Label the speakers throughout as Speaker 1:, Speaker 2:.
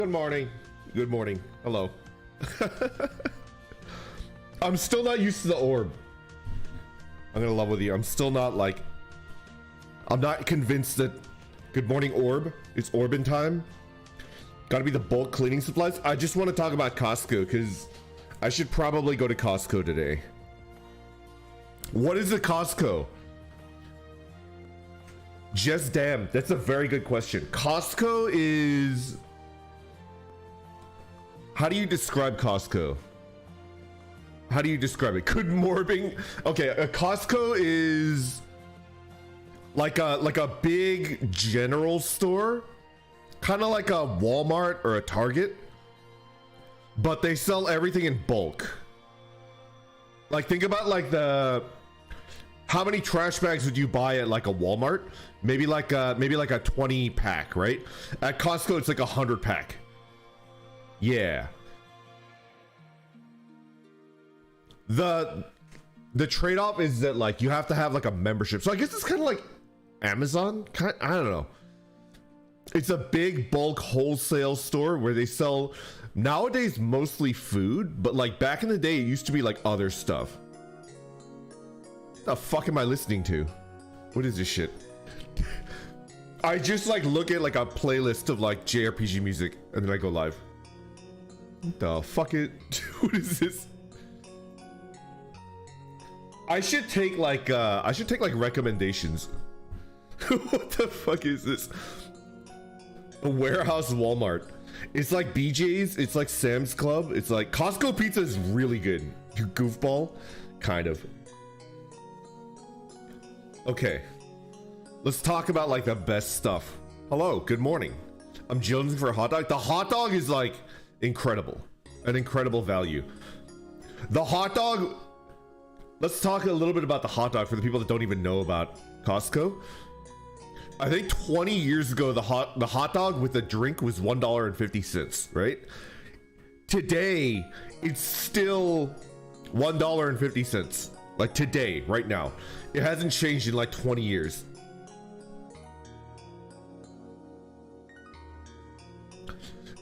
Speaker 1: Good morning. Good morning. Hello. I'm still not used to the orb. I'm gonna level with you. I'm still not like... I'm not convinced that... Good morning, orb. It's Orbin time. Gotta be the bulk cleaning supplies. I just want to talk about Costco because I should probably go to Costco today. What is a Costco? Just damn. That's a very good question. Costco is... How do you describe Costco? How do you describe it? Good morning. Okay, a Costco is like a big general store, kind of like a Walmart or a Target, but they sell everything in bulk. Like think about like how many trash bags would you buy at like a Walmart? Maybe like a 20 pack, right? At Costco it's like a 100 pack. Yeah. The trade-off is that like you have to have like a membership. So I guess it's kind of like Amazon. I don't know. It's a big bulk wholesale store where they sell nowadays mostly food, but like back in the day it used to be like other stuff. What the fuck am I listening to? What is this shit? I just like look at like a playlist of like JRPG music and then I go live. What the fuck it? What is this? I should take like recommendations. What the fuck is this? A warehouse Walmart. It's like BJ's, it's like Sam's Club, it's like Costco pizza is really good. You goofball. Kind of. Okay. Let's talk about like the best stuff. Hello, good morning. I'm jonesing for a hot dog. The hot dog is like incredible. An incredible value. The hot dog. Let's talk a little bit about the hot dog for the people that don't even know about Costco. I think 20 years ago, the hot dog with a drink was $1.50, right? Today, it's still $1.50. Like today, right now. It hasn't changed in like 20 years.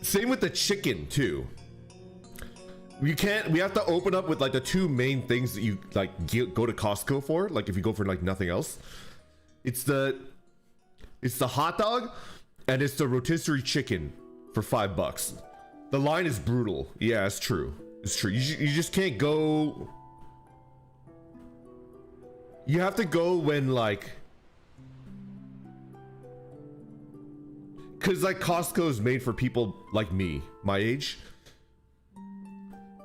Speaker 1: Same with the chicken too. We have to open up with like the two main things that you like go to Costco for. Like if you go for like nothing else, it's the hot dog and it's the rotisserie chicken for $5. The line is brutal. Yeah, it's true. It's true. You just can't go. You have to go when like, cause like Costco is made for people like me, my age.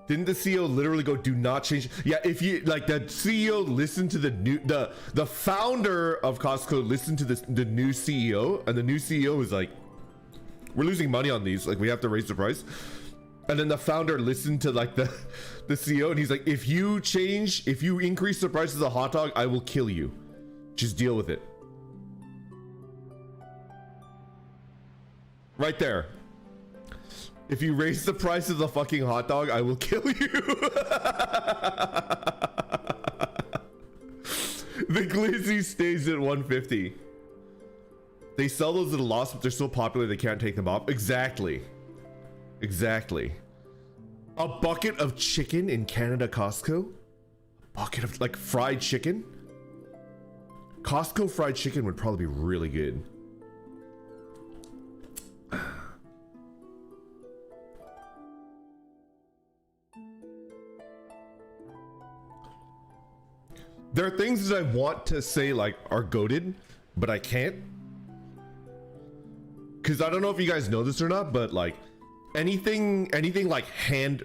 Speaker 1: Didn't the CEO literally go, do not change? Yeah, if you like the CEO listened to the founder of Costco listened to the new CEO, and the new CEO was like, we're losing money on these, like we have to raise the price. And then the founder listened to like the CEO, and he's like, if you increase the price of the hot dog, I will kill you. Just deal with it. Right there. If you raise the price of the fucking hot dog, I will kill you. The glizzy stays at 150. They sell those at a loss, but they're so popular they can't take them off. Exactly. Exactly. A bucket of chicken in Canada Costco? A bucket of like fried chicken? Costco fried chicken would probably be really good. There are things that I want to say like are goated, but I can't. Cause I don't know if you guys know this or not, but like anything like hand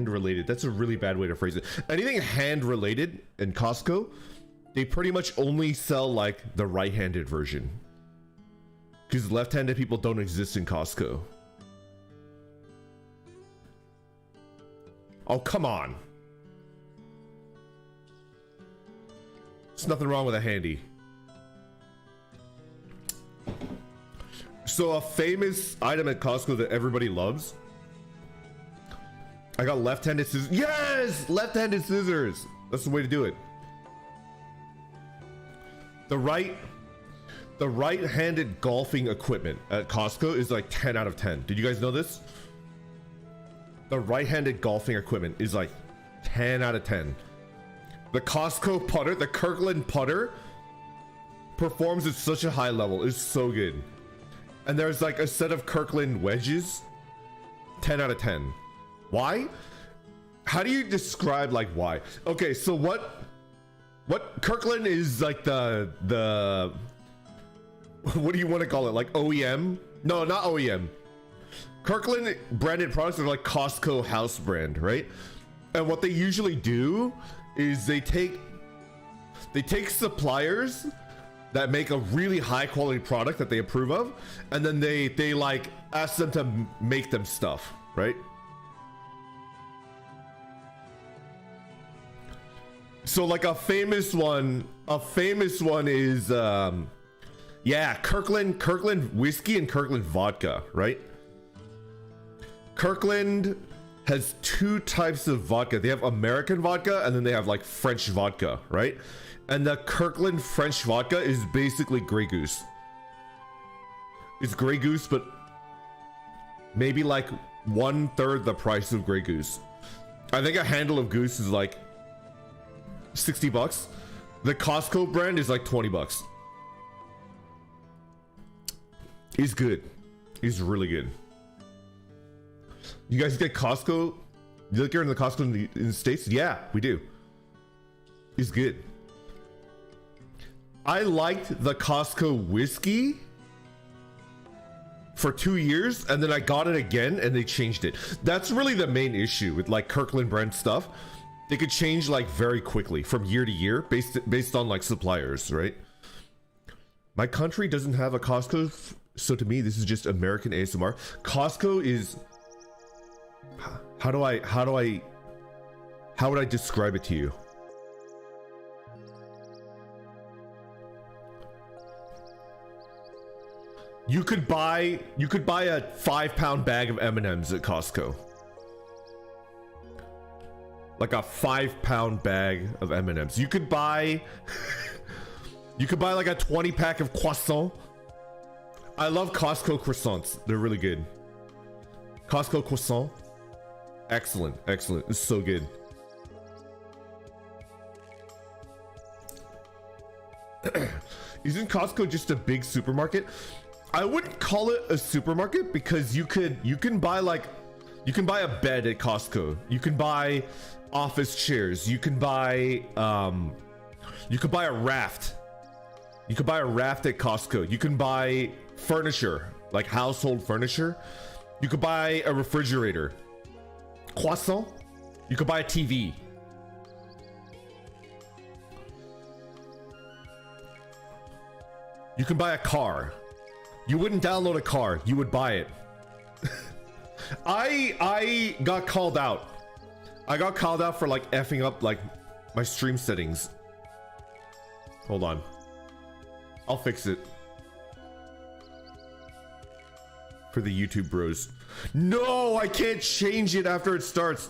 Speaker 1: related, that's a really bad way to phrase it. Anything hand related in Costco, they pretty much only sell like the right-handed version. Cause left-handed people don't exist in Costco. Oh, come on. There's nothing wrong with a handy. So a famous item at Costco that everybody loves. I got left-handed scissors. Yes! Left-handed scissors. That's the way to do it. The right The right-handed golfing equipment at Costco is like 10 out of 10. Did you guys know this? The right-handed golfing equipment is like 10 out of 10. The Costco putter, the Kirkland putter, performs at such a high level. It's so good. And there's like a set of Kirkland wedges, 10 out of 10. Why? How do you describe like why? Okay, so what Kirkland is like the what do you want to call it? Like OEM? No, not OEM. Kirkland branded products are like Costco house brand, right? And what they usually do is they take suppliers that make a really high quality product that they approve of, and then they like ask them to make them stuff, right? So like a famous one is yeah, Kirkland whiskey and Kirkland vodka, right? Kirkland has two types of vodka. They have American vodka and then they have like French vodka, right? And the Kirkland French vodka is basically Grey Goose. It's Grey Goose, but maybe like 1/3 the price of Grey Goose. I think a handle of Goose is like $60. The Costco brand is like $20. He's good. He's really good. You guys get Costco? You look here in the Costco in the States? Yeah, we do. He's good. I liked the Costco whiskey for 2 years, and then I got it again and they changed it. That's really the main issue with like Kirkland brand stuff. They could change like very quickly from year to year based on like suppliers, right? My country doesn't have a Costco, so to me this is just American ASMR. Costco is, how would I describe it to you? You could buy a 5-pound bag of M&Ms at Costco. Like a 5-pound bag of M&Ms. You could buy like a 20-pack of croissant. I love Costco croissants. They're really good. Costco croissant. Excellent. It's so good. Isn't Costco just a big supermarket? I wouldn't call it a supermarket because you can buy a bed at Costco. You can buy office chairs. You can buy a raft. You could buy a raft at Costco. You can buy furniture, like household furniture. You could buy a refrigerator. Croissant. You could buy a TV. You can buy a car. You wouldn't download a car, you would buy it. I got called out. I got called out for like effing up like my stream settings. Hold on. I'll fix it. For the YouTube bros. No, I can't change it after it starts.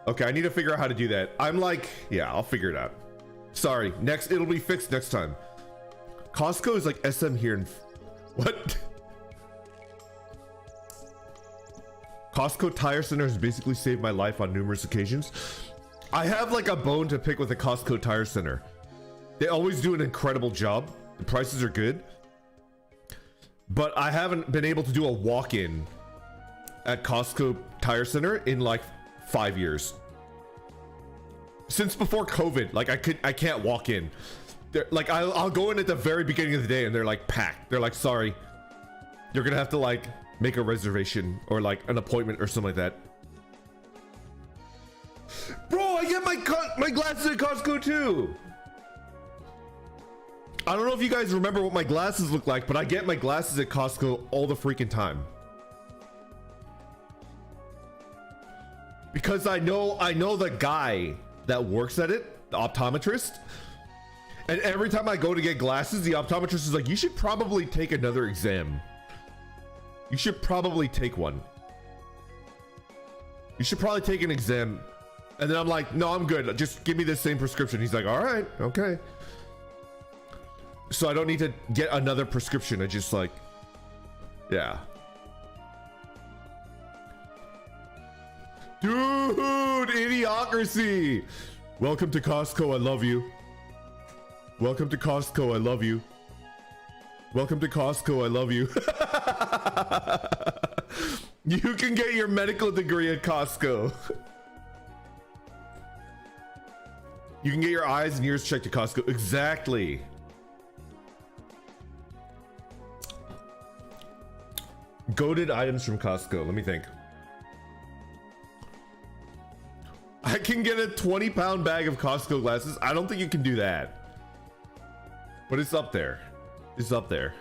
Speaker 1: Okay, I need to figure out how to do that. I'm like, yeah, I'll figure it out. Sorry, it'll be fixed next time. Costco is like SM here in what? Costco Tire Center has basically saved my life on numerous occasions. I have like a bone to pick with the Costco Tire Center. They always do an incredible job. The prices are good. But I haven't been able to do a walk-in at Costco Tire Center in like 5 years. Since before COVID, like I can't walk in. They're like, I'll go in at the very beginning of the day and they're like packed. They're like, sorry, you're gonna have to like make a reservation or like an appointment or something like that. Bro, I get my glasses at Costco too. I don't know if you guys remember what my glasses look like, but I get my glasses at Costco all the freaking time. Because I know the guy that works at it, the optometrist. And every time I go to get glasses, the optometrist is like, you should probably take another exam. You should probably take one. You should probably take an exam. And then I'm like, no, I'm good. Just give me the same prescription. He's like, all right, okay. So I don't need to get another prescription. I just like, yeah. Dude, idiocracy. Welcome to Costco, I love you. Welcome to Costco, I love you. Welcome to Costco, I love you. You can get your medical degree at Costco. You can get your eyes and ears checked at Costco. Exactly. Goated items from Costco. Let me think. I can get a 20-pound bag of Costco glasses. I don't think you can do that. But it's up there. It's up there.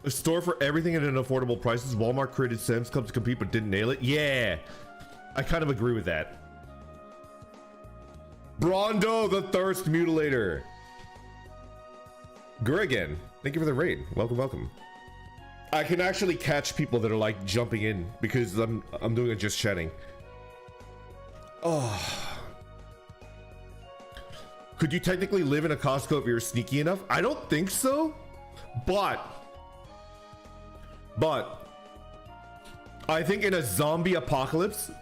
Speaker 1: A store for everything at an affordable prices. Walmart created Sam's Club to compete but didn't nail it. Yeah. I kind of agree with that. Brondo, the Thirst Mutilator. Gurrigan, thank you for the raid. Welcome, welcome. I can actually catch people that are like jumping in because I'm doing it just chatting. Oh. Could you technically live in a Costco if you're sneaky enough? I don't think so. But I think in a zombie apocalypse,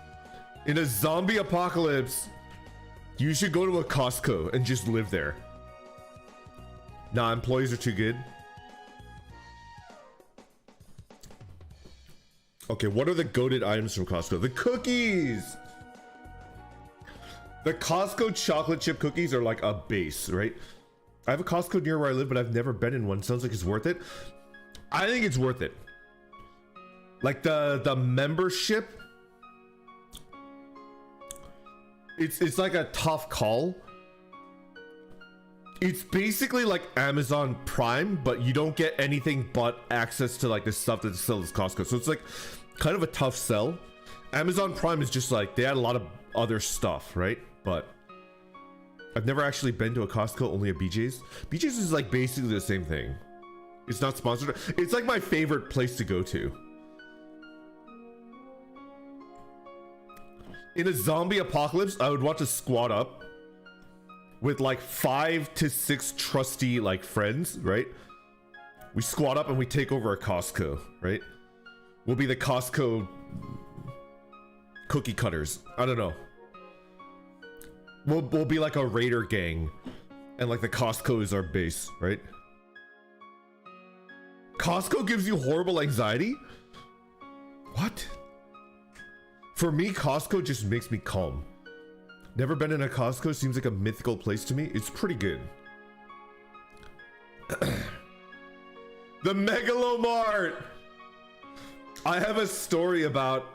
Speaker 1: you should go to a Costco and just live there. Nah, employees are too good. Okay, what are the goated items from Costco? The cookies! The Costco chocolate chip cookies are like a base, right? I have a Costco near where I live, but I've never been in one. Sounds like it's worth it. I think it's worth it. Like the membership, it's like a tough call. It's basically like Amazon Prime, but you don't get anything but access to like the stuff that sells at Costco. So it's like kind of a tough sell. Amazon Prime is just like, they had a lot of other stuff, right? But I've never actually been to a Costco, only a BJ's. BJ's is like basically the same thing. It's not sponsored. It's like my favorite place to go to. In a zombie apocalypse, I would want to squat up with like 5 to 6 trusty like friends, right? We squat up and we take over a Costco, right? We'll be the Costco cookie cutters. I don't know. We'll be like a raider gang, and like the Costco is our base, right? Costco gives you horrible anxiety? What? For me, Costco just makes me calm. Never been in a Costco, seems like a mythical place to me. It's pretty good. The Megalomart! I have a story about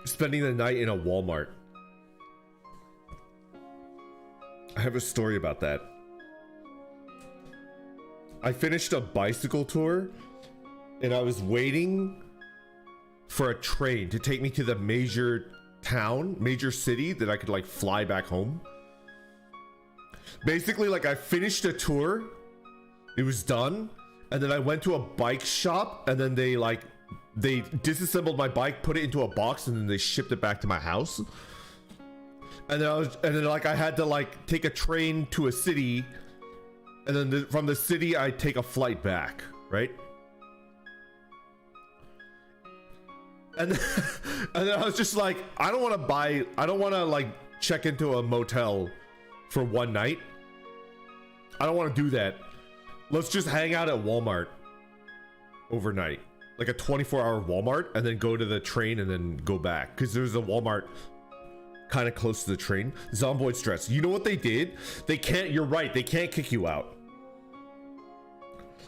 Speaker 1: spending the night in a Walmart. I have a story about that. I finished a bicycle tour and I was waiting for a train to take me to the major city that I could like fly back home. Basically, like I finished a tour, it was done, and then I went to a bike shop and then they disassembled my bike, put it into a box, and then they shipped it back to my house. And then I had to like take a train to a city, and then from the city I take a flight back, right? And then I was just like, I don't want to like check into a motel for one night. I don't want to do that. Let's just hang out at Walmart overnight, like a 24-hour Walmart, and then go to the train and then go back, because there's a Walmart kind of close to the train. Zomboid stress. You know what they did? You're right, they can't kick you out.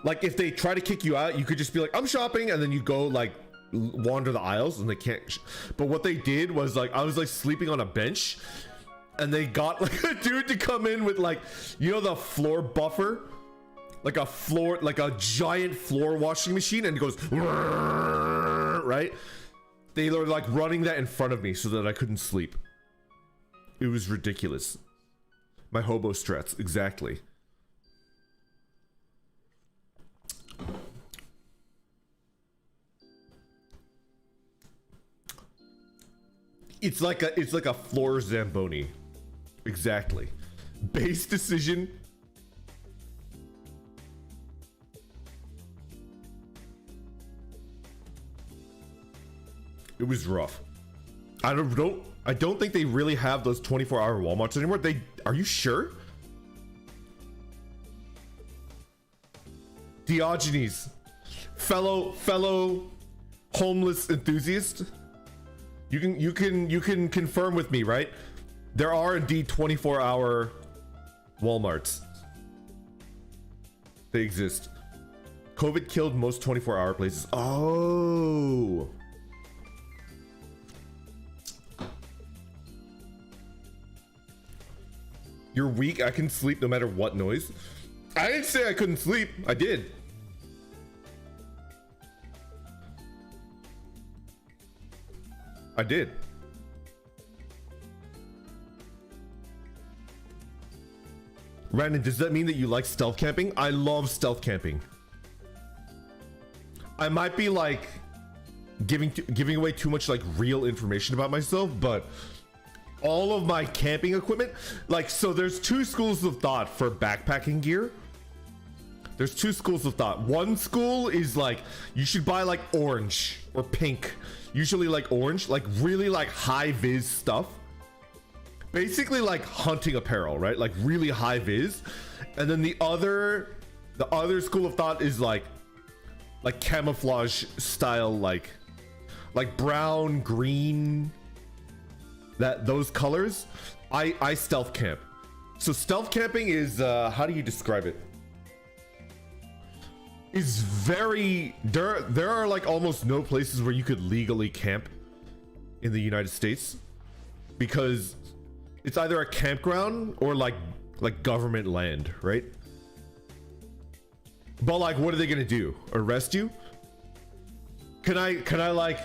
Speaker 1: Like if they try to kick you out, you could just be like, I'm shopping, and then you go like wander the aisles, and they can't. But what they did was like, I was like sleeping on a bench, and they got like a dude to come in with like, you know, the floor buffer, like a giant floor washing machine, and it goes right. They were like running that in front of me so that I couldn't sleep. It was ridiculous. My hobo stress, exactly. It's like a floor Zamboni. Exactly. Base decision. It was rough. I don't think they really have those 24-hour Walmarts anymore. Are you sure? Diogenes, fellow homeless enthusiast, you can confirm with me, right? There are indeed 24-hour Walmarts. They exist. COVID killed most 24-hour places. Oh. You're weak. I can sleep no matter what noise. I didn't say I couldn't sleep. I did. I did. Brandon, does that mean that you like stealth camping? I love stealth camping. I might be like giving away too much like real information about myself, but all of my camping equipment, like, so there's two schools of thought for backpacking gear. There's two schools of thought. One school is like, you should buy like orange or pink, usually like orange, like really like high vis stuff. Basically like hunting apparel, right? Like really high vis. And then the other school of thought is like camouflage style, like brown, green, those colors. I stealth camp. So stealth camping is how do you describe it? Is very there are like almost no places where you could legally camp in the United States, because it's either a campground or like government land, right? But like, what are they gonna do? Arrest you? Can I like,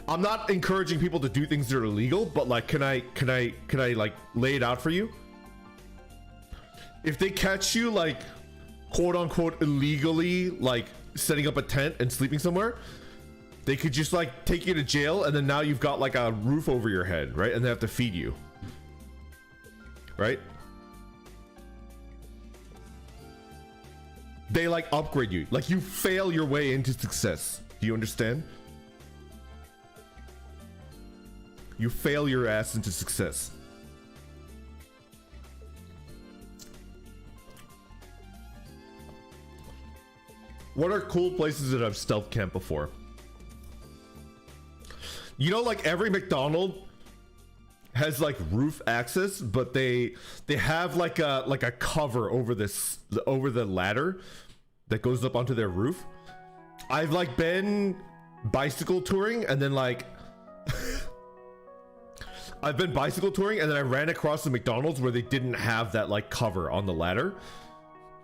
Speaker 1: I'm not encouraging people to do things that are illegal, but like, can I like lay it out for you? If they catch you like quote unquote illegally like setting up a tent and sleeping somewhere, they could just like take you to jail, and then now you've got like a roof over your head, right? And they have to feed you, right? They like upgrade you, like you fail your way into success. Do you understand? You fail your ass into success. What are cool places that I've stealth camped before? You know, like every McDonald's has like roof access, but they have like a cover over the ladder that goes up onto their roof. I've like been bicycle touring, and then like I've been bicycle touring, and then I ran across the McDonald's where they didn't have that like cover on the ladder,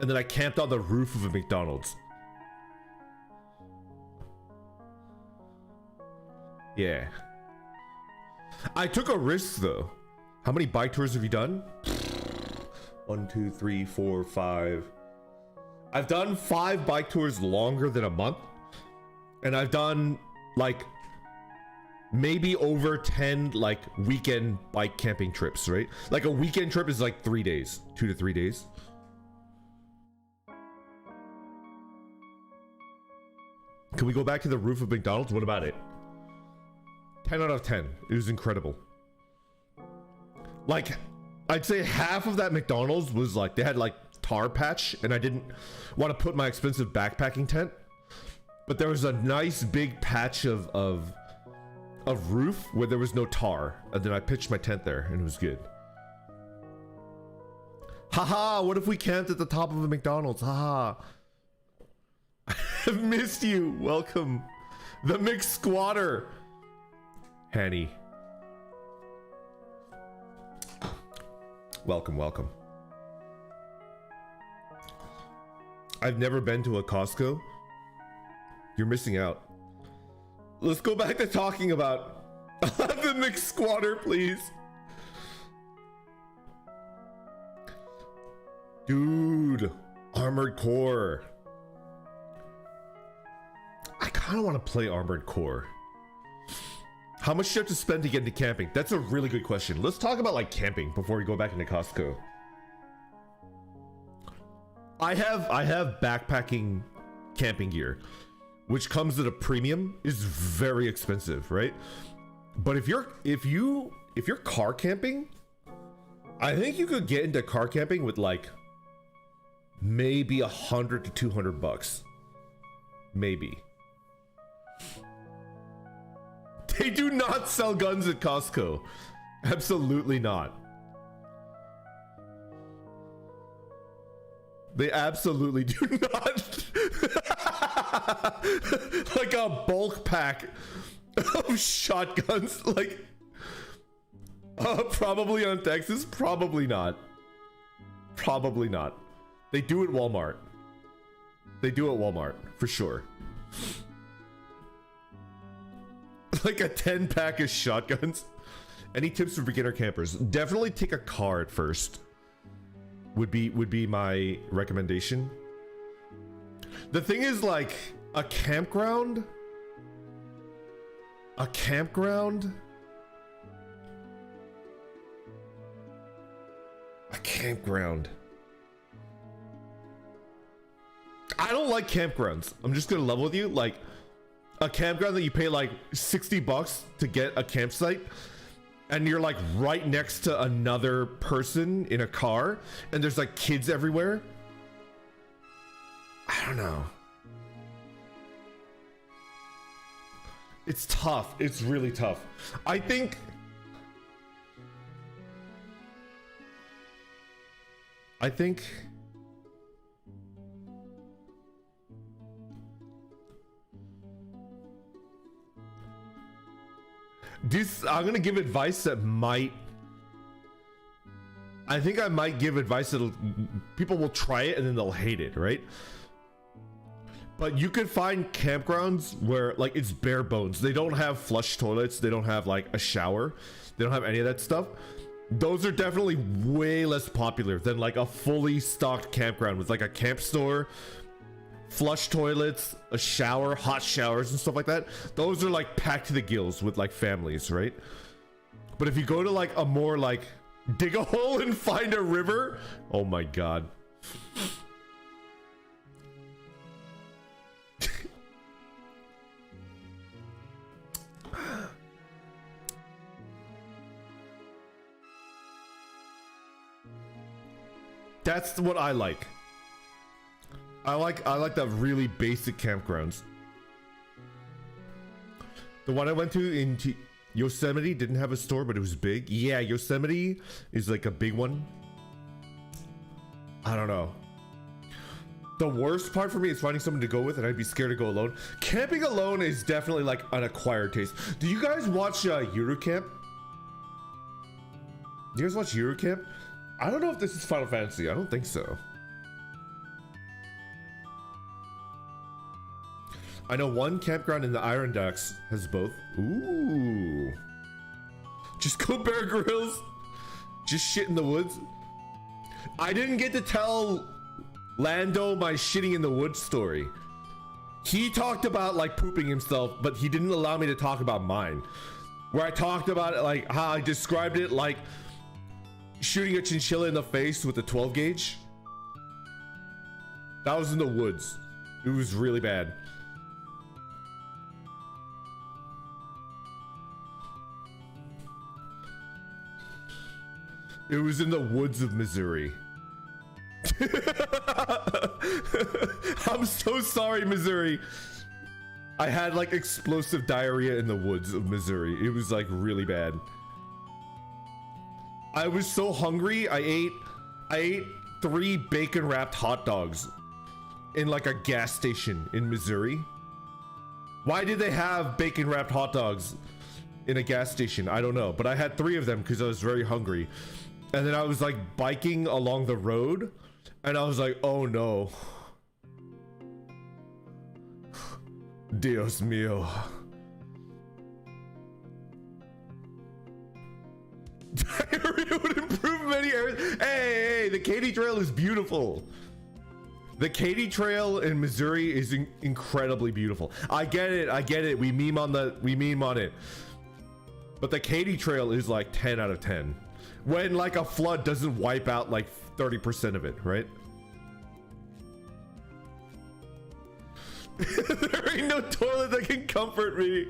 Speaker 1: and then I camped on the roof of a McDonald's. Yeah. I took a risk though. How many bike tours have you done? 1, 2, 3, 4, 5. I've done 5 bike tours longer than a month. And I've done like maybe over 10 like weekend bike camping trips, right? Like a weekend trip is like 3 days, 2 to 3 days. Can we go back to the roof of McDonald's? What about it? 10 out of 10. It was incredible. Like, I'd say half of that McDonald's was like, they had like tar patch, and I didn't want to put my expensive backpacking tent. But there was a nice big patch of roof where there was no tar. And then I pitched my tent there, and it was good. Haha, what if we camped at the top of a McDonald's? Haha. I've missed you. Welcome. The McSquatter. Hanny. Welcome, welcome. I've never been to a Costco. You're missing out. Let's go back to talking about the McSquatter, please. Dude, Armored Core. I kind of want to play Armored Core. How much do you have to spend to get into camping? That's a really good question. Let's talk about like camping before we go back into Costco. I have backpacking camping gear, which comes at a premium, is very expensive, right? But if you're car camping, I think you could get into car camping with like maybe $100 to $200, maybe. They do not sell guns at Costco. Absolutely not. They absolutely do not. Like a bulk pack of shotguns. Like, probably on Texas. Probably not. Probably not. They do at Walmart. They do at Walmart, for sure. Like a 10 pack of shotguns. Any tips for beginner campers? Definitely take a car at first. Would be my recommendation. The thing is, like, a campground. I don't like campgrounds. I'm just gonna level with you. Like, a campground that you pay like $60 to get a campsite, and you're like right next to another person in a car, and there's like kids everywhere. I don't know. It's tough. It's really tough. I think I'm gonna give advice that might. I think I might give advice that people will try it and then they'll hate it, right? But you could find campgrounds where like it's bare bones. They don't have flush toilets. They don't have like a shower. They don't have any of that stuff. Those are definitely way less popular than like a fully stocked campground with like a camp store, flush toilets, a shower, hot showers and stuff like that. Those are like packed to the gills with like families, right? But if you go to like a more like dig a hole and find a river, oh my god. That's what I like. I like the really basic campgrounds. The one I went to in Yosemite didn't have a store, but it was big. Yeah, Yosemite is like a big one. I don't know. The worst part for me is finding someone to go with, and I'd be scared to go alone. Camping alone is definitely like an acquired taste. Do you guys watch Eurocamp? Do you guys watch Eurocamp? I don't know if this is Final Fantasy. I don't think so. I know one campground in the Iron Docks has both. Ooh. Just go Bear Grylls. Just shit in the woods. I didn't get to tell Lando my shitting in the woods story. He talked about like pooping himself, but he didn't allow me to talk about mine. Where I talked about it like how I described it like shooting a chinchilla in the face with a 12 gauge. That was in the woods. It was really bad. It was in the woods of Missouri. I'm so sorry, Missouri. I had like explosive diarrhea in the woods of Missouri. It was like really bad. I was so hungry. I ate 3 bacon wrapped hot dogs in like a gas station in Missouri. Why did they have bacon wrapped hot dogs in a gas station? I don't know, but I had 3 of them because I was very hungry. And then I was like biking along the road and I was like, oh no. Dios mío. Diarrhea would improve many areas. Hey, the Katy Trail is beautiful. The Katy Trail in Missouri is incredibly beautiful. I get it. We meme on it. But the Katy Trail is like 10 out of 10. When like a flood doesn't wipe out like 30% of it, right? There ain't no toilet that can comfort me.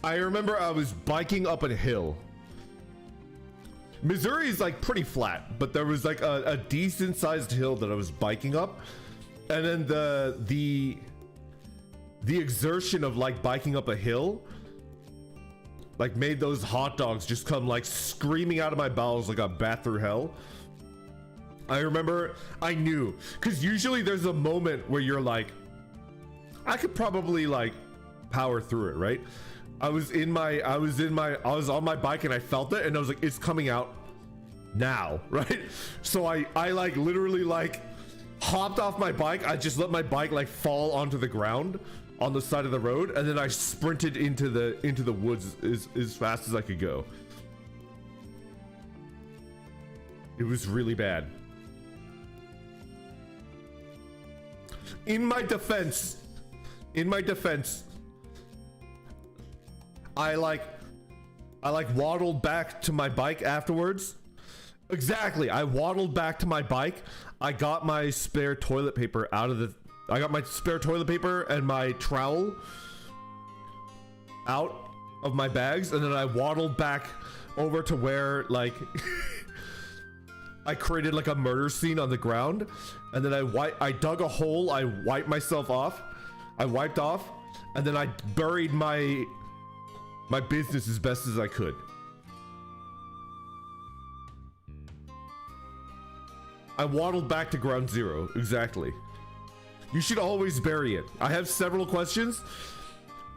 Speaker 1: I remember I was biking up a hill. Missouri is like pretty flat, but there was like a decent sized hill that I was biking up, and then the exertion of like biking up a hill like made those hot dogs just come like screaming out of my bowels like a bat through hell. I remember I knew, because usually there's a moment where you're like, I could probably like power through it, right? I was on my bike and I felt it and I was like, it's coming out now, right? So I like literally like hopped off my bike. I just let my bike like fall onto the ground on the side of the road, and then I sprinted into the woods as fast as I could go. It was really bad. In my defense, I waddled back to my bike afterwards. Exactly. I waddled back to my bike. I got my spare toilet paper and my trowel out of my bags, and then I waddled back over to where like I created like a murder scene on the ground, and then I dug a hole, I wiped myself off, I wiped off, and then I buried my business as best as I could. I waddled back to ground zero, exactly. You should always bury it. I have several questions.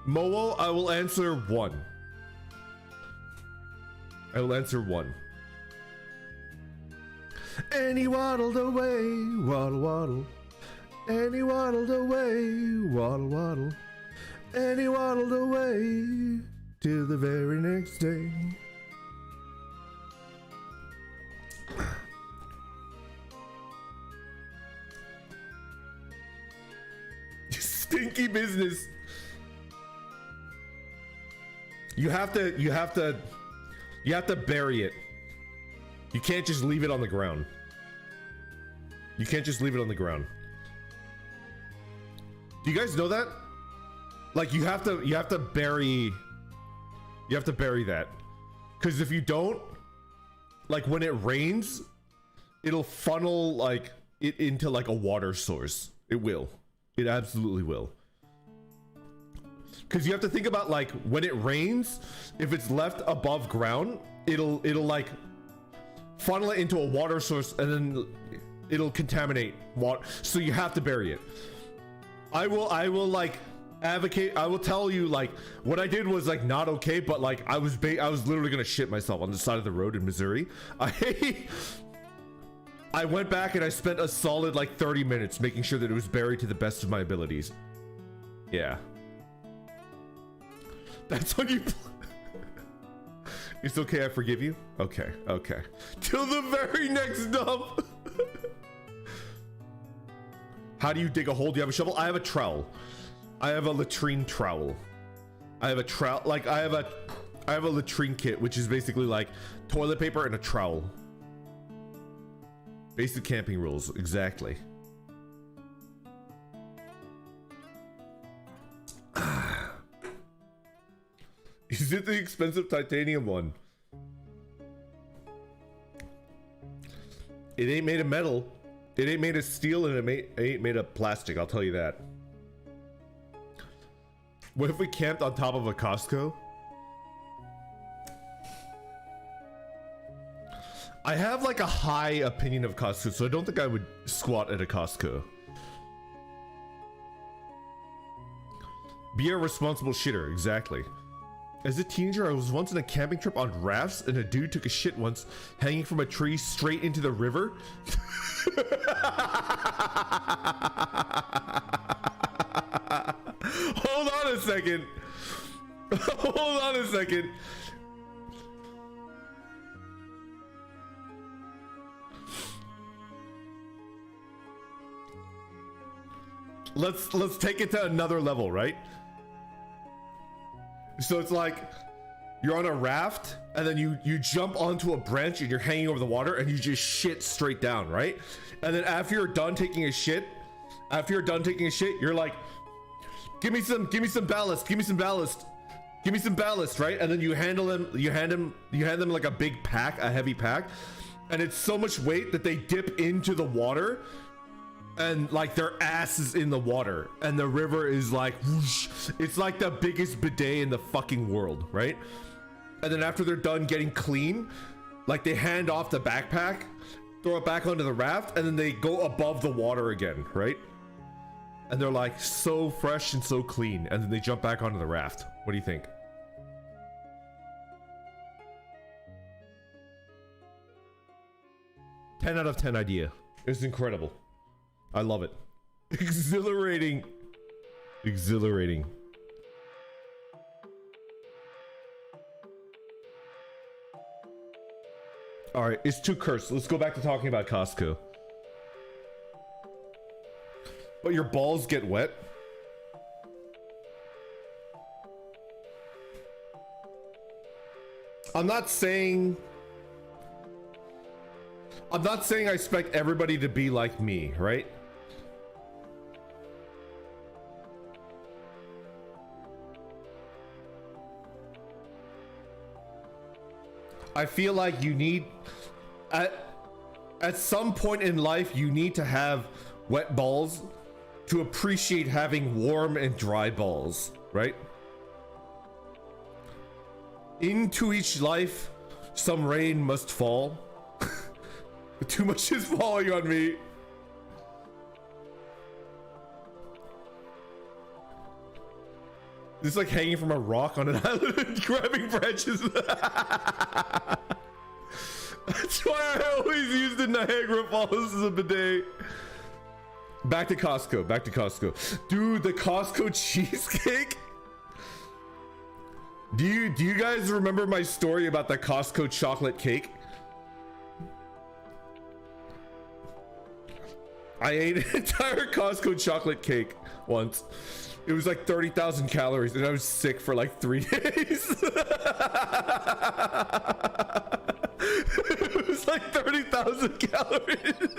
Speaker 1: Mowo, I will answer one. And he waddled away, waddle, waddle. And he waddled away, waddle, waddle. And he waddled away till the very next day. Stinky business. You have to bury it. You can't just leave it on the ground. Do you guys know that? Like you have to bury that. Because if you don't, like when it rains, it'll funnel like it into like a water source. It absolutely will. Because you have to think about like when it rains, if it's left above ground, it'll like funnel it into a water source, and then it'll contaminate water. So you have to bury it. I will like advocate. I will tell you like what I did was like not okay, but like I was literally gonna shit myself on the side of the road in Missouri. I went back and I spent a solid like 30 minutes making sure that it was buried to the best of my abilities. Yeah. That's when you... It's okay, I forgive you? Okay. Till the very next dump. How do you dig a hole? Do you have a shovel? I have a trowel. I have a latrine trowel. I have a trowel, like I have a latrine kit, which is basically like toilet paper and a trowel. Basic camping rules, exactly. Is it the expensive titanium one? It ain't made of metal. It ain't made of steel, and it ain't made of plastic, I'll tell you that. What if we camped on top of a Costco? I have like a high opinion of Costco, so I don't think I would squat at a Costco. Be a responsible shitter, exactly. As a teenager, I was once on a camping trip on rafts, and a dude took a shit once, hanging from a tree straight into the river. Hold on a second. Hold on a second. let's take it to another level, right? So it's like you're on a raft and then you jump onto a branch and you're hanging over the water and you just shit straight down, right? And then after you're done taking a shit, you're like, give me some ballast, right? And then you hand them like a big pack, a heavy pack, and it's so much weight that they dip into the water and like their ass is in the water and the river is like whoosh. It's like the biggest bidet in the fucking world, right? And then after they're done getting clean, like they hand off the backpack, throw it back onto the raft, and then they go above the water again, right? And they're like so fresh and so clean, and then they jump back onto the raft. What do you think? Ten out of 10 idea. It's incredible. I love it. Exhilarating. All right, it's too cursed. Let's go back to talking about Costco. But your balls get wet? I'm not saying I expect everybody to be like me, right? I feel like you need at some point in life you need to have wet balls to appreciate having warm and dry balls, right? Into each life some rain must fall. Too much is falling on me. It's like hanging from a rock on an island and grabbing branches. That's why I always used the Niagara Falls as a bidet. Back to Costco. Dude, the Costco cheesecake. Do you guys remember my story about the Costco chocolate cake? I ate an entire Costco chocolate cake once. It was like 30,000 calories and I was sick for like 3 days. It was like 30,000 calories.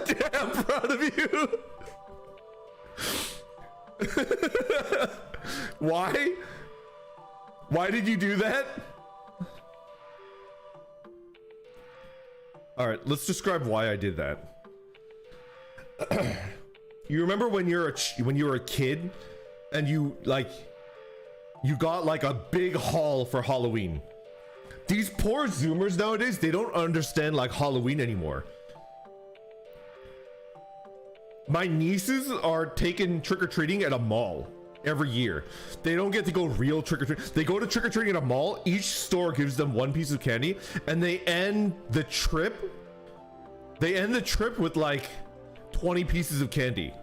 Speaker 1: Damn proud of you. Why? Why did you do that? All right, let's describe why I did that. You remember when you were a kid and you got like a big haul for Halloween? These poor Zoomers nowadays, they don't understand like Halloween anymore. My nieces are taking trick-or-treating at a mall every year. They don't get to go real trick-or-treating. They go to trick-or-treating at a mall. Each store gives them one piece of candy and they end the trip with like 20 pieces of candy.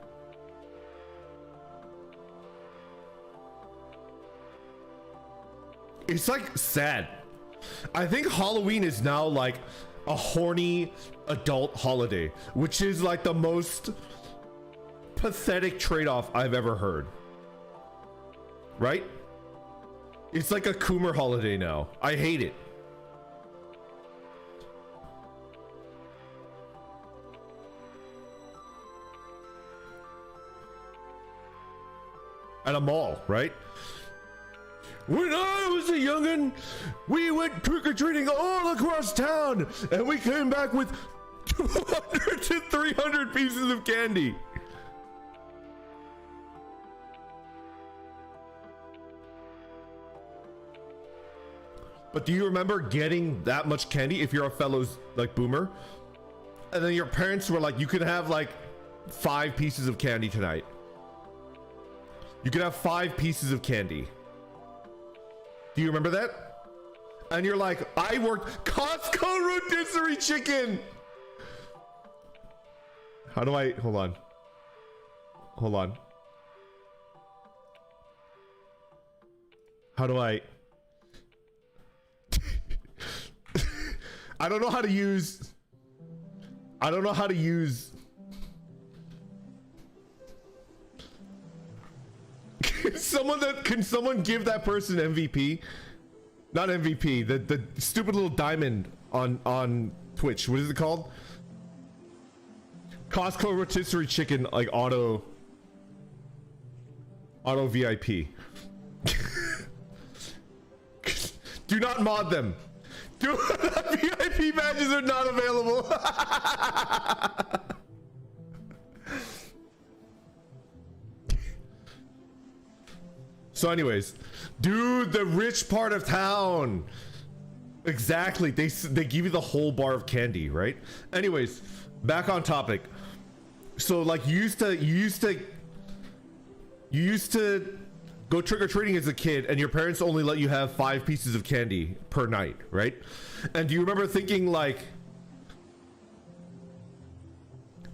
Speaker 1: It's like sad. I think Halloween is now like a horny adult holiday, which is like the most pathetic trade-off I've ever heard. Right? It's like a Coomer holiday now. I hate it. At a mall, right? When I was a youngin', we went trick-or-treating all across town and we came back with 200 to 300 pieces of candy. But do you remember getting that much candy if you're a fellow like boomer? And then your parents were like, you can have like 5 pieces of candy tonight. You can have 5 pieces of candy. Do you remember that? And you're like, I worked Costco rotisserie chicken. How do I, hold on. How do I I don't know how to use Can someone give that person MVP? Not MVP, the stupid little diamond on Twitch. What is it called? Costco rotisserie chicken, like auto VIP. Do not mod them. VIP badges are not available. So anyways, dude, the rich part of town. Exactly. They give you the whole bar of candy, right? Anyways, back on topic. So like you used to go trick-or-treating as a kid and your parents only let you have 5 pieces of candy per night, right? And do you remember thinking like,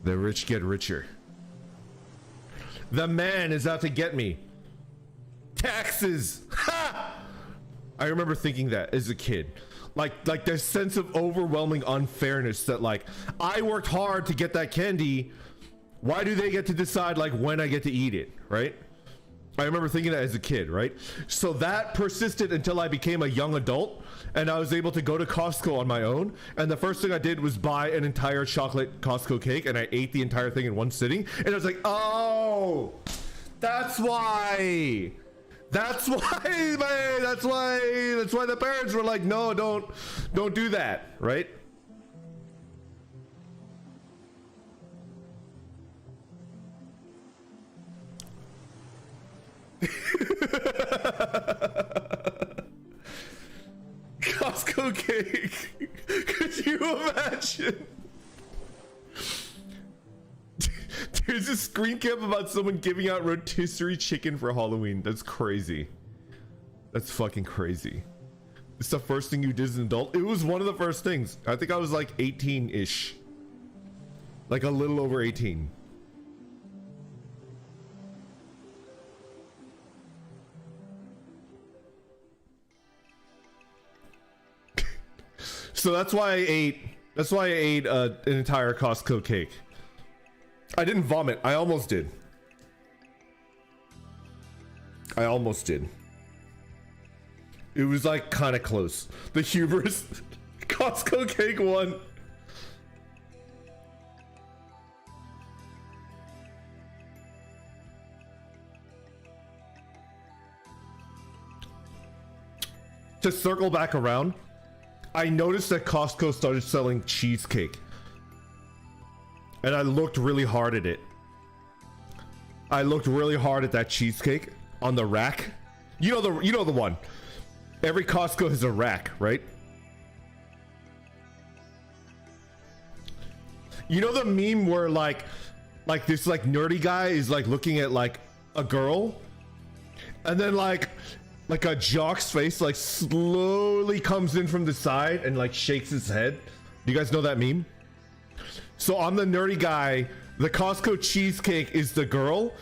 Speaker 1: the rich get richer, the man is out to get me, taxes, ha! I remember thinking that as a kid, like this sense of overwhelming unfairness that like, I worked hard to get that candy, why do they get to decide like when I get to eat it, right? I remember thinking that as a kid, right? So that persisted until I became a young adult and I was able to go to Costco on my own. And the first thing I did was buy an entire chocolate Costco cake and I ate the entire thing in one sitting. And I was like, oh, that's why. That's why, man. That's why the parents were like, no, don't do that, right? Costco cake. Could you imagine? There's a screen cap about someone giving out rotisserie chicken for Halloween. That's crazy. That's fucking crazy. It's the first thing you did as an adult. It was one of the first things. I think I was like 18-ish. Like a little over 18. So that's why I ate an entire Costco cake. I didn't vomit. I almost did. It was like kind of close. The hubris. Costco cake won. To circle back around, I noticed that Costco started selling cheesecake. And I looked really hard at it. I looked really hard at that cheesecake on the rack. You know the one. Every Costco has a rack, right? You know the meme where like this like nerdy guy is like looking at like a girl and then like a jock's face like slowly comes in from the side and like shakes his head. Do you guys know that meme? So I'm the nerdy guy, the Costco cheesecake is the girl,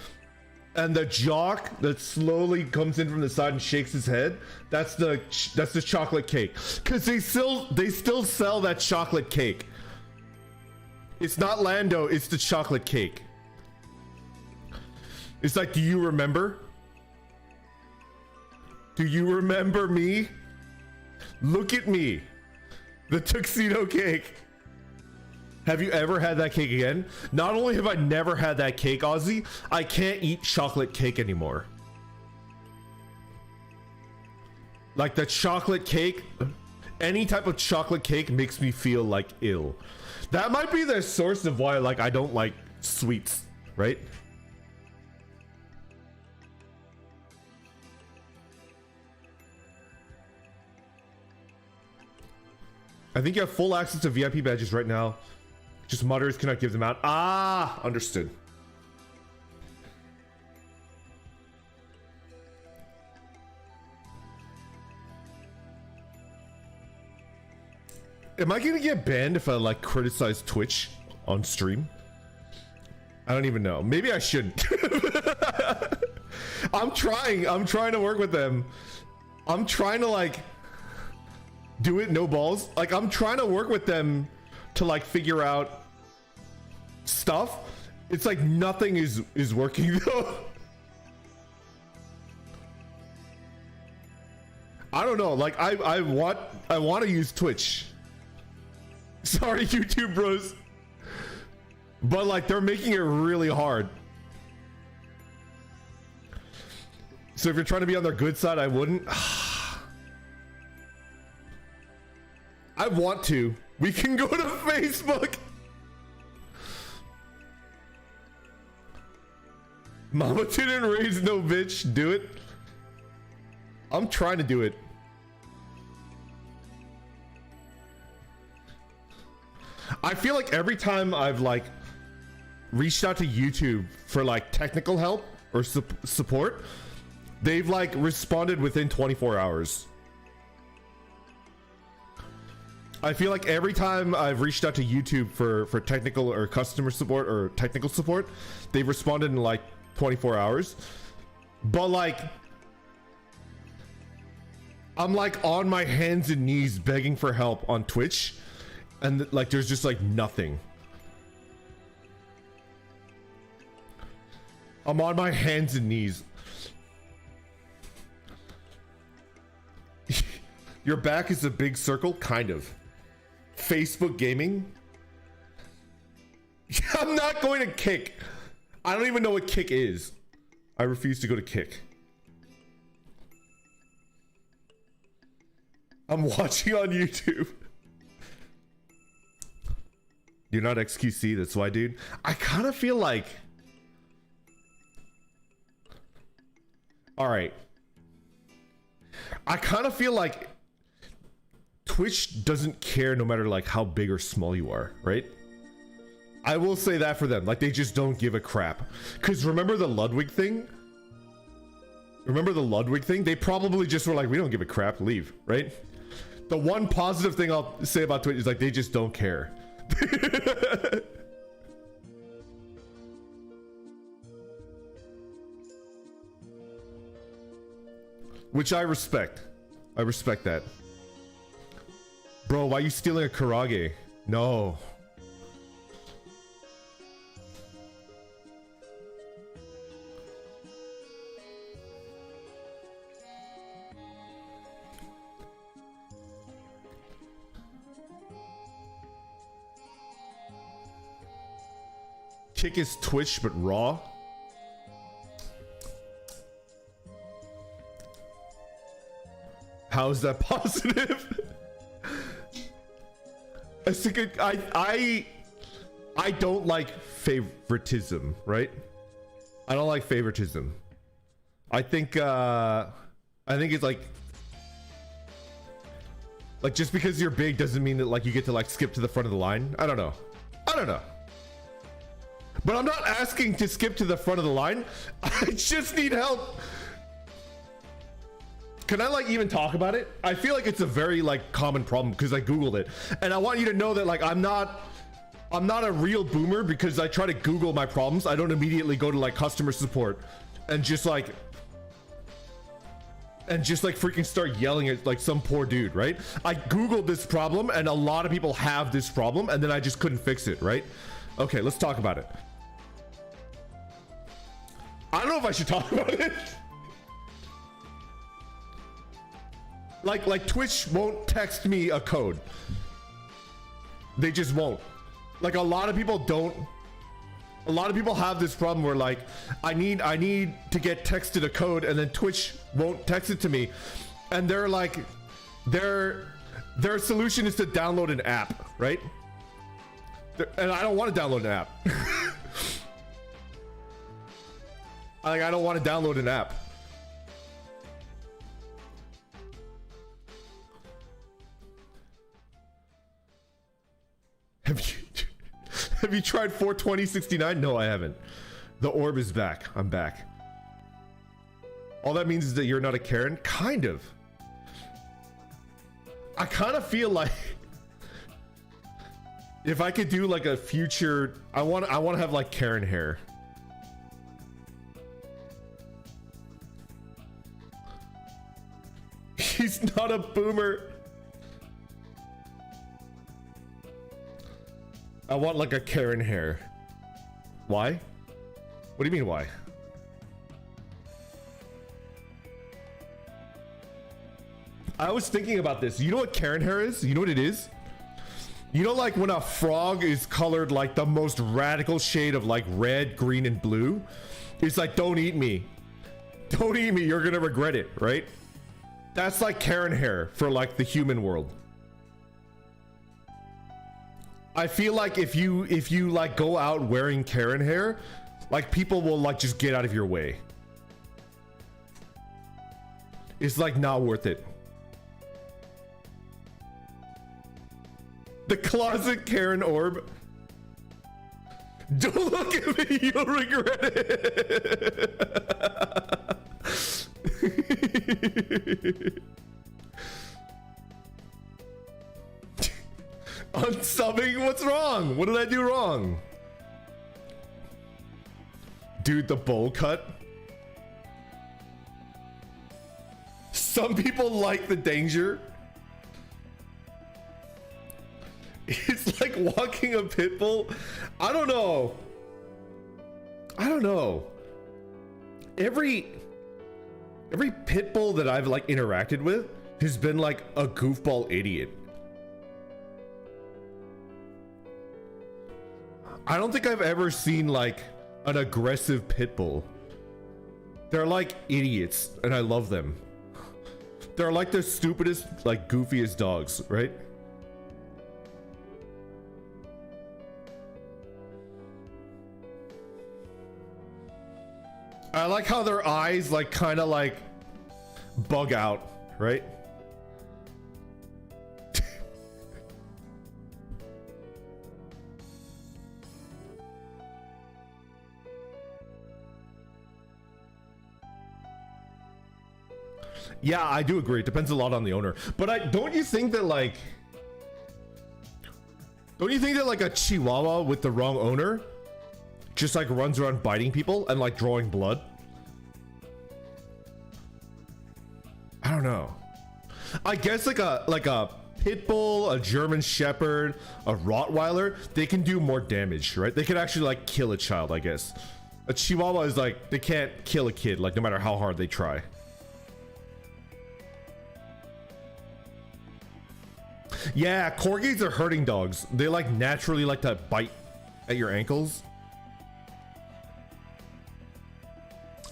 Speaker 1: and the jock that slowly comes in from the side and shakes his head, that's the chocolate cake. Cause they still sell that chocolate cake. It's not Lando, it's the chocolate cake. It's like, do you remember? Do you remember me? Look at me. The tuxedo cake. Have you ever had that cake again? Not only have I never had that cake, Ozzy, I can't eat chocolate cake anymore. Like the chocolate cake, any type of chocolate cake makes me feel like ill. That might be the source of why like I don't like sweets, right? I think you have full access to VIP badges right now. Just modders cannot give them out. Ah, understood. Am I gonna get banned if I like criticize Twitch on stream? I don't even know. Maybe I shouldn't. I'm trying to work with them. I'm trying to like do it no balls. Like I'm trying to work with them to like figure out stuff. It's like nothing is working though. I don't know. Like I want to use Twitch. Sorry, YouTube bros. But like they're making it really hard. So if you're trying to be on their good side, I wouldn't. I want to. We can go to Facebook. Mama didn't raise no bitch. Do it. I'm trying to do it. I feel like every time I've like reached out to YouTube for like technical help or support, they've like responded within 24 hours. I feel like every time I've reached out to YouTube for technical or customer support or technical support, they've responded in like 24 hours. But like, I'm like on my hands and knees begging for help on Twitch, and like there's just like nothing. I'm on my hands and knees. Your back is a big circle, kind of. Facebook gaming. I'm not going to Kick. I don't even know what Kick is. I refuse to go to Kick. I'm watching on YouTube. You're not XQC, that's why, dude. I kind of feel like... Alright. I kind of feel like Twitch doesn't care no matter like how big or small you are, right? I will say that for them. Like they just don't give a crap. Because remember the Ludwig thing? Remember the Ludwig thing? They probably just were like, we don't give a crap, leave, right? The one positive thing I'll say about Twitch is like they just don't care. Which I respect. I respect that. Bro, why are you stealing a Karage? No. Kick is Twitch, but Raw? How is that positive? I don't like favoritism, right? I don't like favoritism. I think it's like just because you're big doesn't mean that like you get to like skip to the front of the line. I don't know. But I'm not asking to skip to the front of the line. I just need help. Can I like even talk about it? I feel like it's a very like common problem because I Googled it. And I want you to know that like I'm not a real boomer because I try to Google my problems. I don't immediately go to like customer support and just like freaking start yelling at like some poor dude, right? I Googled this problem and a lot of people have this problem and then I just couldn't fix it, right? Okay, let's talk about it. I don't know if I should talk about it. Like Twitch won't text me a code. They just won't. Like a lot of people have this problem where like I need to get texted a code and then Twitch won't text it to me. And they're like their solution is to download an app, right? And I don't want to download an app. I don't want to download an app. Have you tried 42069? No, I haven't. The orb is back. I'm back. All that means is that you're not a Karen? Kind of. I kind of feel like if I could do like a future, I want to have like Karen hair. He's not a boomer. I want like a Karen hair. Why? What do you mean why? I was thinking about this. You know what Karen hair is? You know what it is? You know, like when a frog is colored like the most radical shade of like red, green, and blue? It's like, don't eat me. Don't eat me, you're gonna regret it, right? That's like Karen hair for like the human world. I feel like if you like go out wearing Karen hair, like people will like just get out of your way. It's like not worth it. The closet Karen orb. Don't look at me, you'll regret it. Unsubbing? What's wrong? What did I do wrong? Dude, the bowl cut. Some people like the danger. It's like walking a pit bull. I don't know. Every pit bull that I've like interacted with has been like a goofball idiot. I don't think I've ever seen like an aggressive pit bull. They're like idiots and I love them. They're like the stupidest, like goofiest dogs, right? I like how their eyes like kind of like bug out, right? Yeah, I do agree. It depends a lot on the owner. But don't you think that like a Chihuahua with the wrong owner just like runs around biting people and like drawing blood? I don't know. I guess like a pit bull, a German Shepherd, a Rottweiler, they can do more damage, right? They can actually like kill a child, I guess. A Chihuahua is like, they can't kill a kid, like no matter how hard they try. Yeah, corgis are herding dogs. They like naturally like to bite at your ankles.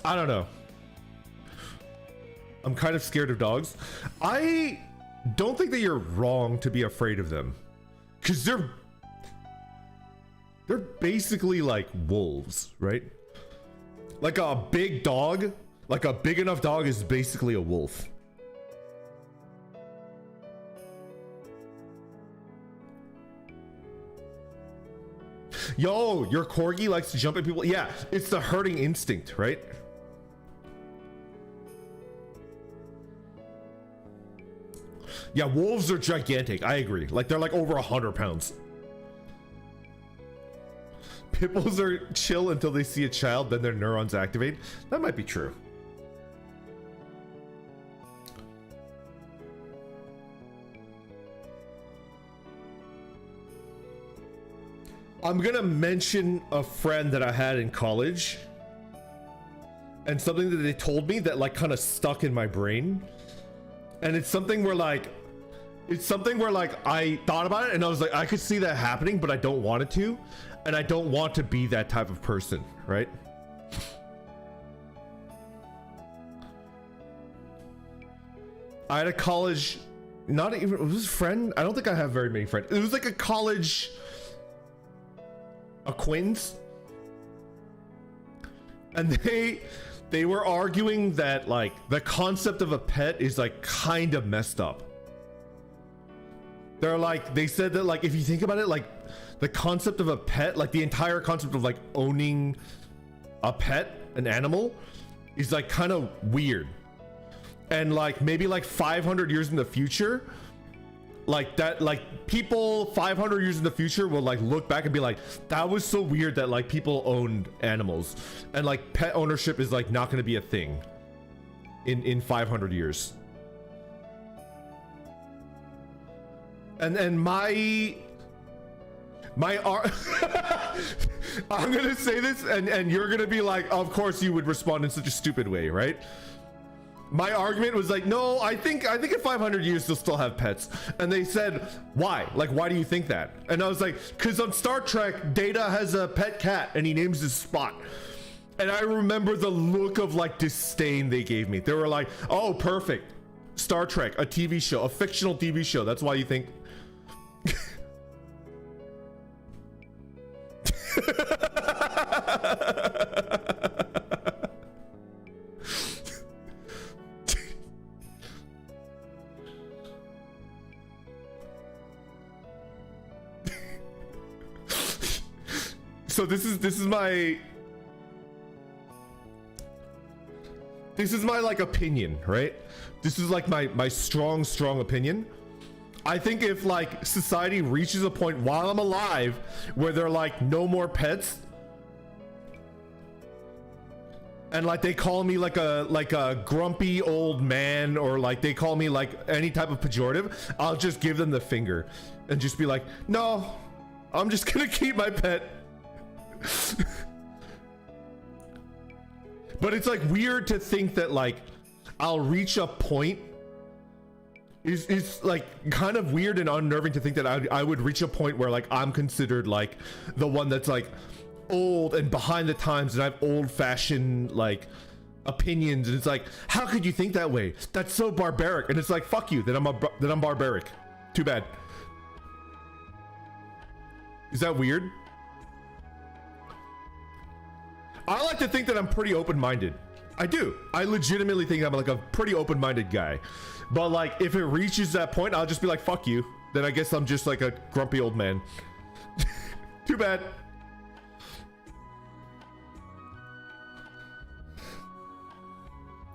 Speaker 1: I don't know. I'm kind of scared of dogs. I don't think that you're wrong to be afraid of them, because they're basically like wolves, right? Like a big dog, like a big enough dog is basically a wolf. Yo, your corgi likes to jump at people. Yeah, it's the herding instinct, right? Yeah, wolves are gigantic. I agree. Like they're like over 100 pounds. Pit bulls are chill until they see a child, then their neurons activate. That might be true. I'm gonna mention a friend that I had in college and something that they told me that like kind of stuck in my brain. And it's something where like I thought about it and I was like, I could see that happening, but I don't want it to. And I don't want to be that type of person, right? I had a college, not even, it was a friend. I don't think I have very many friends. It was like a college acquaintance. And they were arguing that like the concept of a pet is like kind of messed up. They're like, they said that like if you think about it, like the concept of a pet, like the entire concept of like owning a pet, an animal, is like kind of weird. And like maybe like 500 years in the future, like that, like people 500 years in the future will like look back and be like, that was so weird that like people owned animals, and like pet ownership is like not going to be a thing in 500 years. And my I'm gonna say this and you're gonna be like, of course you would respond in such a stupid way, right? My argument was like, no, I think in 500 years you'll still have pets. And they said, why? Like, why do you think that? And I was like, because on Star Trek, Data has a pet cat and he names his Spot. And I remember the look of like disdain they gave me. They were like, oh, perfect. Star Trek, a TV show, a fictional TV show. That's why you think. So this is my like opinion, right? This is like my strong opinion. I think if like society reaches a point while I'm alive where they're like no more pets, and like they call me like a grumpy old man, or like they call me like any type of pejorative, I'll just give them the finger and just be like, no, I'm just gonna keep my pet. But it's like weird to think that like I'll reach a point. It's like kind of weird and unnerving to think that I would reach a point where like I'm considered like the one that's like old and behind the times, and I have old-fashioned like opinions, and it's like, how could you think that way? That's so barbaric. And it's like, fuck you, that I'm barbaric. Too bad. Is that weird? I like to think that I'm pretty open-minded. I do. I legitimately think I'm like a pretty open-minded guy. But like, if it reaches that point, I'll just be like, fuck you. Then I guess I'm just like a grumpy old man. Too bad.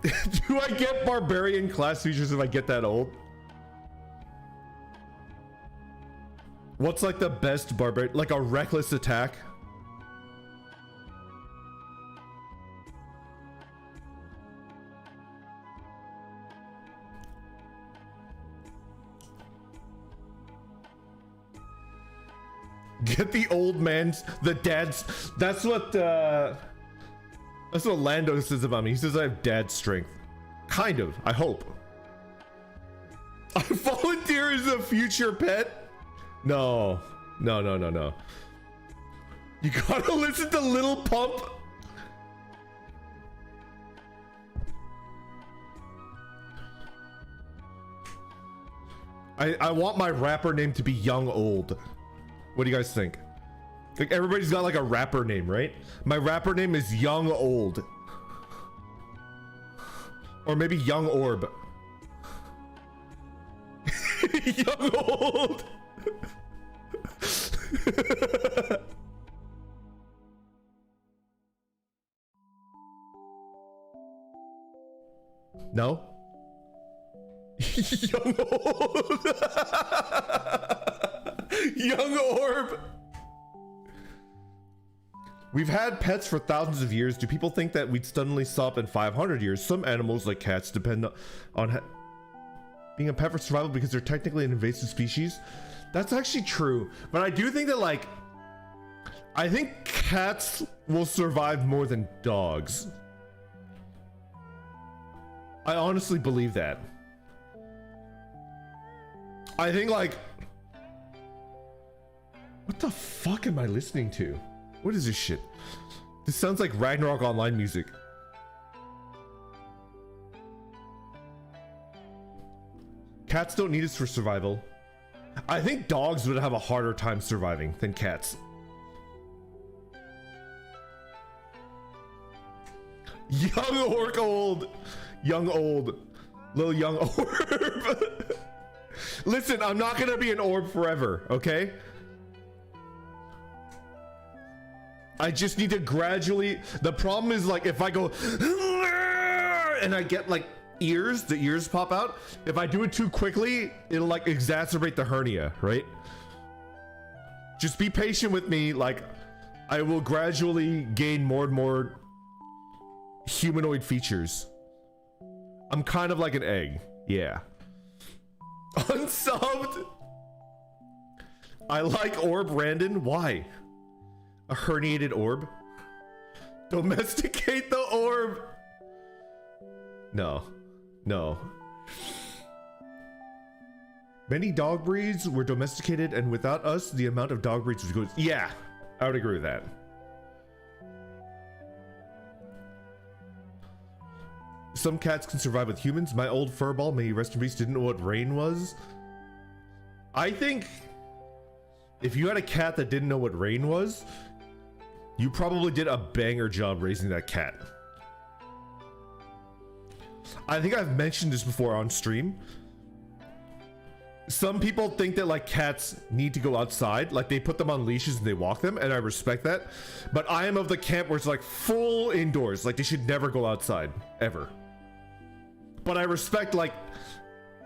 Speaker 1: Do I get barbarian class features if I get that old? What's like the best barbarian? Like a reckless attack? Get the old man's, the dad's. That's what Lando says about me. He says I have dad strength. Kind of, I hope. I volunteer as a future pet? No. No. You gotta listen to Little Pump. I want my rapper name to be Young Old. What do you guys think? Like, everybody's got like a rapper name, right? My rapper name is Young Old. Or maybe Young Orb. Young Old. No? Young Old. Young Orb. We've had pets for thousands of years. Do people think that we'd suddenly stop in 500 years? Some animals, like cats, depend on being a pet for survival because they're technically an invasive species. That's actually true. But I do think that, like, I think cats will survive more than dogs. I honestly believe that. I think, like... What the fuck am I listening to? What is this shit? This sounds like Ragnarok Online music. Cats don't need us for survival. I think dogs would have a harder time surviving than cats. Young orc old. Young old. Little young orb. Listen, I'm not gonna be an orb forever, okay? I just need to gradually... The problem is, like, if I go... And I get, like, ears, the ears pop out. If I do it too quickly, it'll, like, exacerbate the hernia, right? Just be patient with me. Like, I will gradually gain more and more humanoid features. I'm kind of like an egg. Yeah. Unsubbed. I like Orb Randon. Why? A herniated orb? Domesticate the orb. No. No. Many dog breeds were domesticated, and without us, the amount of dog breeds was good. Yeah, I would agree with that. Some cats can survive with humans. My old furball, may he rest in peace, didn't know what rain was. I think if you had a cat that didn't know what rain was, you probably did a banger job raising that cat. I think I've mentioned this before on stream. Some people think that like cats need to go outside, like they put them on leashes and they walk them, and I respect that. But I am of the camp where it's like full indoors, like they should never go outside ever. But I respect like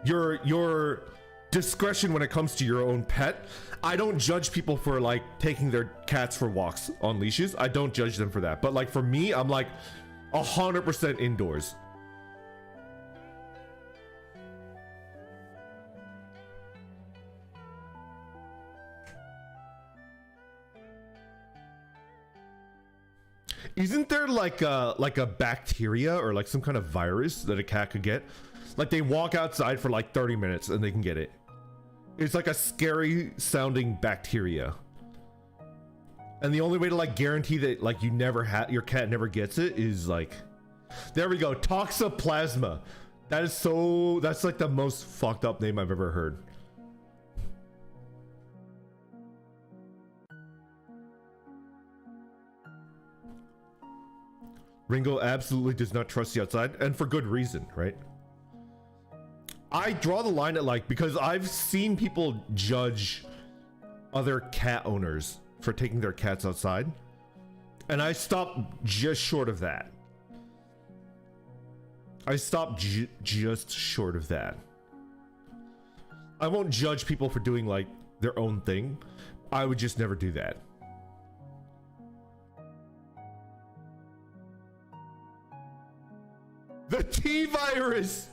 Speaker 1: your discretion when it comes to your own pet. I don't judge people for like taking their cats for walks on leashes. I don't judge them for that. But like for me, I'm like 100% indoors. Isn't there like a bacteria or like some kind of virus that a cat could get? Like they walk outside for like 30 minutes and they can get it. It's like a scary sounding bacteria. And the only way to like guarantee that like your cat never gets it is like, there we go, toxoplasma. That's like the most fucked up name I've ever heard. Ringo absolutely does not trust the outside, and for good reason, right? I draw the line at like, because I've seen people judge other cat owners for taking their cats outside, and I stopped just short of that. I stopped just short of that. I won't judge people for doing like their own thing. I would just never do that. The T-virus!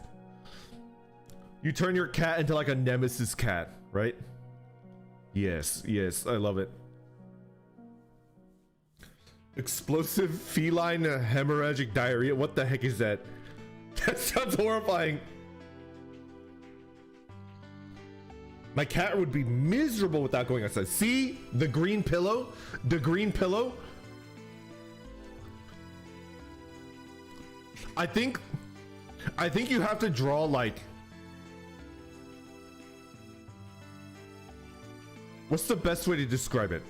Speaker 1: You turn your cat into like a nemesis cat, right? Yes, yes, I love it. Explosive feline hemorrhagic diarrhea. What the heck is that? That sounds horrifying. My cat would be miserable without going outside. See? The green pillow? The green pillow? I think you have to draw like, what's the best way to describe it?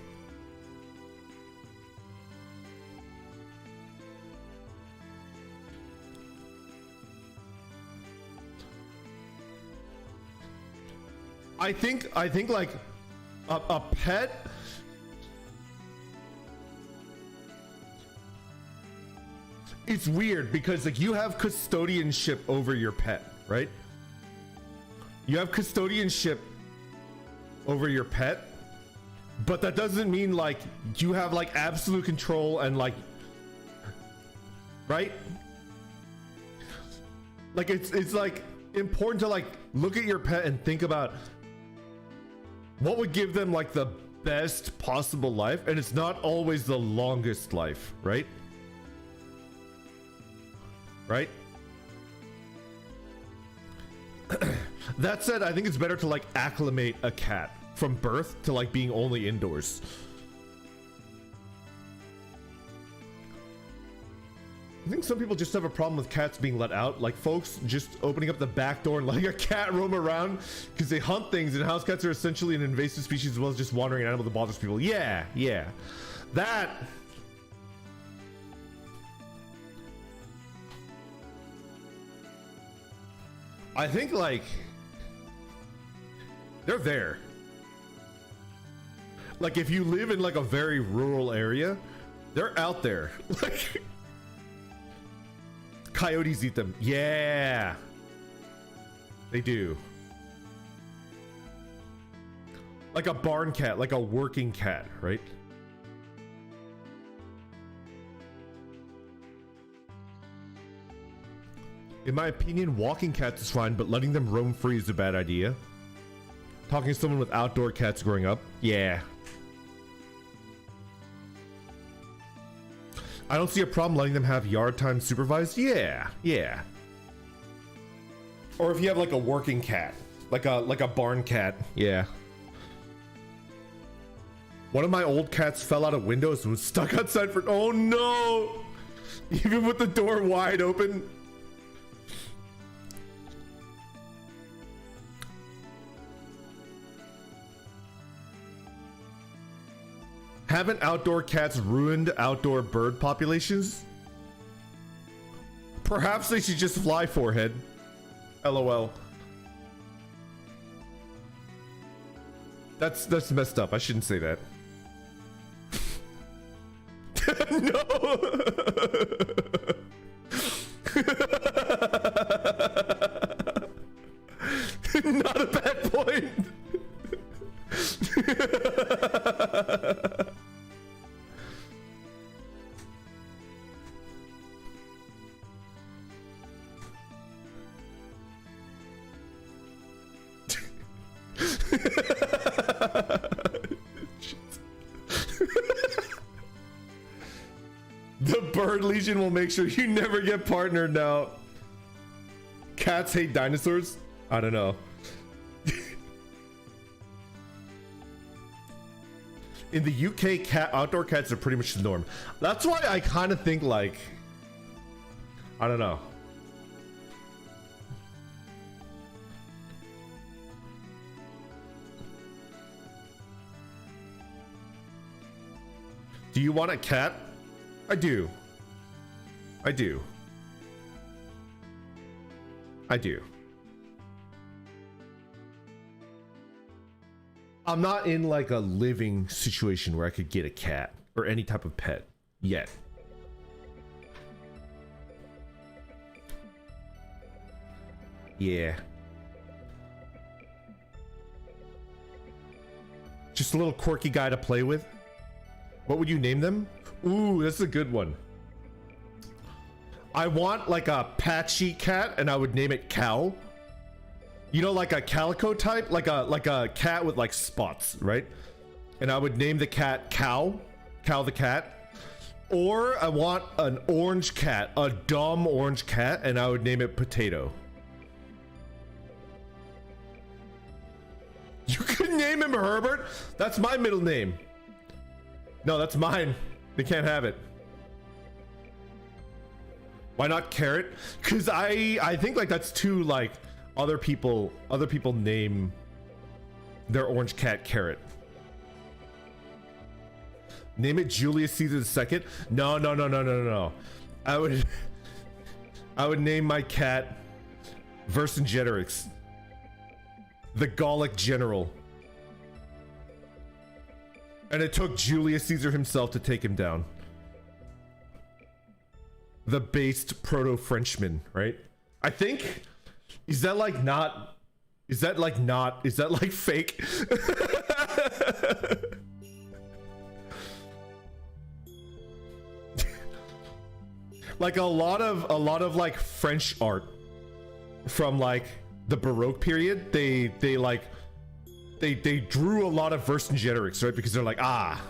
Speaker 1: I think like a pet. It's weird because like you have custodianship over your pet, right? You have custodianship over your pet, but that doesn't mean like you have like absolute control and like, right? Like it's like important to like look at your pet and think about what would give them like the best possible life, and it's not always the longest life, right? Right? That said, I think it's better to like acclimate a cat from birth to like being only indoors. I think some people just have a problem with cats being let out, like folks just opening up the back door and letting a cat roam around because they hunt things, and house cats are essentially an invasive species as well as just wandering animal that bothers people. Yeah, that. I think like they're there. Like if you live in like a very rural area, they're out there. Like coyotes eat them. Yeah, they do. Like a barn cat, like a working cat, right? In my opinion, walking cats is fine, but letting them roam free is a bad idea. Talking to someone with outdoor cats growing up, yeah. I don't see a problem letting them have yard time supervised. Yeah. Or if you have like a working cat, like a barn cat. Yeah. One of my old cats fell out of windows and was stuck outside for, oh no! Even with the door wide open. Haven't outdoor cats ruined outdoor bird populations? Perhaps they should just fly, forehead. LOL. That's messed up. I shouldn't say that. No. Not a bad point. The bird legion will make sure you never get partnered now. Cats hate dinosaurs? I don't know. In the UK, outdoor cats are pretty much the norm. That's why I kind of think like, I don't know. Do you want a cat? I do. I do. I do. I'm not in like a living situation where I could get a cat or any type of pet yet. Yeah. Just a little quirky guy to play with. What would you name them? Ooh, that's a good one. I want like a patchy cat and I would name it Cow. You know, like a calico type, like a cat with like spots, right? And I would name the cat Cow, Cow the cat. Or I want an orange cat, a dumb orange cat, and I would name it Potato. You could name him Herbert? That's my middle name. No, that's mine. They can't have it. Why not Carrot? Because I think like that's too like other people name their orange cat Carrot. Name it Julius Caesar II? No. I would name my cat Vercingetorix, the Gallic general. And it took Julius Caesar himself to take him down. The based proto-Frenchman, right? I think. Is that like fake? Like a lot of like French art from like the Baroque period, they drew a lot of Vercingetorix, right? Because they're like, ah.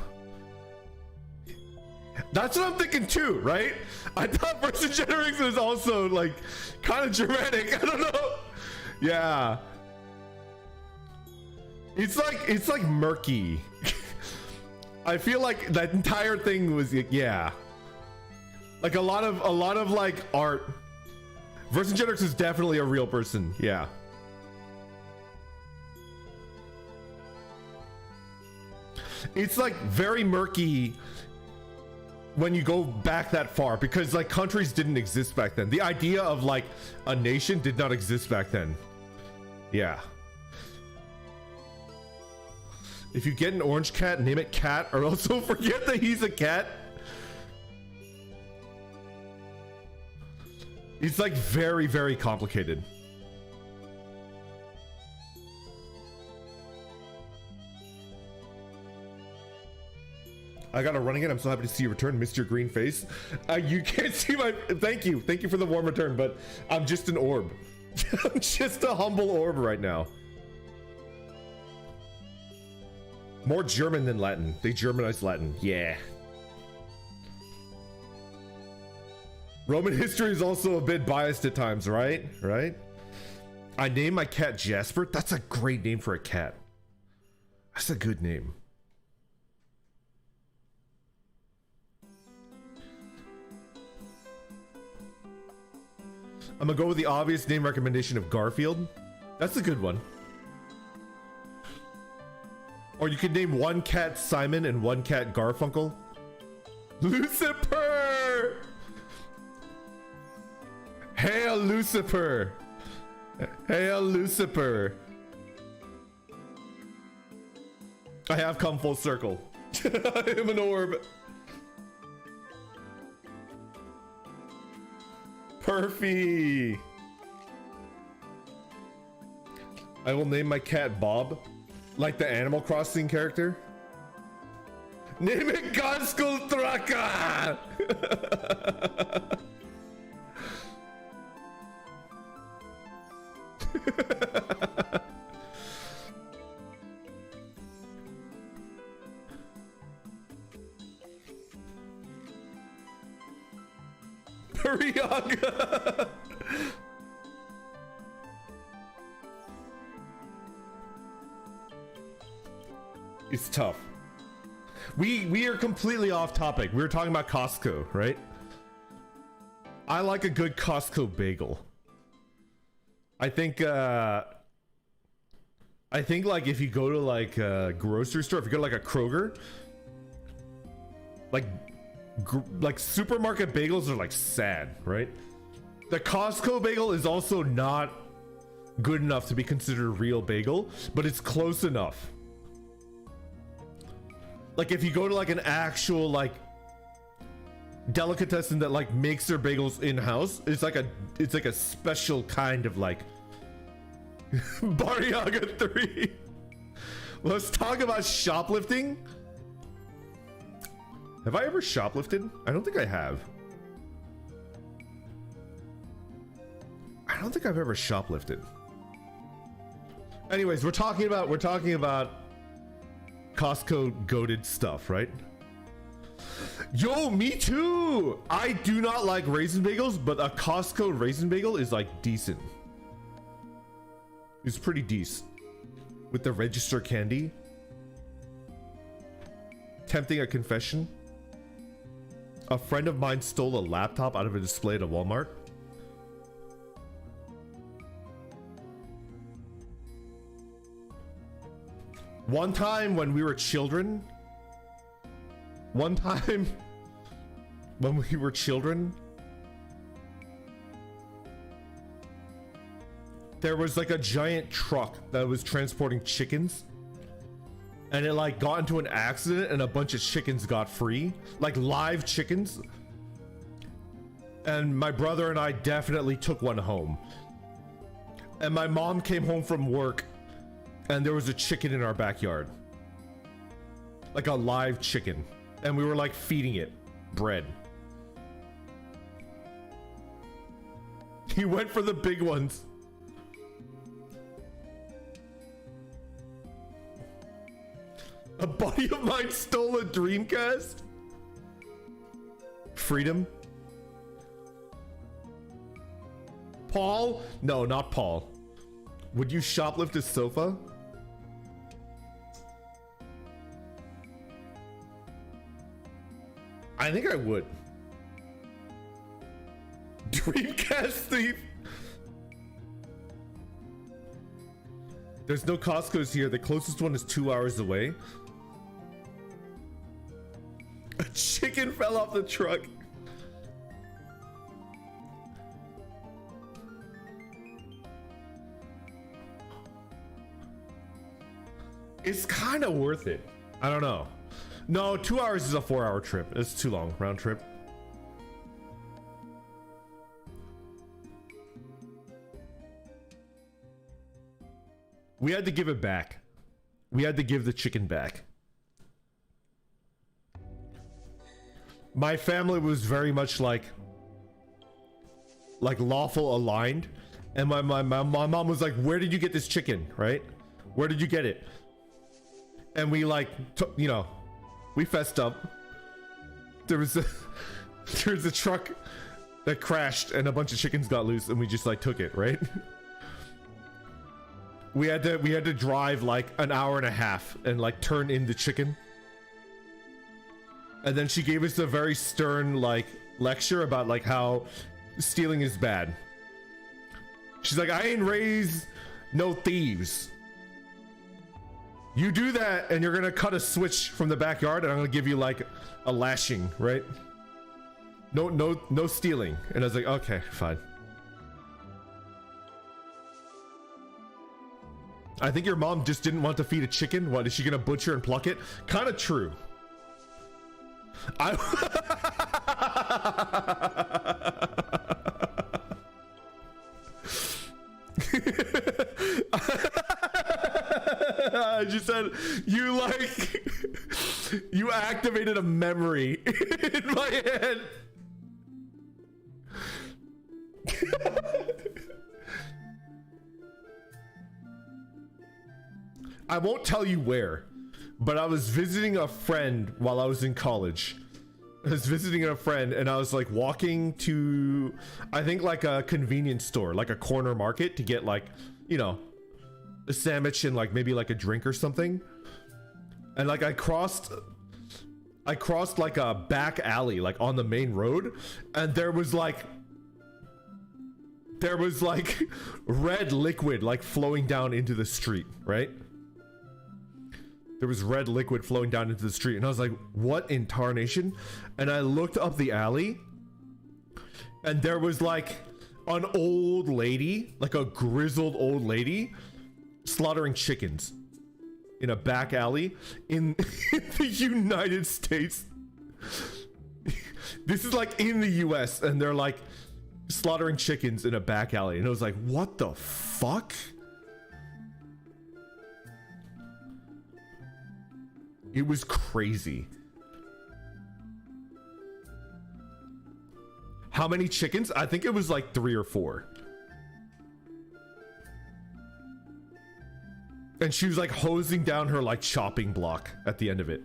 Speaker 1: That's what I'm thinking too, right? I thought Vercingetorix was also like kind of Germanic. I don't know. Yeah. It's like murky. I feel like that entire thing was, yeah. Like a lot of like art. Vercingetorix is definitely a real person. Yeah. It's like very murky when you go back that far, because like countries didn't exist back then. The idea of like a nation did not exist back then. Yeah. If you get an orange cat, name it Cat, or also forget that he's a cat. It's like very, very complicated. I got a run again. I'm so happy to see you return, Mr. Green Face. You can't see my... Thank you for the warm return, but I'm just an orb. I'm just a humble orb right now. More German than Latin. They Germanized Latin. Yeah. Roman history is also a bit biased at times, right? Right? I named my cat Jasper. That's a great name for a cat. That's a good name. I'm gonna go with the obvious name recommendation of Garfield. That's a good one. Or you could name one cat Simon and one cat Garfunkel. Lucifer! Hail Lucifer! Hail Lucifer! I have come full circle. I am an orb. Perfy! I will name my cat Bob, like the Animal Crossing character. Name it Gaskul Thraka! Pariaga! It's tough. We are completely off topic. We were talking about Costco, right? I like a good Costco bagel. I think like if you go to like a grocery store, if you go to like a Kroger, like supermarket bagels are like sad, right? The Costco bagel is also not good enough to be considered a real bagel, but it's close enough. Like if you go to like an actual like delicatessen that like makes their bagels in-house, it's like a special kind of like Bariaga 3. Let's talk about shoplifting. Have I ever shoplifted? I don't think I have. I don't think I've ever shoplifted. Anyways, we're talking about Costco goated stuff, right? Yo, me too. I do not like raisin bagels, but a Costco raisin bagel is like decent. It's pretty decent with the register candy. Tempting a confession. A friend of mine stole a laptop out of a display at a Walmart. One time when we were children, there was like a giant truck that was transporting chickens, and it like got into an accident and a bunch of chickens got free, like live chickens. And my brother and I definitely took one home. And my mom came home from work and there was a chicken in our backyard, like a live chicken, and we were like feeding it bread. He went for the big ones. A buddy of mine stole a Dreamcast. Freedom. Paul? No, not Paul. Would you shoplift a sofa? I think I would. Dreamcast thief. There's no Costco's here. The closest one is 2 hours away. A chicken fell off the truck. It's kind of worth it. I don't know. No, 2 hours is a 4-hour trip. It's too long, round trip. We had to give it back. We had to give the chicken back. My family was very much like lawful aligned, and my mom was like, "Where did you get this chicken? Right? Where did you get it?" And we like, you know, we fessed up. There was a truck that crashed, and a bunch of chickens got loose, and we just like took it, right? we had to drive like an hour and a half and like turn in the chicken. And then she gave us a very stern like lecture about like how stealing is bad. She's like, I ain't raised no thieves. You do that and you're gonna cut a switch from the backyard and I'm gonna give you like a lashing, right? No stealing. And I was like, okay, fine. I think your mom just didn't want to feed a chicken. What, is she gonna butcher and pluck it? Kind of true. I just said you like you activated a memory in my head. I won't tell you where, but I was visiting a friend while I was in college. I was visiting a friend and I was like walking to, I think like a convenience store, like a corner market to get like, you know, a sandwich and like maybe like a drink or something. And like I crossed like a back alley, like on the main road. And there was like red liquid like flowing down into the street, right? There was red liquid flowing down into the street and I was like, what in tarnation? And I looked up the alley and there was like an old lady, like a grizzled old lady slaughtering chickens in a back alley in the United States. This is like in the US and they're like slaughtering chickens in a back alley. And I was like, what the fuck? It was crazy. How many chickens? I think it was like 3 or 4. And she was like hosing down her like chopping block at the end of it.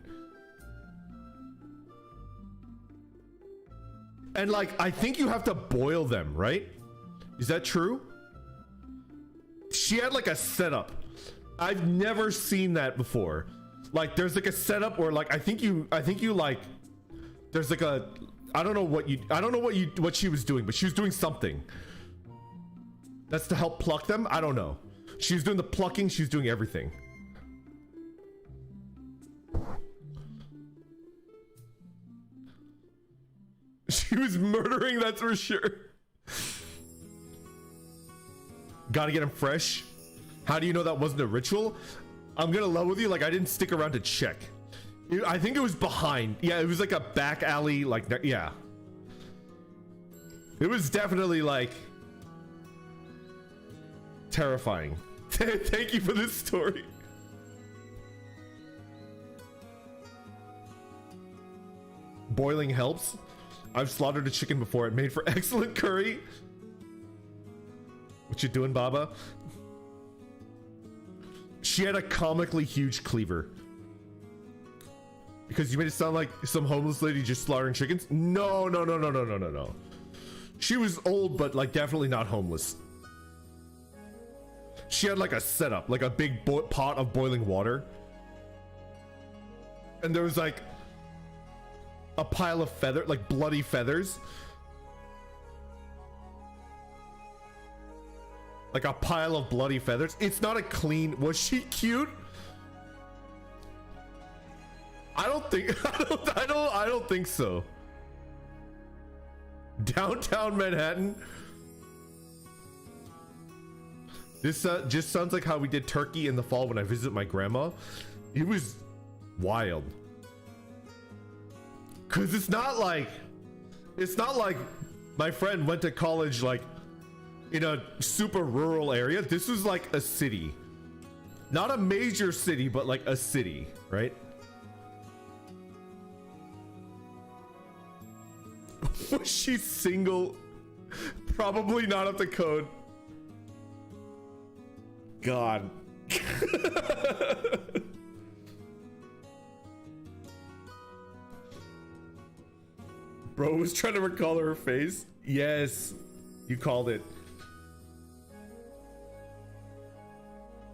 Speaker 1: And like, I think you have to boil them, right? Is that true? She had like a setup. I've never seen that before. Like there's like a setup where like I think you like there's like a I don't know what she was doing, but she was doing something. That's to help pluck them? I don't know. She was doing the plucking, she was doing everything. She was murdering, that's for sure. Gotta get them fresh. How do you know that wasn't a ritual? I'm gonna level with you, like I didn't stick around to check. I think it was behind. Yeah, it was like a back alley, like, yeah. It was definitely like terrifying. Thank you for this story. Boiling helps. I've slaughtered a chicken before. It made for excellent curry. What you doing, Baba? She had a comically huge cleaver. Because you made it sound like some homeless lady just slaughtering chickens? No. She was old, but like definitely not homeless. She had like a setup, like a big pot of boiling water. And there was like a pile of like bloody feathers. Like a pile of bloody feathers. It's not a clean. Was she cute? I don't think. I don't think so. Downtown Manhattan. This just sounds like how we did turkey in the fall when I visited my grandma. It was wild. Cause it's not like my friend went to college like in a super rural area. This was like a city. Not a major city, but like a city, right? Was she single? Probably not up to code. God. Bro was trying to recall her face. Yes, you called it.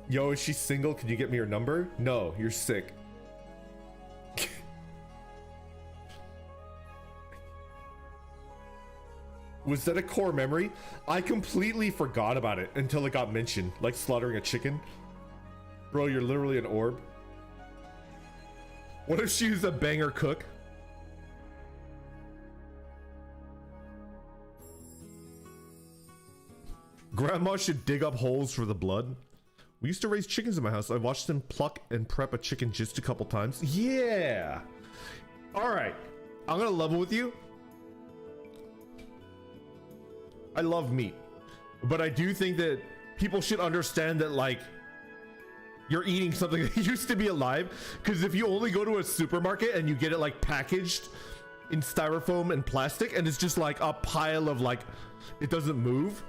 Speaker 1: Yo, is she single? Can you get me her number? No, you're sick. Was that a core memory? I completely forgot about it until it got mentioned, like slaughtering a chicken. Bro, you're literally an orb. What if she was a banger cook? Grandma should dig up holes for the blood. We used to raise chickens in my house. I watched them pluck and prep a chicken just a couple times. Yeah. All right. I'm gonna level with you. I love meat, but I do think that people should understand that, like, you're eating something that used to be alive. Because if you only go to a supermarket and you get it like packaged in styrofoam and plastic, and it's just like a pile of, like, it doesn't move,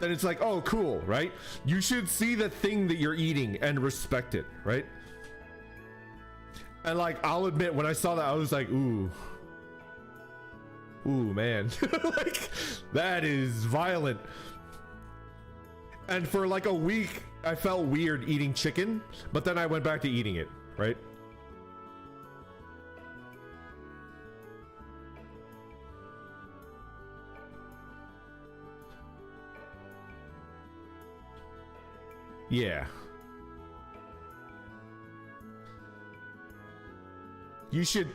Speaker 1: then it's like, oh, cool, right? You should see the thing that you're eating and respect it, right? And like, I'll admit, when I saw that, I was like, ooh, man. Like, that is violent. And for like a week, I felt weird eating chicken, but then I went back to eating it, right? Yeah. You should.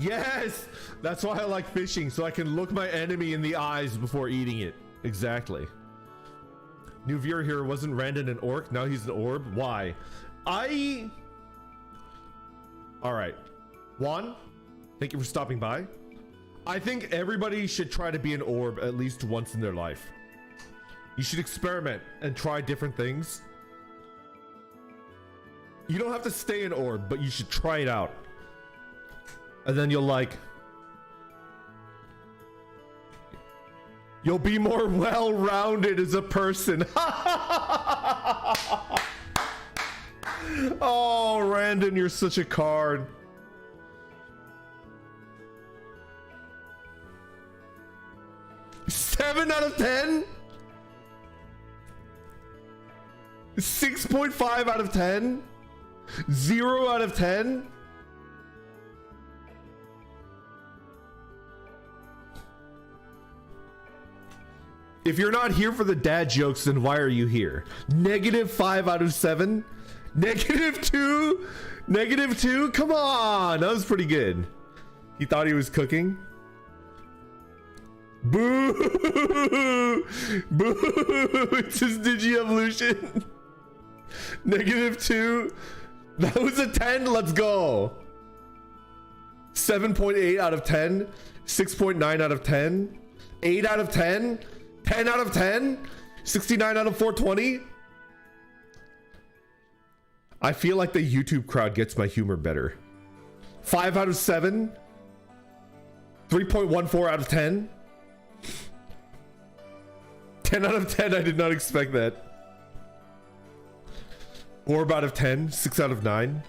Speaker 1: Yes! That's why I like fishing, so I can look my enemy in the eyes before eating it. Exactly. New viewer here, wasn't Randon an orc? Now he's an orb? Why? Alright. Juan, thank you for stopping by. I think everybody should try to be an orb at least once in their life. You should experiment and try different things. You don't have to stay an orb, but you should try it out. And then you'll be more well-rounded as a person. Oh, Randon, you're such a card. Seven out of 10? 6.5 out of 10? 0 out of 10? If you're not here for the dad jokes, then why are you here? -5 out of 7? -2? -2? Come on, that was pretty good. He thought he was cooking. Boo! Boo! It's his Digi-Evolution. -2. That was a 10. Let's go. 7.8 out of 10. 6.9 out of 10. 8 out of 10. 10 out of 10. 69 out of 420. I feel like the YouTube crowd gets my humor better. 5 out of 7. 3.14 out of 10. 10 out of 10. I did not expect that. Orb out of 10. 6 out of 9.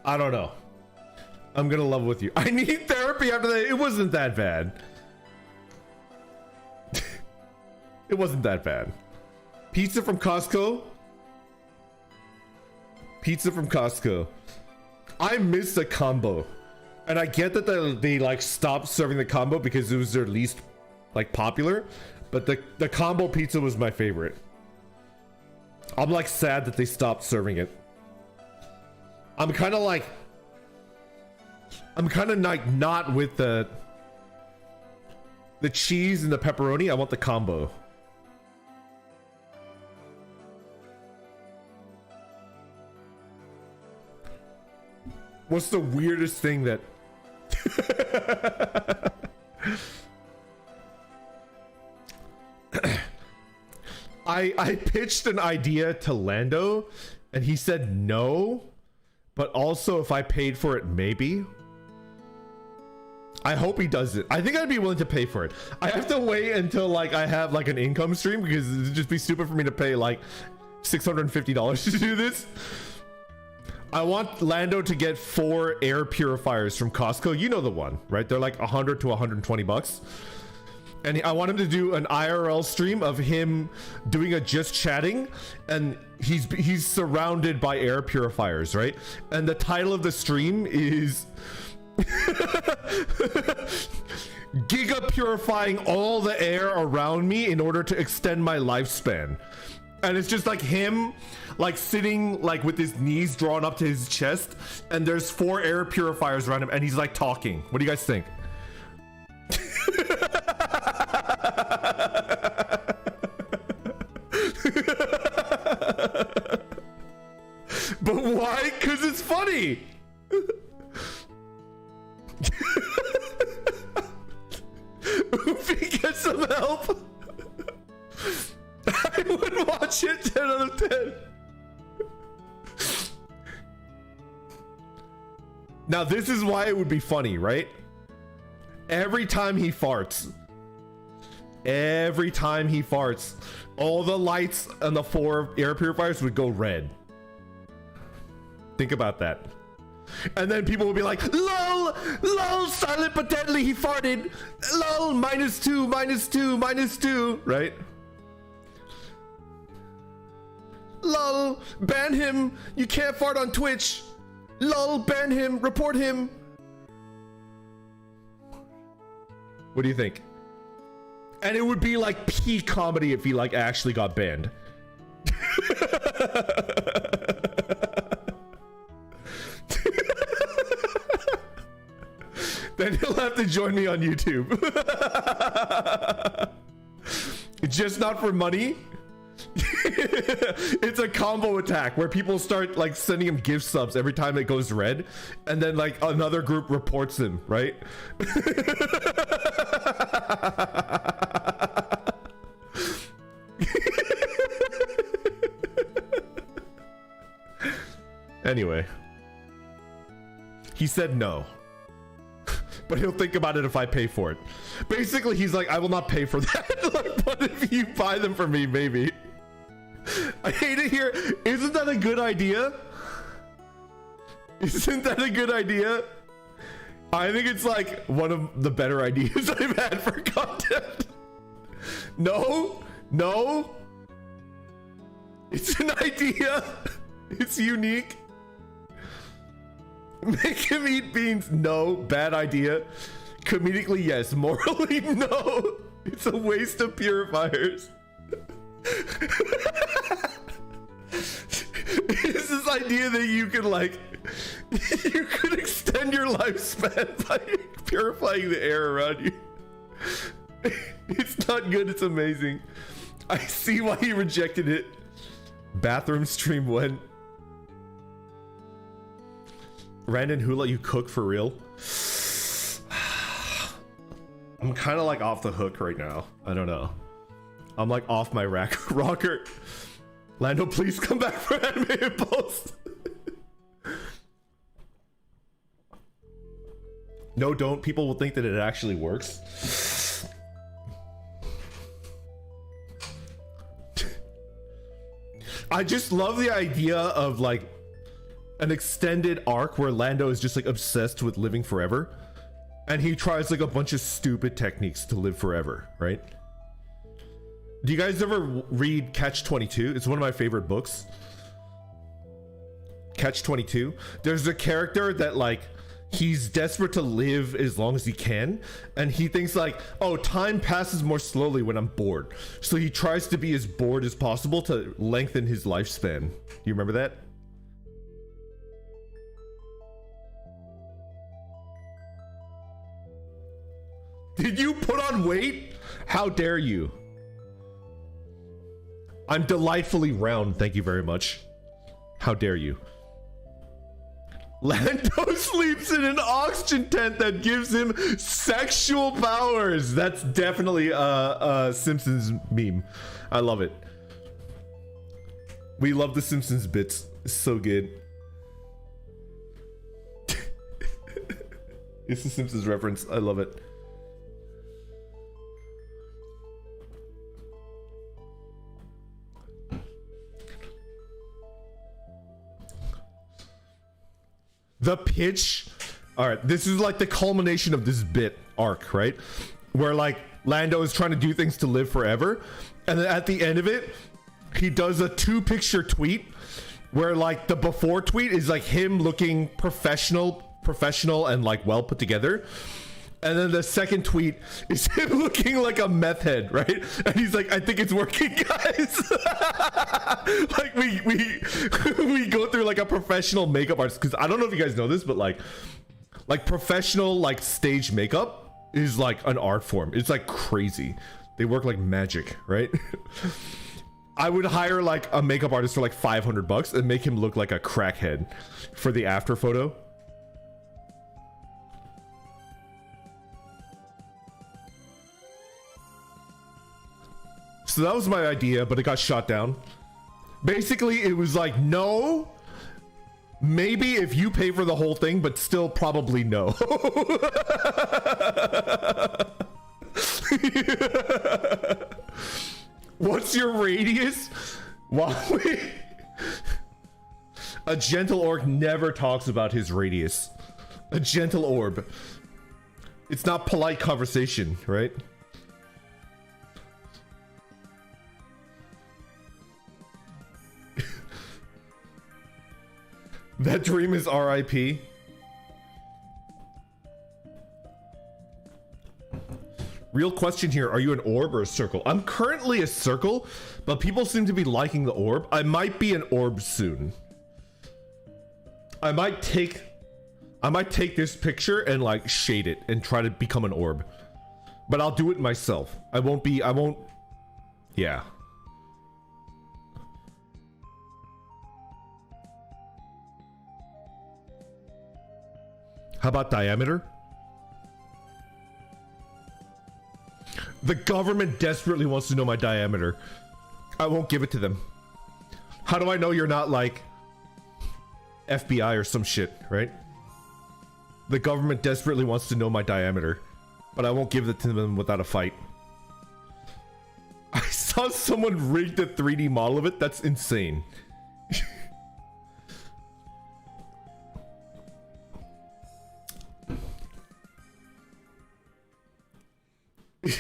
Speaker 1: I don't know. I'm gonna level with you. I need therapy after that. It wasn't that bad. It wasn't that bad. Pizza from Costco. Pizza from Costco. I miss the combo. And I get that they like stopped serving the combo because it was their least like popular. But the combo pizza was my favorite. I'm like sad that they stopped serving it. I'm kind of like not with the cheese and the pepperoni. I want the combo. What's the weirdest thing that I pitched an idea to Lando and he said no, but also if I paid for it, maybe. I hope he does it. I think I'd be willing to pay for it. I have to wait until like I have like an income stream because it'd just be stupid for me to pay like $650 to do this. I want Lando to get 4 air purifiers from Costco. You know the one, right? They're like 100 to 120 bucks. And I want him to do an IRL stream of him doing a just chatting, and he's surrounded by air purifiers, right? And the title of the stream is Giga purifying all the air around me in order to extend my lifespan. And it's just like him like sitting like with his knees drawn up to his chest, and there's 4 air purifiers around him, and he's like talking. What do you guys think? But why? Because it's funny. Oofy, get some help. I would watch it 10 out of 10. Now this is why it would be funny, right? Every time he farts, all the lights on the 4 air purifiers would go red. Think about that. And then people will be like, lol, lol, silent but deadly, he farted. Lol, -2, -2, -2, right? Lol, ban him. You can't fart on Twitch. Lol, ban him, report him. What do you think? And it would be like peak comedy if he like actually got banned. Then he'll have to join me on YouTube. Just not for money. It's a combo attack where people start like sending him gift subs every time it goes red, and then like another group reports him, right? Anyway, he said no, but he'll think about it if I pay for it. Basically, he's like, I will not pay for that. Like, but if you buy them for me, maybe. I hate it here. Isn't that a good idea? Isn't that a good idea? I think it's like one of the better ideas I've had for content. No, no. It's an idea. It's unique. Make him eat beans. No, bad idea. Comedically, yes. Morally, no. It's a waste of purifiers. It's this idea that you could like, you could extend your lifespan by purifying the air around you. It's not good, it's amazing. I see why he rejected it. Bathroom stream when? Randon Hula, you cook for real? I'm kind of like off the hook right now. I don't know. I'm like off my rocker. Lando, please come back for animated post. No, don't. People will think that it actually works. I just love the idea of like an extended arc where Lando is just like obsessed with living forever, and he tries like a bunch of stupid techniques to live forever, right? Do you guys ever read Catch-22? It's one of my favorite books. Catch-22. There's a character that like, he's desperate to live as long as he can, and he thinks like, oh, time passes more slowly when I'm bored. So he tries to be as bored as possible to lengthen his lifespan. You remember that? Did you put on weight? How dare you? I'm delightfully round, thank you very much. How dare you? Lando sleeps in an oxygen tent that gives him sexual powers. That's definitely a Simpsons meme. I love it. We love the Simpsons bits. It's so good. It's the Simpsons reference. I love it. The pitch. All right, this is like the culmination of this bit arc, right? Where like Lando is trying to do things to live forever, and then at the end of it, he does a 2-picture tweet where like the before tweet is like him looking professional and like well put together. And then the second tweet is him looking like a meth head, right? And he's like, I think it's working, guys. Like we go through like a professional makeup artist, because I don't know if you guys know this, but like professional like stage makeup is like an art form. It's like crazy. They work like magic, right? I would hire like a makeup artist for like $500 and make him look like a crackhead for the after photo. So that was my idea, but it got shot down. Basically, it was like, no, maybe if you pay for the whole thing, but still probably no. What's your radius? A gentle orc never talks about his radius. A gentle orb. It's not polite conversation, right? That dream is RIP. Real question here, are you an orb or a circle? I'm currently a circle, but people seem to be liking the orb. I might be an orb soon. I might take this picture and like shade it and try to become an orb. But I'll do it myself. I won't, yeah. How about diameter? The government desperately wants to know my diameter. I won't give it to them. How do I know you're not like FBI or some shit, right? The government desperately wants to know my diameter, but I won't give it to them without a fight. I saw someone rig a 3D model of it. That's insane.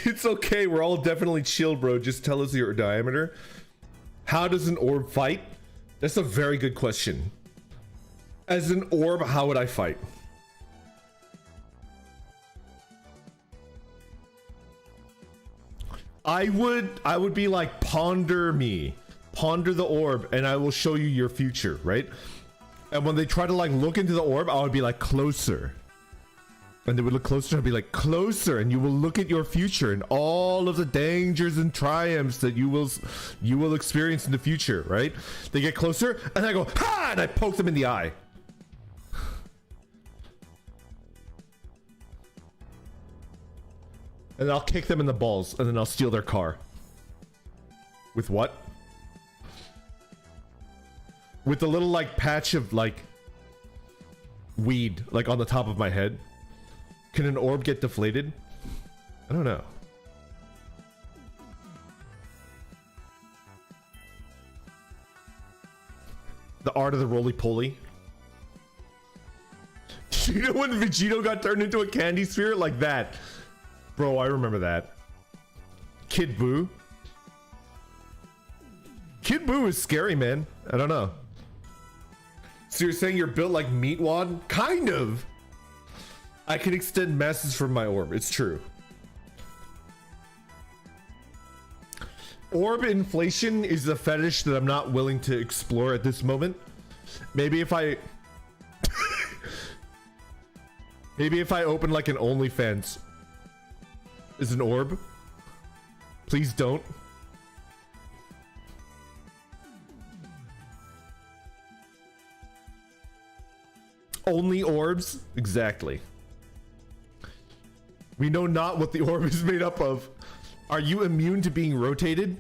Speaker 1: It's okay, we're all definitely chill, bro. Just tell us your diameter. How does an orb fight? That's a very good question. As an orb, how would I fight? I would be like, ponder me. Ponder the orb, and I will show you your future, right? And when they try to like look into the orb, I would be like, closer. And they would look closer and I'd be like, closer, and you will look at your future and all of the dangers and triumphs that you will experience in the future, right? They get closer and I go, ha! And I poke them in the eye. And I'll kick them in the balls and then I'll steal their car. With what? With a little like patch of like weed like on the top of my head. Can an orb get deflated? I don't know. The art of the roly-poly. You know when Vegito got turned into a candy sphere? Like that. Bro, I remember that. Kid Buu. Kid Buu is scary, man. I don't know. So you're saying you're built like Meatwad? Kind of. I can extend masses from my orb. It's true. Orb inflation is a fetish that I'm not willing to explore at this moment. Maybe if I... Maybe if I open like an OnlyFans is an orb. Please don't. Only orbs? Exactly. We know not what the orb is made up of. Are you immune to being rotated?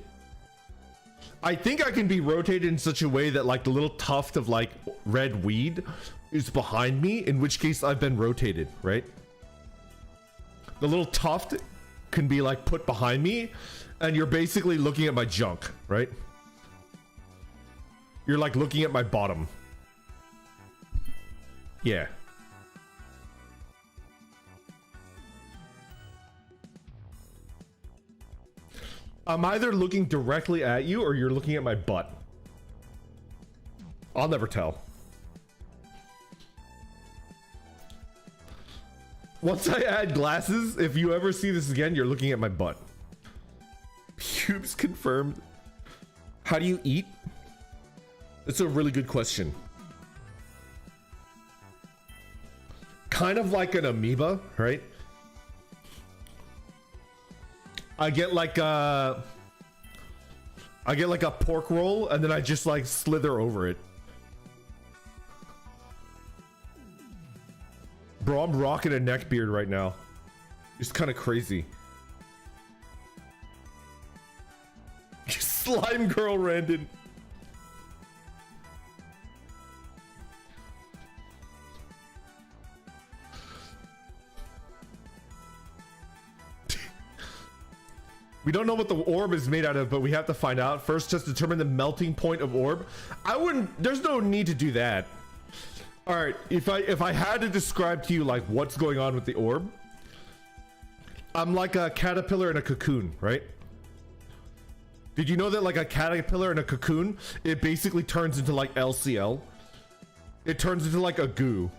Speaker 1: I think I can be rotated in such a way that like the little tuft of like red weed is behind me, in which case I've been rotated, right? The little tuft can be like put behind me and you're basically looking at my junk, right? You're like looking at my bottom. Yeah. I'm either looking directly at you or you're looking at my butt. I'll never tell. Once I add glasses, if you ever see this again, you're looking at my butt. Pubes confirmed. How do you eat? It's a really good question. Kind of like an amoeba, right? I get like a pork roll and then I just like slither over it. Bro, I'm rocking a neck beard right now. It's kind of crazy. Slime girl, Randon. We don't know what the orb is made out of, but we have to find out. First, just determine the melting point of orb. There's no need to do that. All right, if I had to describe to you like what's going on with the orb, I'm like a caterpillar in a cocoon, right? Did you know that like a caterpillar in a cocoon, it basically turns into like LCL? It turns into like a goo.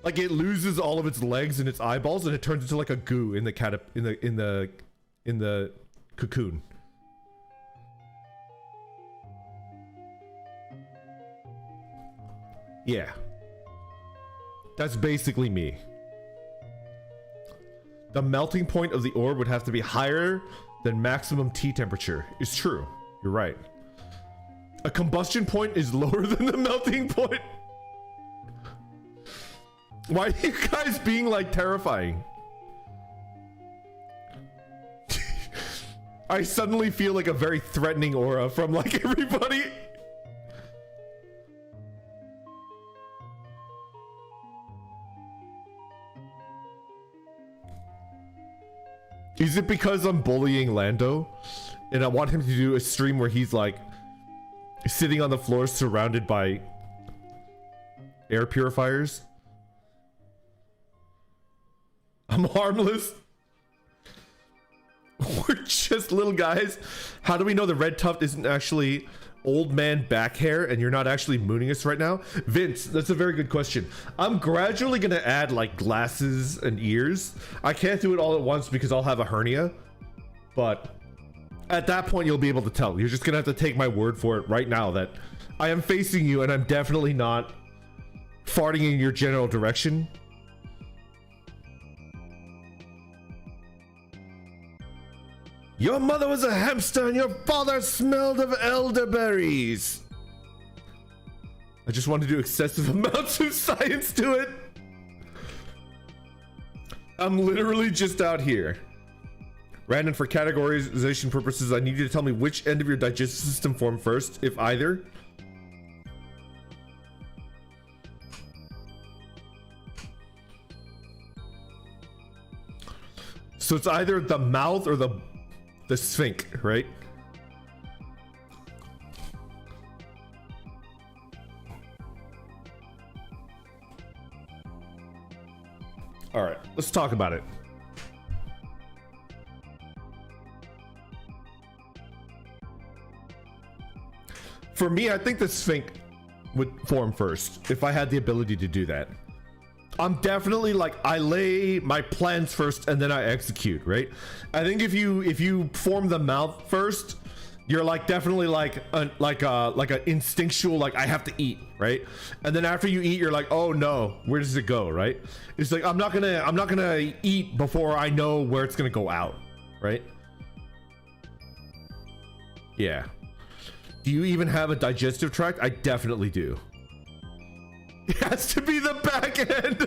Speaker 1: Like it loses all of its legs and its eyeballs and it turns into like a goo in the in the cocoon. Yeah. That's basically me. The melting point of the orb would have to be higher than maximum T temperature. It's true. You're right. A combustion point is lower than the melting point. Why are you guys being like terrifying? I suddenly feel like a very threatening aura from like everybody. Is it because I'm bullying Lando and I want him to do a stream where he's like sitting on the floor surrounded by air purifiers? I'm harmless. We're just little guys. How do we know the red tuft isn't actually old man back hair and you're not actually mooning us right now? Vince, that's a very good question. I'm gradually gonna add like glasses and ears. I can't do it all at once because I'll have a hernia, but at that point you'll be able to tell. You're just gonna have to take my word for it right now that I am facing you and I'm definitely not farting in your general direction. Your mother was a hamster and your father smelled of elderberries. I just want to do excessive amounts of science to it. I'm literally just out here. Random, for categorization purposes, I need you to tell me which end of your digestive system formed first, if either. So it's either the mouth or the sphinx, right? All right, let's talk about it. For me, I think the sphinx would form first if I had the ability to do that. I'm definitely like, I lay my plans first and then I execute, right? I think if you form the mouth first, you're like definitely like a instinctual, like I have to eat, right? And then after you eat, you're like, oh no, where does it go, right? It's like I'm not gonna eat before I know where it's gonna go out, right? Yeah. Do you even have a digestive tract? I definitely do. It has to be the back end.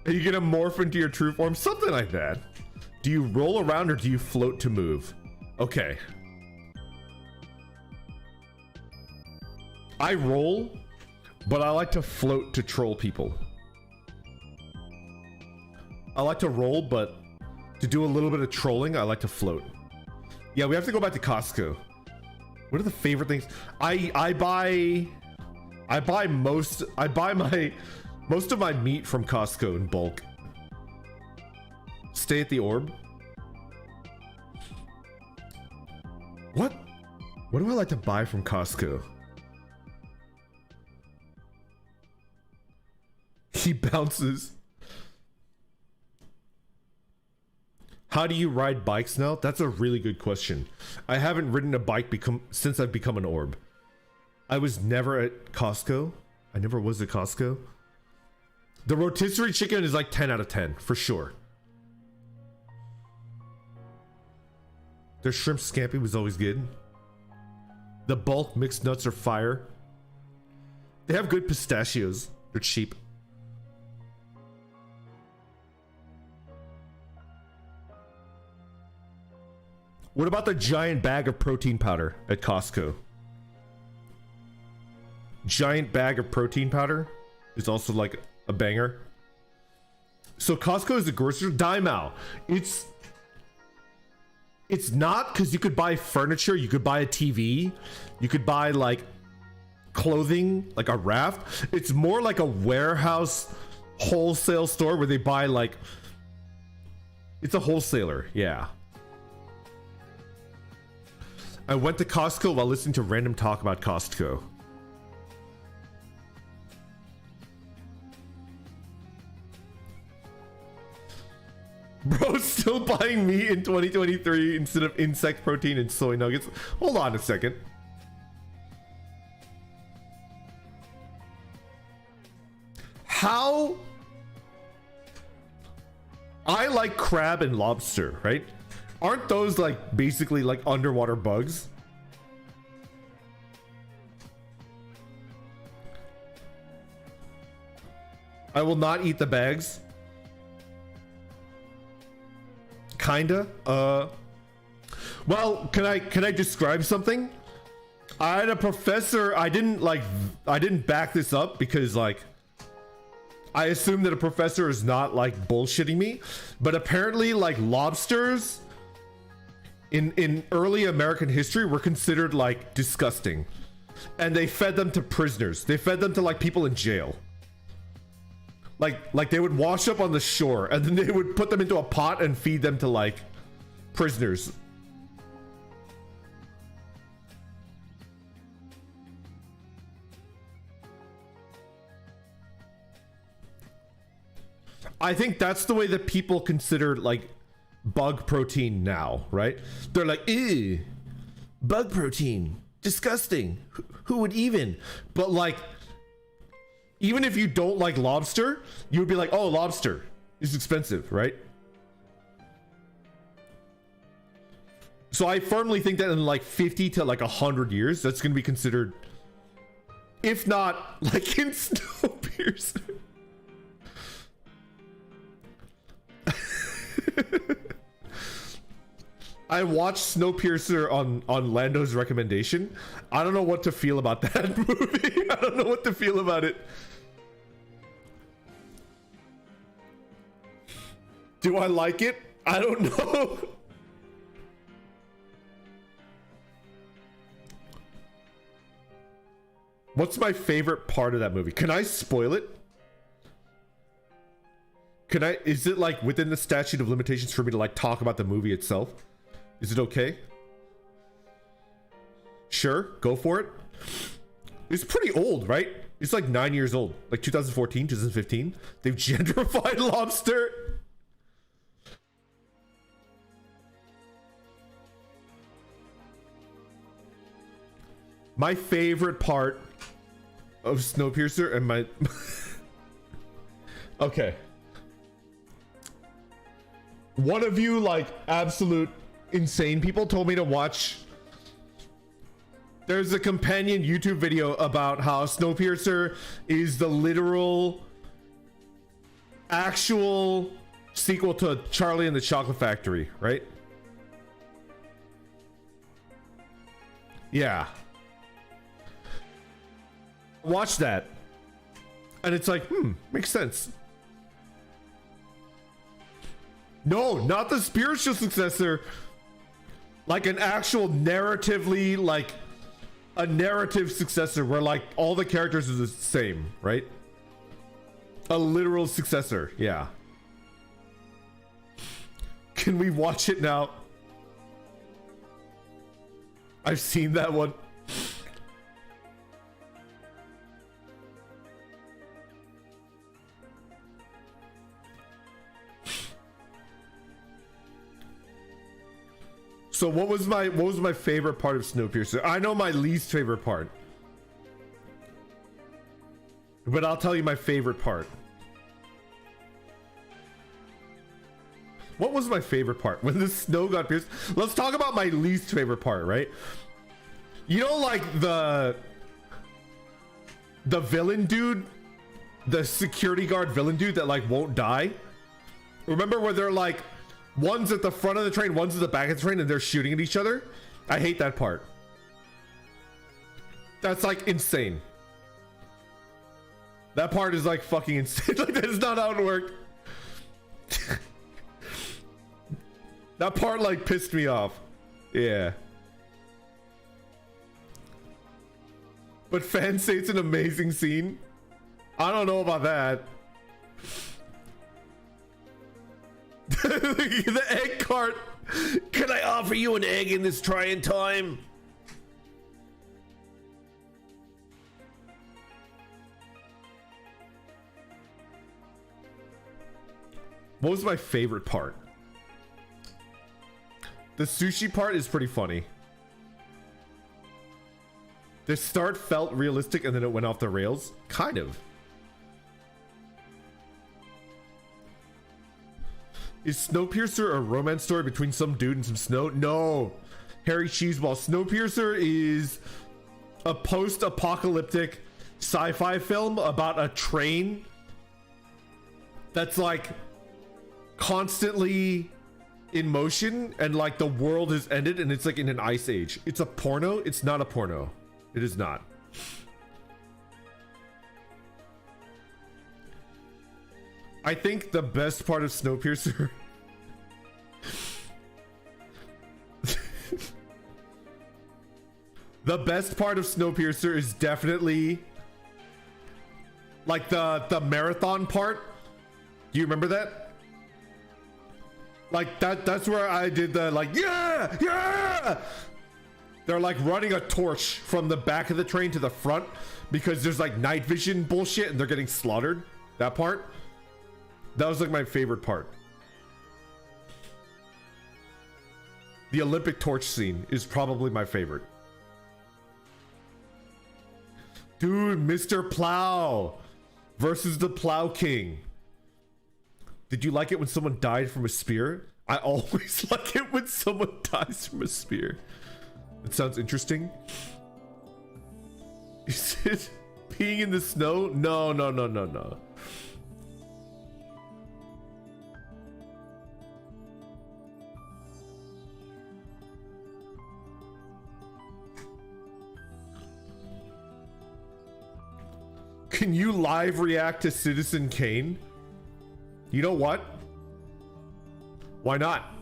Speaker 1: Are you gonna morph into your true form? Something like that. Do you roll around or do you float to move? Okay. I roll, but I like to float to troll people. I like to roll, but to do a little bit of trolling, I like to float. Yeah, we have to go back to Costco. What are the favorite things? I buy most of my meat from Costco in bulk. Stay at the orb. What? What do I like to buy from Costco? He bounces. How do you ride bikes now? That's a really good question. I haven't ridden a bike since I've become an orb. I was never at Costco. I never was at Costco. The rotisserie chicken is like 10 out of 10 for sure. Their shrimp scampi was always good. The bulk mixed nuts are fire. They have good pistachios. They're cheap. What about the giant bag of protein powder at Costco? Giant bag of protein powder is also like a banger. So Costco is a grocery Daimao. It's not, because you could buy furniture, you could buy a TV, you could buy like clothing, like a raft. It's more like a warehouse wholesale store where they buy like, it's a wholesaler, yeah. I went to Costco while listening to random talk about Costco. Bro, still buying meat in 2023 instead of insect protein and soy nuggets. Hold on a second. How? I like crab and lobster, right? Aren't those like basically like underwater bugs? I will not eat the bags. Kinda. Well, can I describe something? I had a professor. I didn't back this up because like I assume that a professor is not like bullshitting me, but apparently like lobsters in early American history were considered like disgusting, and they fed them to prisoners. They fed them to like people in jail. Like they would wash up on the shore and then they would put them into a pot and feed them to like prisoners. I think that's the way that people consider like bug protein now, right? They're like, ew, bug protein, disgusting. Who would even? But like, even if you don't like lobster, you would be like, oh, lobster is expensive, right? So I firmly think that in like 50 to like 100 years, that's going to be considered, if not like in Snowpiercer. I watched Snowpiercer on Lando's recommendation. I don't know what to feel about that movie. I don't know what to feel about it. Do I like it? I don't know. What's my favorite part of that movie? Can I spoil it? Is it like within the statute of limitations for me to like talk about the movie itself? Is it okay? Sure, go for it. It's pretty old, right? It's like 9 years old, like 2014, 2015. They've gentrified lobster. My favorite part of Snowpiercer and my okay. One of you like absolute insane people told me to watch. There's a companion YouTube video about how Snowpiercer is the literal actual sequel to Charlie and the Chocolate Factory, right? Yeah. Watch that. And it's like, makes sense. No, not the spiritual successor. Like an actual narratively, like a narrative successor where like all the characters are the same, right? A literal successor, yeah. Can we watch it now? I've seen that one. So what was my favorite part of Snowpiercer? I know my least favorite part. But I'll tell you my favorite part. What was my favorite part? When the snow got pierced. Let's talk about my least favorite part, right? You know, like the villain dude, the security guard villain dude that like won't die. Remember where they're like, one's at the front of the train, one's at the back of the train, and they're shooting at each other? I hate that part. That's like insane. That part is like fucking insane. Like, that is not how it worked. That part like pissed me off. Yeah. But fans say it's an amazing scene. I don't know about that. The egg cart. Can I offer you an egg in this trying time? What was my favorite part? The sushi part is pretty funny. The start felt realistic and then it went off the rails. Kind of. Is Snowpiercer a romance story between some dude and some snow? No. Harry Cheeseball. Snowpiercer is a post-apocalyptic sci-fi film about a train that's like constantly in motion and like the world has ended and it's like in an ice age. It's a porno. It's not a porno. It is not. I think the best part of Snowpiercer the best part of Snowpiercer is definitely like the marathon part. Do you remember that? Like that's where I did the like yeah. They're like running a torch from the back of the train to the front because there's like night vision bullshit and they're getting slaughtered. That part. That was like my favorite part. The Olympic torch scene is probably my favorite. Dude, Mr. Plow versus the Plow King. Did you like it when someone died from a spear? I always like it when someone dies from a spear. It sounds interesting. Is it peeing in the snow? No. Can you live react to Citizen Kane? You know what? Why not?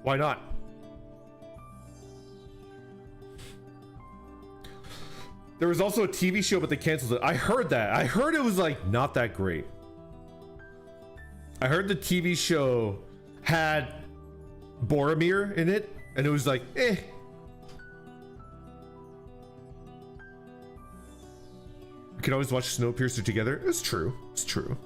Speaker 1: Why not? There was also a TV show, but they canceled it. I heard that. I heard it was like not that great. I heard the TV show had Boromir in it, and it was like, eh. We can always watch Snowpiercer together. It's true. It's true.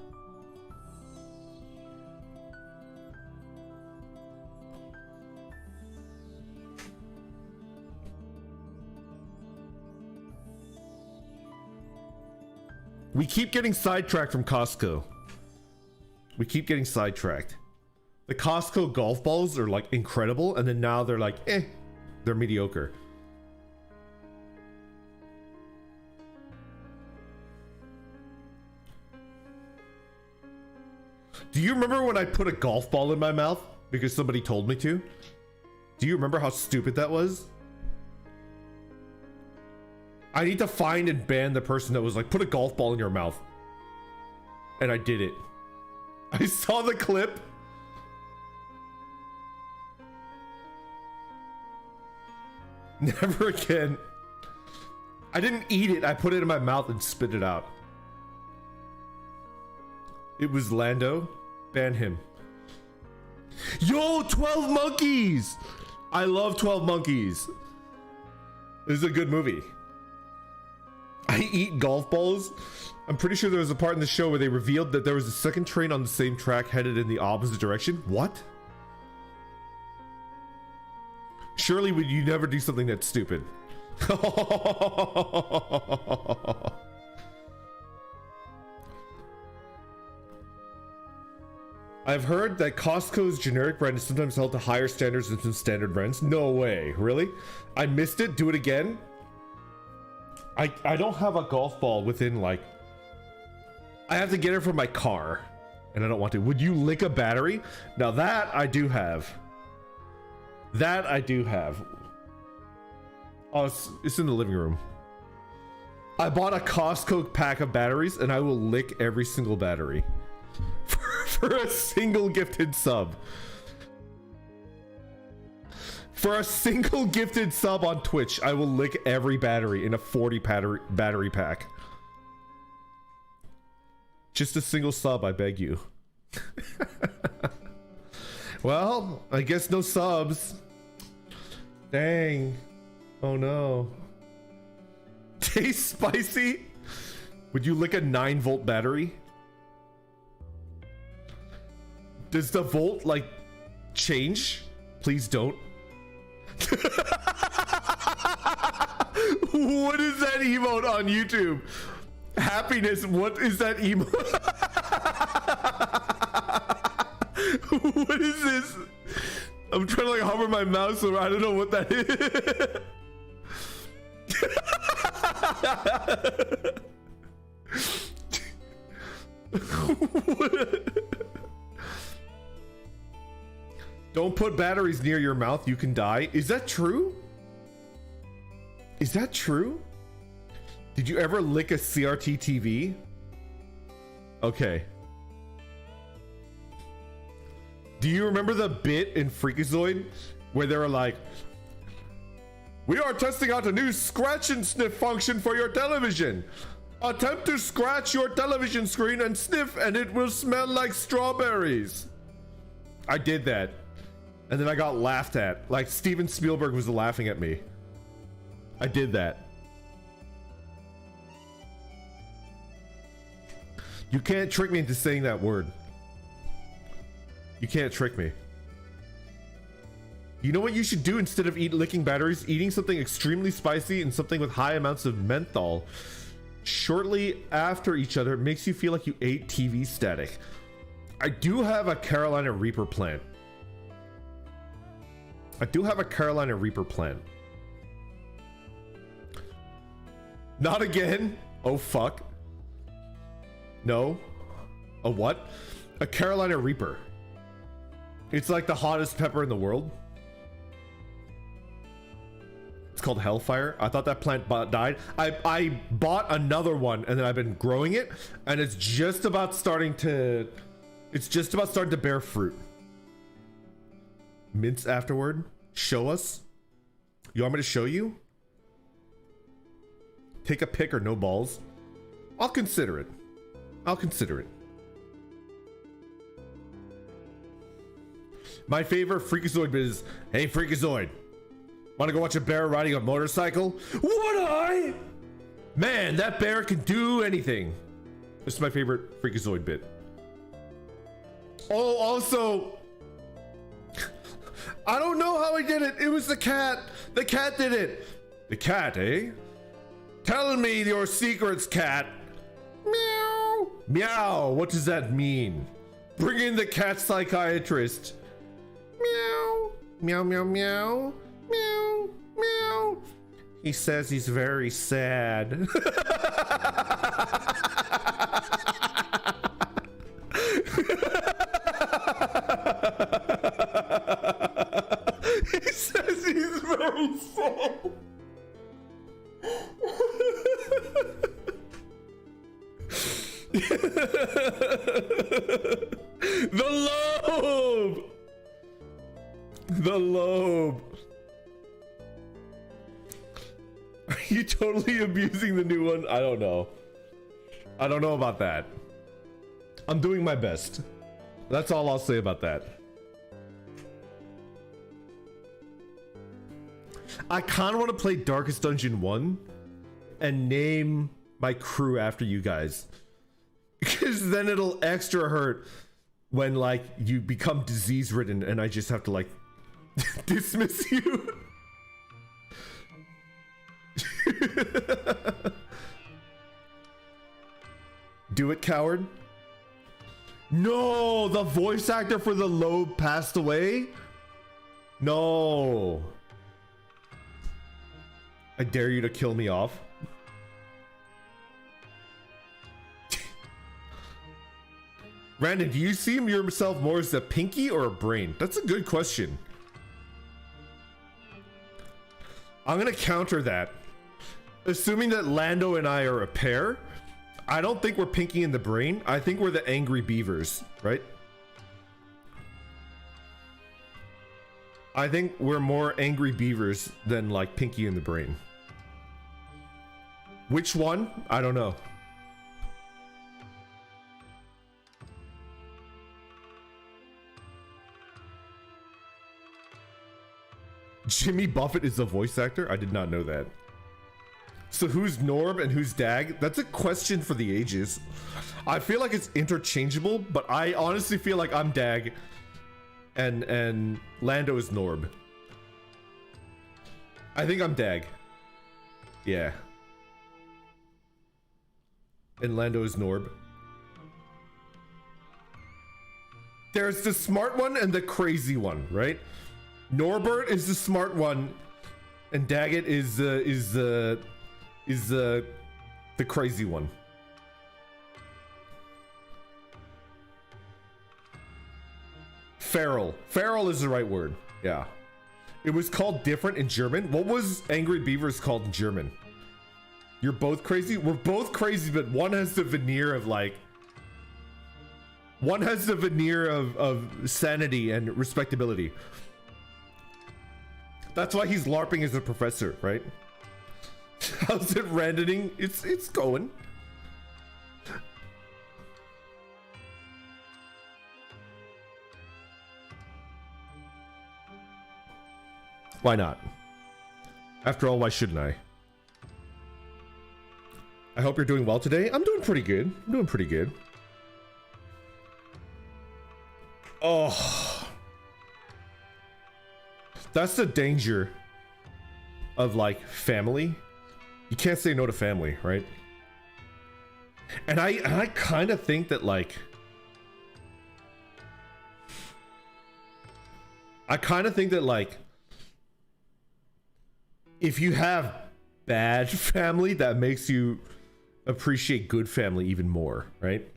Speaker 1: We keep getting sidetracked from Costco. We keep getting sidetracked. The Costco golf balls are like incredible, and then now they're like, eh, they're mediocre. Do you remember when I put a golf ball in my mouth because somebody told me to? Do you remember how stupid that was? I need to find and ban the person that was like, put a golf ball in your mouth. And I did it. I saw the clip. Never again. I didn't eat it. I put it in my mouth and spit it out. It was Lando. Ban him. Yo, 12 Monkeys! I love 12 Monkeys. This is a good movie. I eat golf balls. I'm pretty sure there was a part in the show where they revealed that there was a second train on the same track headed in the opposite direction. What? Surely would you never do something that's stupid? I've heard that Costco's generic brand is sometimes held to higher standards than some standard brands. No way. Really? I missed it. Do it again. I don't have a golf ball within, like... I have to get it from my car. And I don't want to. Would you lick a battery? Now that I do have. That I do have. Oh, it's in the living room. I bought a Costco pack of batteries and I will lick every single battery. For a single gifted sub. For a single gifted sub on Twitch, I will lick every battery in a 40 battery pack. Just a single sub, I beg you. Well, I guess no subs. Dang. Oh no. Taste spicy? Would you lick a 9-volt battery? Does the volt, like, change? Please don't. What is that emote on YouTube? Happiness, what is that emote? What is this? I'm trying to like hover my mouse around. I don't know what that is. Don't put batteries near your mouth, you can die. Is that true? Is that true? Did you ever lick a CRT TV? Okay. Do you remember the bit in Freakazoid where they were like, we are testing out a new scratch and sniff function for your television. Attempt to scratch your television screen and sniff and it will smell like strawberries. I did that. And then I got laughed at. Like Steven Spielberg was laughing at me. I did that. You can't trick me into saying that word. You can't trick me. You know what you should do instead of licking batteries? Eating something extremely spicy and something with high amounts of menthol shortly after each other makes you feel like you ate TV static. I do have a Carolina Reaper plant. I do have a Carolina Reaper plant. Not again. Oh fuck. No. A what? A Carolina Reaper. It's like the hottest pepper in the world. It's called Hellfire. I thought that plant died. I bought another one and then I've been growing it and it's just about starting to bear fruit. Mince afterward. Show us. You want me to show you? Take a pic or no balls. I'll consider it. I'll consider it. My favorite Freakazoid bit is, hey Freakazoid, want to go watch a bear riding a motorcycle? Would I? Man, that bear can do anything. This is my favorite Freakazoid bit. Oh, also, I don't know how I did it. It was the cat. The cat did it. The cat, eh? Tell me your secrets, cat. Meow. Meow. What does that mean? Bring in the cat psychiatrist. Meow. Meow, meow, meow. Meow, meow. He says he's very sad. He says he's very sad. The lobe. The lobe. Are you totally abusing the new one? I don't know. I don't know about that. I'm doing my best. That's all I'll say about that. I kind of want to play Darkest Dungeon 1 and name my crew after you guys. Because then it'll extra hurt when, like, you become disease-ridden and I just have to, like, dismiss you. Do it, coward. No, the voice actor for the Lobe passed away? No. I dare you to kill me off. Brandon, do you see yourself more as a pinky or a brain? That's a good question. I'm gonna counter that. Assuming that Lando and I are a pair, I don't think we're Pinky and the Brain. I think we're the Angry Beavers, right? I think we're more Angry Beavers than like Pinky and the Brain. Which one? I don't know. Jimmy Buffett is the voice actor? I did not know that. So who's Norb and who's Dag? That's a question for the ages. I feel like it's interchangeable, but I honestly feel like I'm Dag and Lando is Norb. I think I'm Dag. Yeah. And Lando is Norb. There's the smart one and the crazy one, right? Norbert is the smart one, and Daggett is the crazy one. Feral. Feral is the right word. Yeah. It was called different in German. What was Angry Beavers called in German? You're both crazy? We're both crazy, but one has the veneer of like... One has the veneer of sanity and respectability. That's why he's LARPing as a professor, right? How's it randoning? It's going. Why not? After all, why shouldn't I? I hope you're doing well today. I'm doing pretty good. I'm doing pretty good. Oh. That's the danger of like family. You can't say no to family, right? And I kind of think that like if you have bad family, that makes you appreciate good family even more, right?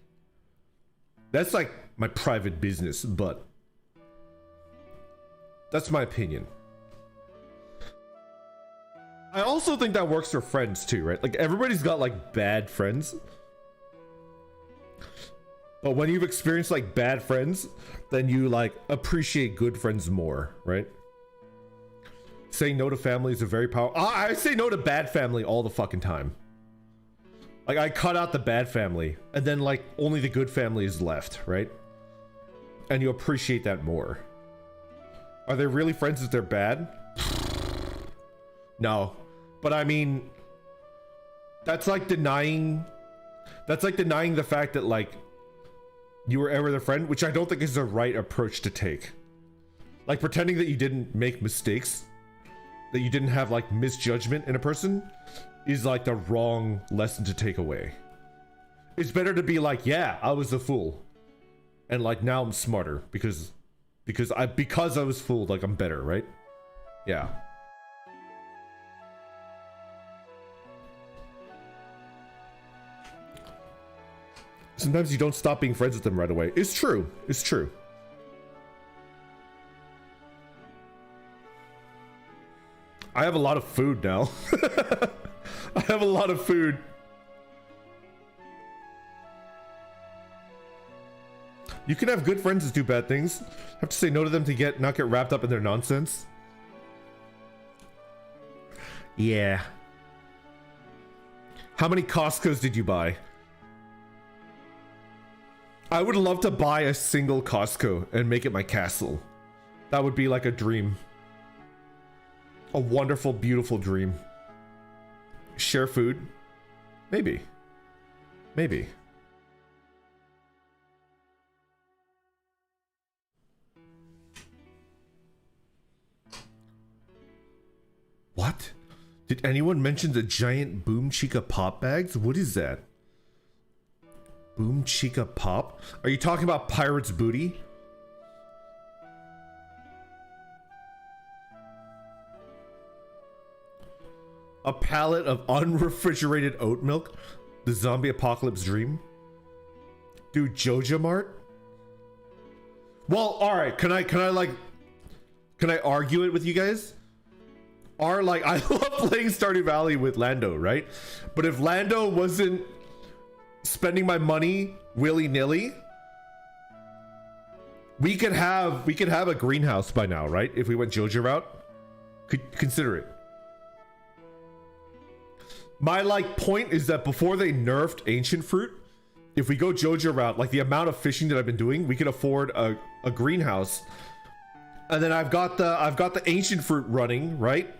Speaker 1: That's like my private business, but that's my opinion. I also think that works for friends too, right? Like everybody's got like bad friends. But when you've experienced like bad friends, then you like appreciate good friends more, right? Saying no to family is a very powerful... I say no to bad family all the fucking time. Like I cut out the bad family and then like only the good family is left, right? And you appreciate that more. Are they really friends if they're bad? No. But I mean, that's like denying the fact that like you were ever their friend, which I don't think is the right approach to take. Like pretending that you didn't make mistakes, that you didn't have like misjudgment in a person is like the wrong lesson to take away. It's better to be like, yeah, I was a fool. And like now I'm smarter because I was fooled, like I'm better, right? Yeah. Sometimes you don't stop being friends with them right away. It's true. It's true. I have a lot of food now. I have a lot of food. You can have good friends that do bad things. Have to say no to them to not get wrapped up in their nonsense. Yeah. How many Costco's did you buy? I would love to buy a single Costco and make it my castle. That would be like a dream. A wonderful, beautiful dream. Share food? Maybe. Maybe. What? Did anyone mention the giant Boom Chica pop bags? What is that? Boom Chica pop? Are you talking about Pirate's Booty? A pallet of unrefrigerated oat milk? The zombie apocalypse dream? Dude, Joja Mart? Well, alright, can I argue it with you guys? I love playing Stardew Valley with Lando, right? But if Lando wasn't spending my money willy-nilly, we could have a greenhouse by now, right? If we went Joja route. Could consider it. My point is that before they nerfed ancient fruit, if we go Joja route, like the amount of fishing that I've been doing, we could afford a greenhouse. And then I've got the ancient fruit running, right?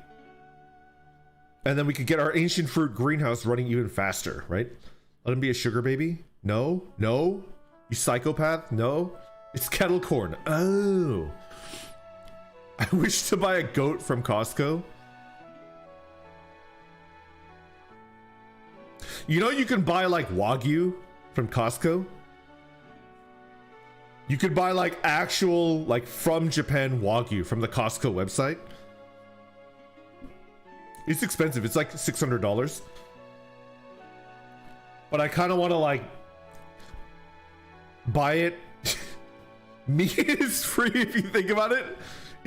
Speaker 1: And then we could get our ancient fruit greenhouse running even faster, right? Let him be a sugar baby? No? No? You psychopath? No? It's kettle corn. Oh. I wish to buy a goat from Costco. You know you can buy Wagyu from Costco? You could buy actual from Japan Wagyu from the Costco website. It's expensive. It's $600. But I kind of want to buy it. Meat is free if you think about it.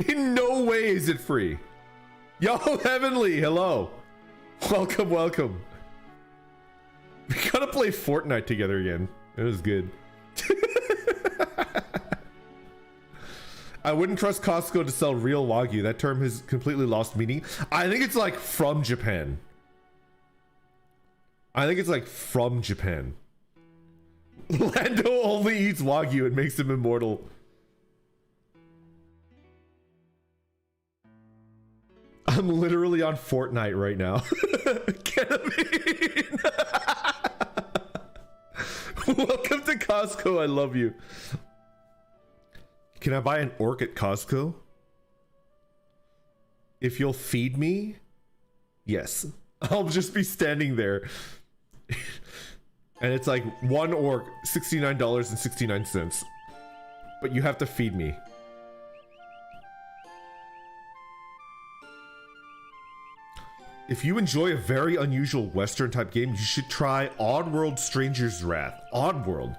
Speaker 1: In no way is it free. Yo, Heavenly, hello. Welcome, welcome. We gotta play Fortnite together again. It was good. I wouldn't trust Costco to sell real Wagyu. That term has completely lost meaning. I think it's from Japan. I think it's from Japan. Lando only eats Wagyu. It makes him immortal. I'm literally on Fortnite right now. Ketamine. Welcome to Costco. I love you. Can I buy an orc at Costco? If you'll feed me? Yes. I'll just be standing there. And it's one orc, $69.69. But you have to feed me. If you enjoy a very unusual Western type game, you should try Oddworld Stranger's Wrath. Oddworld.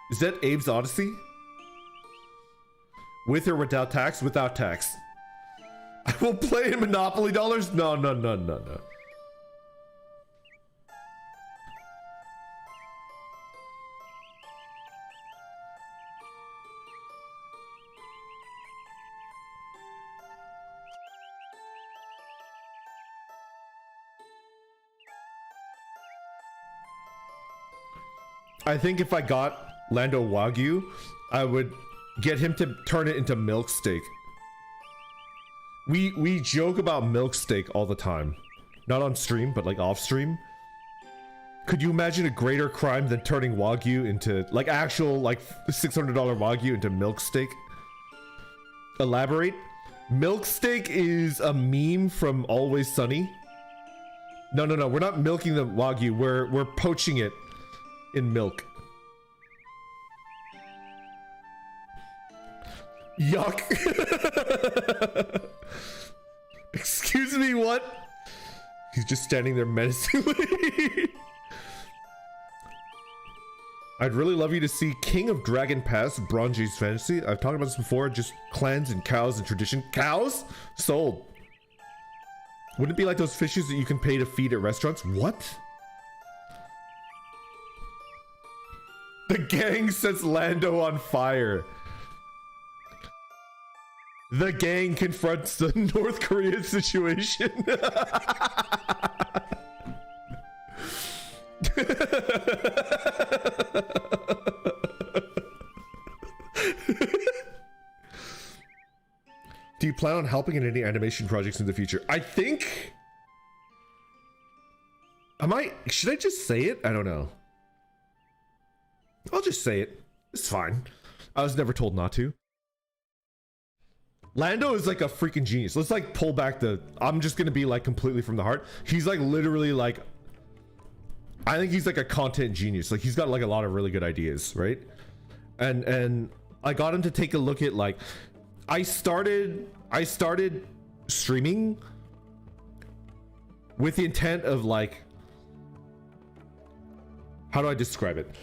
Speaker 1: Is that Abe's Odyssey? With or without tax? Without tax. I will play in Monopoly dollars? No, no, no, no, no. I think if I got Lando Wagyu, I would get him to turn it into milk steak. We joke about milk steak all the time. Not on stream, but off stream. Could you imagine a greater crime than turning Wagyu into actual $600 Wagyu into milk steak? Elaborate. Milk steak is a meme from Always Sunny. No, no, no. We're not milking the Wagyu. We're poaching it in milk. Yuck. Excuse me, what? He's just standing there menacingly. I'd really love you to see King of Dragon Pass, Bronji's Fantasy. I've talked about this before, just clans and cows and tradition. Cows? Sold. Wouldn't it be like those fishes that you can pay to feed at restaurants? What? The gang sets Lando on fire. The gang confronts the North Korea situation. plan on helping in any animation projects in the future? I think... Should I just say it? I don't know. I'll just say it. It's fine. I was never told not to. Lando is like a freaking genius. Let's like pull back the... I'm just gonna be like completely from the heart. He's like literally like... I think he's like a content genius. Like he's got like a lot of really good ideas, right? And I got him to take a look at like... I started streaming with the intent of like... How do I describe it?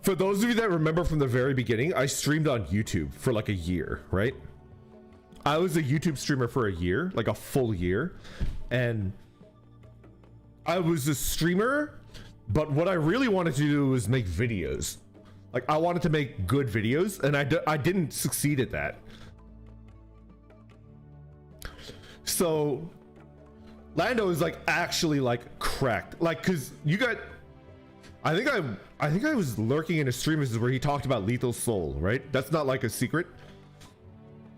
Speaker 1: For those of you that remember from the very beginning, I streamed on YouTube for like a year, right? I was a YouTube streamer for a year, like a full year. And I was a streamer, but what I really wanted to do was make videos. Like I wanted to make good videos, and I didn't succeed at that. So Lando is like actually like cracked. Like, cause you got... I think I was lurking in a stream where he talked about Lethal Soul, right? That's not like a secret.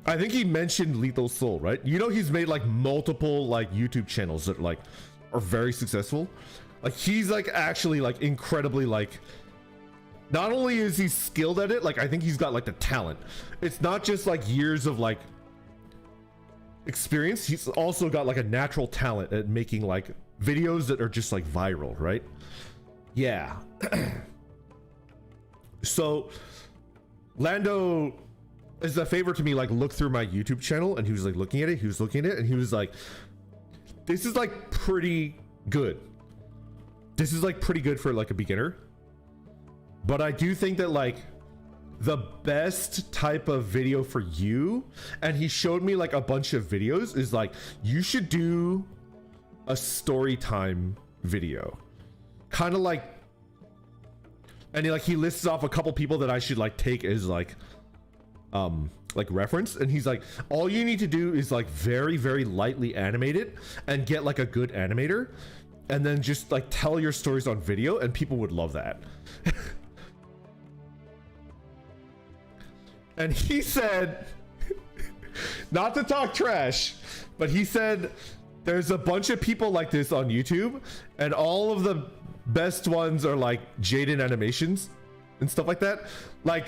Speaker 1: I think he mentioned Lethal Soul, right? You know, he's made like multiple like YouTube channels that like are very successful. Like he's like actually like incredibly like, not only is he skilled at it, like I think he's got like the talent. It's not just like years of like experience. He's also got like a natural talent at making like videos that are just like viral, right? Yeah. So Lando, as a favor to me, like looked through my YouTube channel, and he was like looking at it, and he was like, this is like pretty good. This is like pretty good for like a beginner. But I do think that like the best type of video for you, and he showed me like a bunch of videos, is like you should do a story time video. Kind of like, and he lists off a couple people that I should like take as like reference, and he's like, all you need to do is like very, very lightly animate it and get like a good animator, and then just like tell your stories on video, and people would love that. And he said, not to talk trash, but he said there's a bunch of people like this on YouTube, and all of the best ones are like Jaden Animations and stuff like that. Like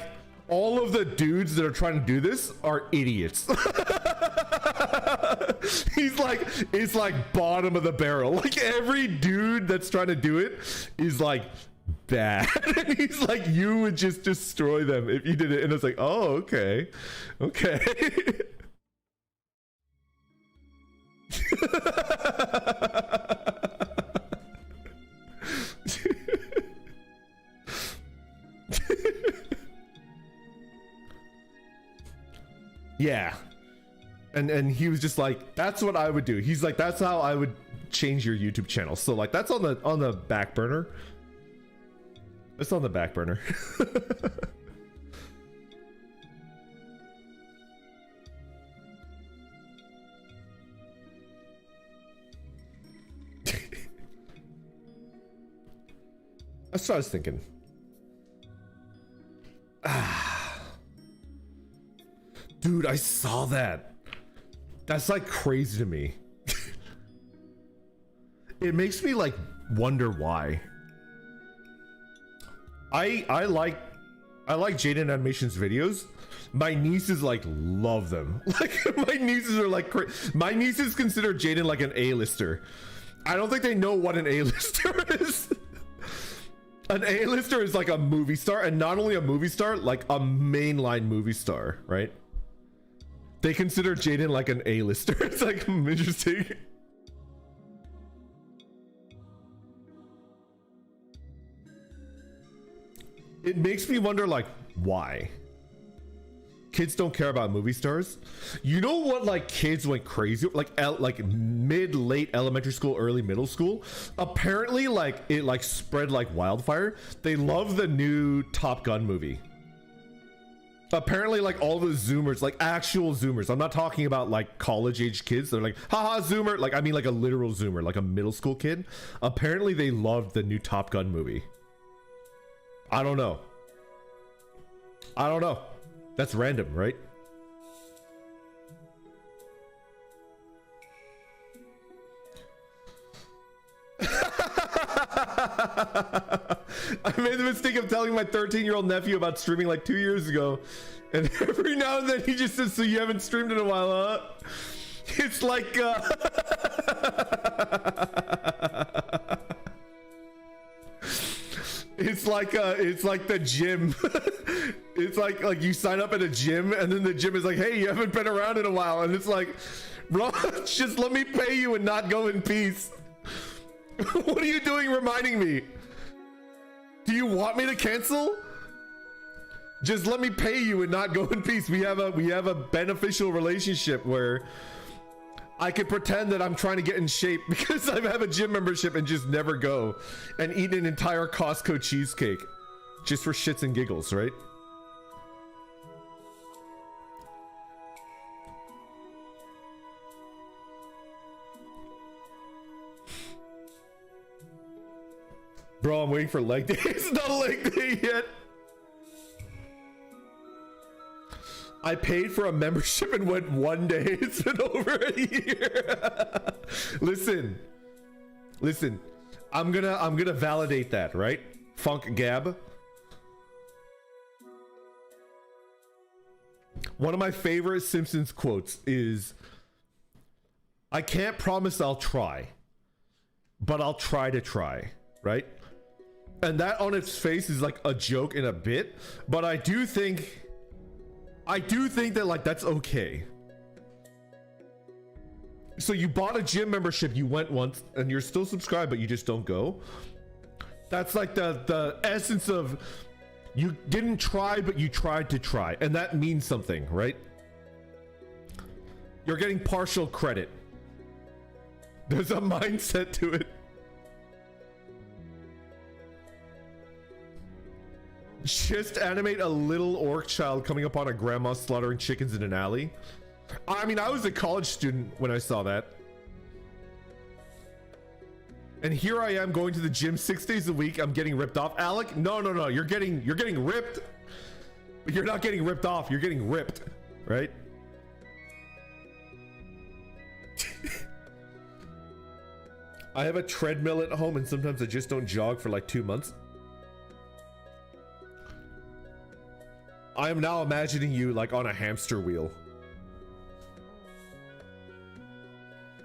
Speaker 1: all of the dudes that are trying to do this are idiots. He's like, it's like bottom of the barrel. Like every dude that's trying to do it is like bad. And he's like, you would just destroy them if you did it. And it's like, oh, okay. Yeah. And he was just like, that's what I would do. He's like, that's how I would change your YouTube channel. So like that's on the back burner. It's on the back burner. That's what I was thinking. Dude, I saw that. That's like crazy to me. It makes me like wonder why. I like Jaden Animations videos. My nieces like love them. Like my nieces are like my nieces consider Jaden like an A-lister. I don't think they know what an A-lister is. An A-lister is like a movie star, and not only a movie star, like a mainline movie star, right? They consider Jaden like an A-lister. It's like interesting. It makes me wonder, like, why? Kids don't care about movie stars. You know what, like, kids went crazy, like mid-late elementary school, early middle school. Apparently, like, it like spread like wildfire. They love the new Top Gun movie. Apparently, like, all the Zoomers, like actual Zoomers. I'm not talking about like college-age kids. They're like, haha, Zoomer. Like, I mean, like a literal Zoomer, like a middle school kid. Apparently, they loved the new Top Gun movie. I don't know. That's random, right? think of telling my 13-year-old nephew about streaming like 2 years ago, and every now and then he just says, so you haven't streamed in a while, huh? It's like it's like the gym. It's like you sign up at a gym and then the gym is like, hey, you haven't been around in a while, and it's like, bro, just let me pay you and not go in peace. What are you doing reminding me? Do you want me to cancel? Just let me pay you and not go in peace. We have a beneficial relationship where I can pretend that I'm trying to get in shape because I have a gym membership and just never go and eat an entire Costco cheesecake just for shits and giggles, right? Bro, I'm waiting for leg day. It's not leg day yet. I paid for a membership and went 1 day. It's been over a year. Listen. I'm gonna validate that, right? Funk Gab. One of my favorite Simpsons quotes is, I can't promise I'll try, but I'll try to try, right? And that on its face is like a joke and a bit, but I do think that like that's okay. So you bought a gym membership, you went once, and you're still subscribed, but you just don't go. That's like the essence of you didn't try, but you tried to try, and that means something, right? You're getting partial credit. There's a mindset to it. Just animate a little orc child coming upon a grandma slaughtering chickens in an alley. I mean, I was a college student when I saw that. And here I am going to the gym 6 days a week. I'm getting ripped off. Alec, no. You're getting ripped. But you're not getting ripped off. You're getting ripped, right? I have a treadmill at home and sometimes I just don't jog for like 2 months. I am now imagining you like on a hamster wheel.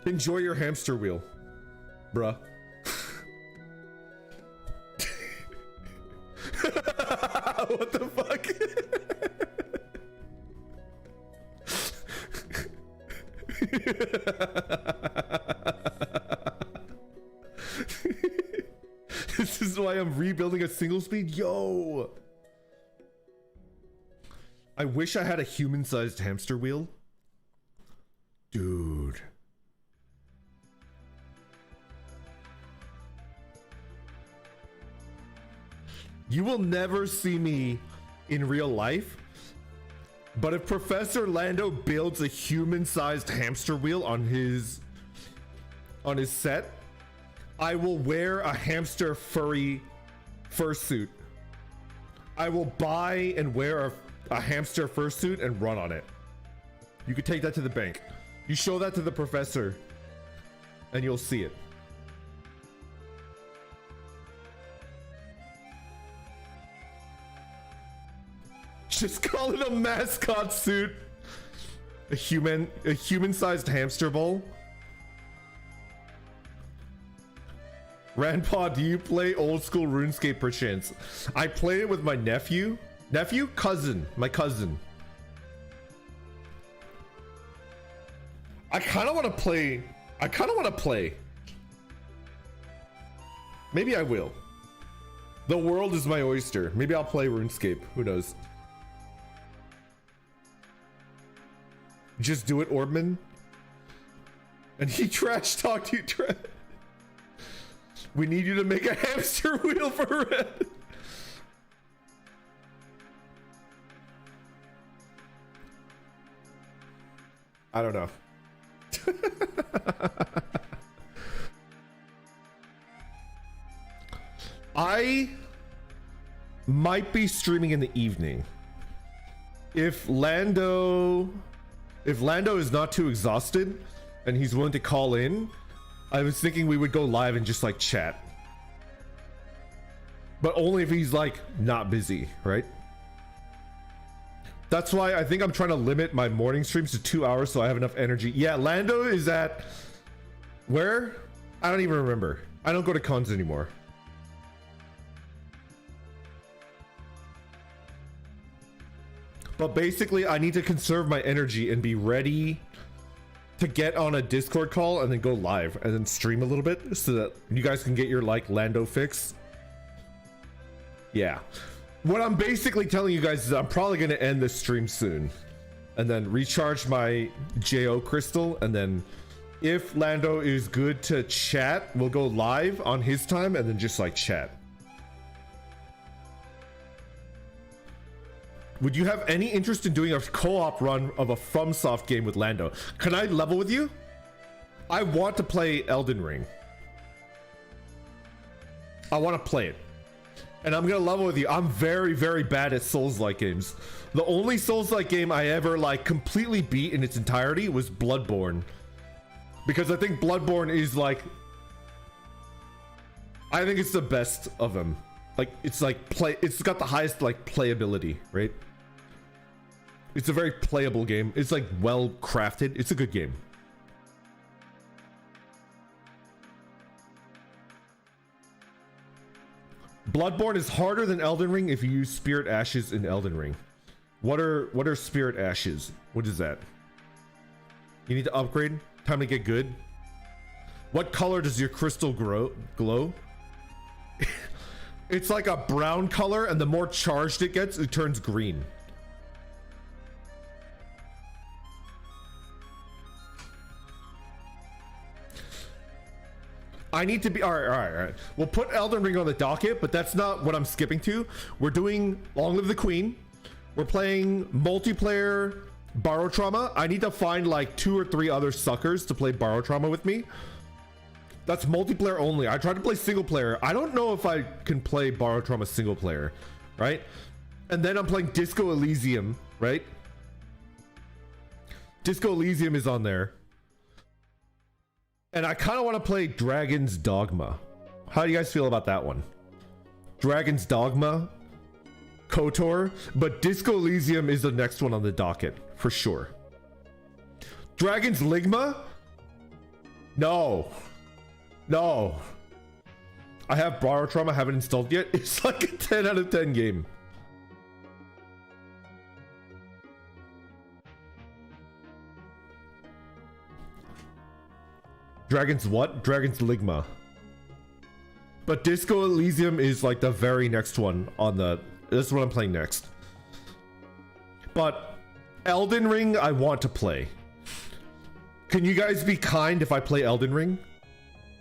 Speaker 1: Enjoy your hamster wheel, bruh. What the fuck? This is why I'm rebuilding a single speed. Yo, I wish I had a human-sized hamster wheel. Dude. You will never see me in real life, but if Professor Lando builds a human-sized hamster wheel on his set, I will wear a hamster furry fursuit. I will buy and wear a hamster fursuit and run on it. You could take that to the bank. You show that to the professor and you'll see it. Just call it a mascot suit. A human-sized hamster bowl. Randpaw, do you play old school RuneScape perchance? I played it with my nephew. My cousin. I kind of want to play. Maybe I will. The world is my oyster. Maybe I'll play RuneScape. Who knows? Just do it, Orbman. And he trash talked you. We need you to make a hamster wheel for Red. I don't know. I might be streaming in the evening. If Lando is not too exhausted and he's willing to call in, I was thinking we would go live and just like chat. but only if he's like not busy, right? That's why I think I'm trying to limit my morning streams to 2 hours so I have enough energy. Yeah, Lando is at where? I don't even remember. I don't go to cons anymore. But basically, I need to conserve my energy and be ready to get on a Discord call and then go live and then stream a little bit so that you guys can get your like Lando fix. Yeah. What I'm basically telling you guys is I'm probably going to end this stream soon and then recharge my JO crystal, and then if Lando is good to chat, we'll go live on his time and then just like chat. Would you have any interest in doing a co-op run of a FromSoft game with Lando? Can I level with you? I want to play Elden Ring. I want to play it. And I'm gonna level with you. I'm very, very bad at Souls-like games. The only Souls-like game I ever like completely beat in its entirety was Bloodborne. Because I think Bloodborne is like... I think it's the best of them. Like, it's like it's got the highest like playability, right? It's a very playable game. It's like well crafted. It's a good game. Bloodborne is harder than Elden Ring if you use Spirit Ashes in Elden Ring. What are Spirit Ashes? What is that? You need to upgrade? Time to get good? What color does your crystal glow? It's like a brown color, and the more charged it gets, it turns green. I need to be all right. We'll put Elden Ring on the docket, but that's not what I'm skipping to. We're doing Long Live the Queen. We're playing multiplayer Barotrauma. I need to find like 2 or 3 other suckers to play Barotrauma with me. That's multiplayer only. I tried to play single player. I don't know if I can play Barotrauma single player, right? And then I'm playing Disco Elysium, right? Disco Elysium is on there. And I kind of want to play Dragon's Dogma. How do you guys feel about that one? Dragon's Dogma, KOTOR, but Disco Elysium is the next one on the docket, for sure. Dragon's Ligma? No. No. I have Barotrauma, haven't installed yet. It's like a 10 out of 10 game. Dragon's what? Dragon's Ligma. But Disco Elysium is like the very next one on the... This is what I'm playing next. But Elden Ring, I want to play. Can you guys be kind if I play Elden Ring?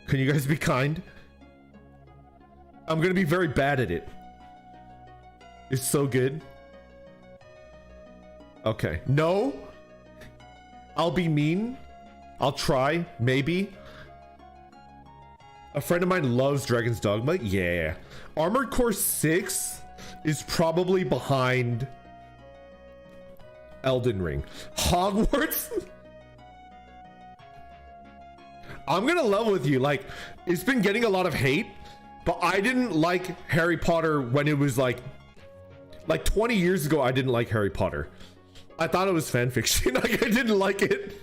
Speaker 1: Can you guys be kind? I'm gonna be very bad at it. It's so good. Okay. No? I'll be mean. I'll try, maybe. A friend of mine loves Dragon's Dogma. Yeah. Armored Core 6 is probably behind Elden Ring. Hogwarts? I'm gonna level with you. Like, it's been getting a lot of hate, but I didn't like Harry Potter when it was like 20 years ago. I didn't like Harry Potter. I thought it was fan fiction. Like, I didn't like it.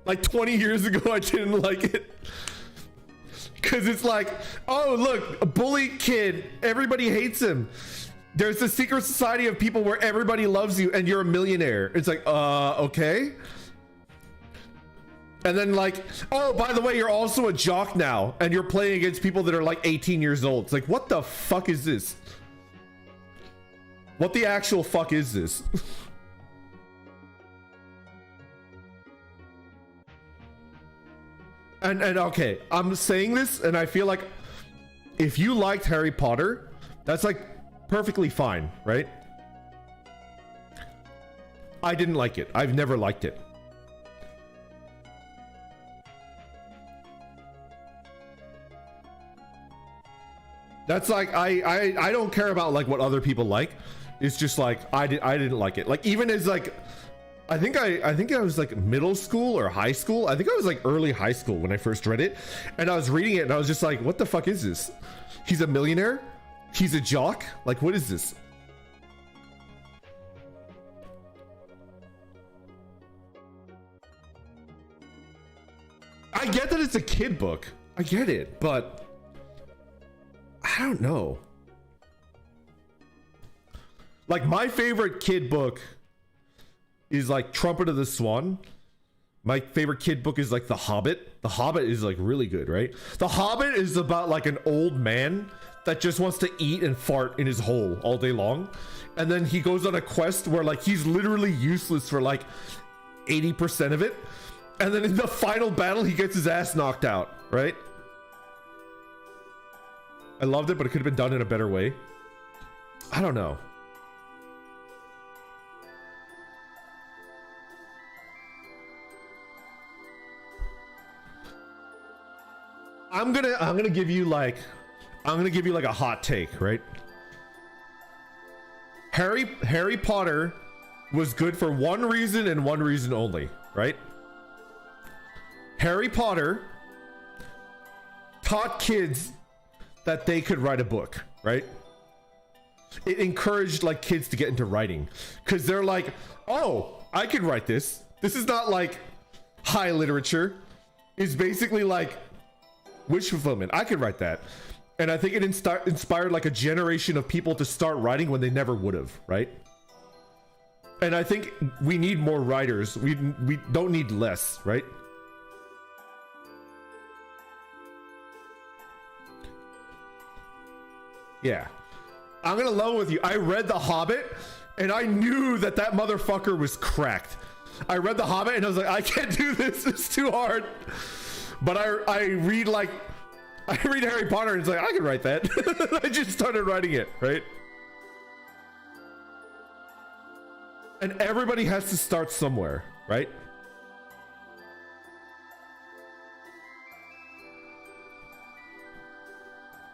Speaker 1: Like 20 years ago, I didn't like it. Because it's like, oh, look, a bully kid. Everybody hates him. There's a secret society of people where everybody loves you and you're a millionaire. It's like, okay. And then like, oh, by the way, you're also a jock now. And you're playing against people that are like 18 years old. It's like, what the fuck is this? What the actual fuck is this? And okay, I'm saying this and I feel like if you liked Harry Potter, that's like perfectly fine, right? I didn't like it. I've never liked it. That's like I don't care about like what other people like. It's just like I didn't like it. Like even as like I think I was like middle school or high school. I think I was like early high school when I first read it, and I was reading it and I was just like, what the fuck is this? He's a millionaire? He's a jock? Like, what is this? I get that it's a kid book. I get it, but I don't know. Like, my favorite kid book is like Trumpet of the Swan. My favorite kid book is like The Hobbit. The Hobbit is like really good, right? The Hobbit is about like an old man that just wants to eat and fart in his hole all day long. And then he goes on a quest where like he's literally useless for like 80% of it. And then in the final battle, he gets his ass knocked out, right? I loved it, but it could have been done in a better way. I don't know. I'm gonna give you like a hot take, right? Harry Potter was good for one reason and one reason only, right? Harry Potter taught kids that they could write a book, right? It encouraged like kids to get into writing because they're like, oh, I could write this. This is not like high literature. It's basically like wish fulfillment. I could write that. And I think it inspired like a generation of people to start writing when they never would have, right? And I think we need more writers. We don't need less, right? Yeah. I'm gonna level with you. I read The Hobbit and I knew that that motherfucker was cracked. I read The Hobbit and I was like, I can't do this. It's too hard. But I read Harry Potter and it's like, I can write that. I just started writing it, right? And everybody has to start somewhere, right?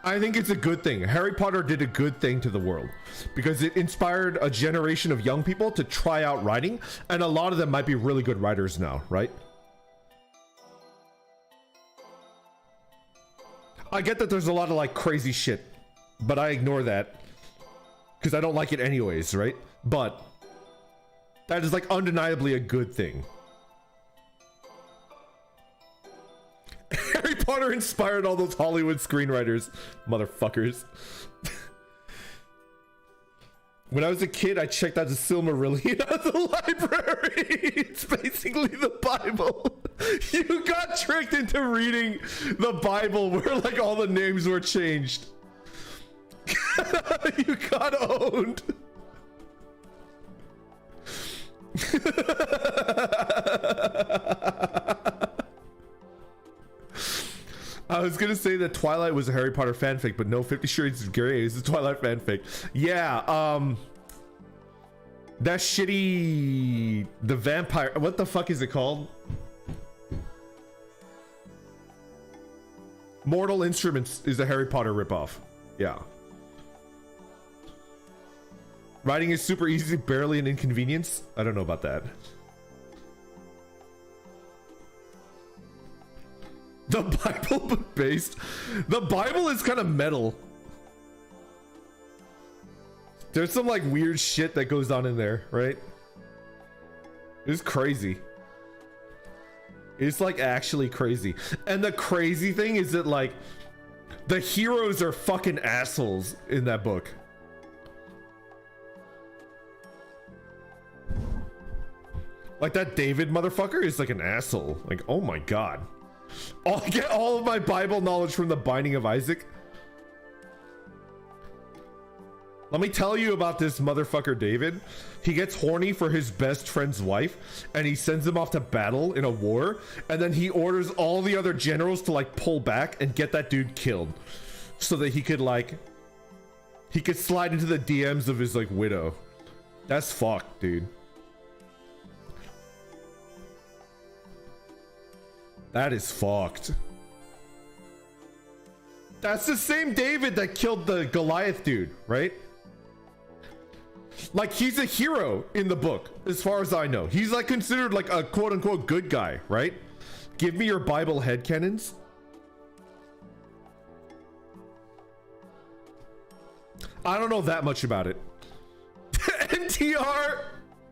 Speaker 1: I think it's a good thing. Harry Potter did a good thing to the world because it inspired a generation of young people to try out writing, and a lot of them might be really good writers now, right? I get that there's a lot of like crazy shit, but I ignore that because I don't like it anyways, right? But that is like undeniably a good thing. Harry Potter inspired all those Hollywood screenwriters, motherfuckers. When I was a kid, I checked out the Silmarillion at the library. It's basically the Bible. You got tricked into reading the Bible where like all the names were changed. You got owned. I was gonna say that Twilight was a Harry Potter fanfic, but no, 50 Shades of Grey is a Twilight fanfic. Yeah, that shitty, the vampire, what the fuck is it called? Mortal Instruments is a Harry Potter ripoff. Yeah. Writing is super easy, barely an inconvenience. I don't know about that. The Bible, but based. The Bible is kind of metal. There's some like weird shit that goes on in there, right? It's crazy. It's like actually crazy. And the crazy thing is that like the heroes are fucking assholes in that book. Like that David motherfucker is like an asshole. Like, oh my god. I get all of my Bible knowledge from the Binding of Isaac. Let me tell you about this motherfucker David. He gets horny for his best friend's wife and he sends him off to battle in a war, and then he orders all the other generals to like pull back and get that dude killed so that he could slide into the DMs of his like widow. That's fucked, dude. That is fucked. That's the same David that killed the Goliath dude, right? Like, he's a hero in the book, as far as I know. He's like considered like a quote unquote good guy, right? Give me your Bible headcanons. I don't know that much about it. NTR!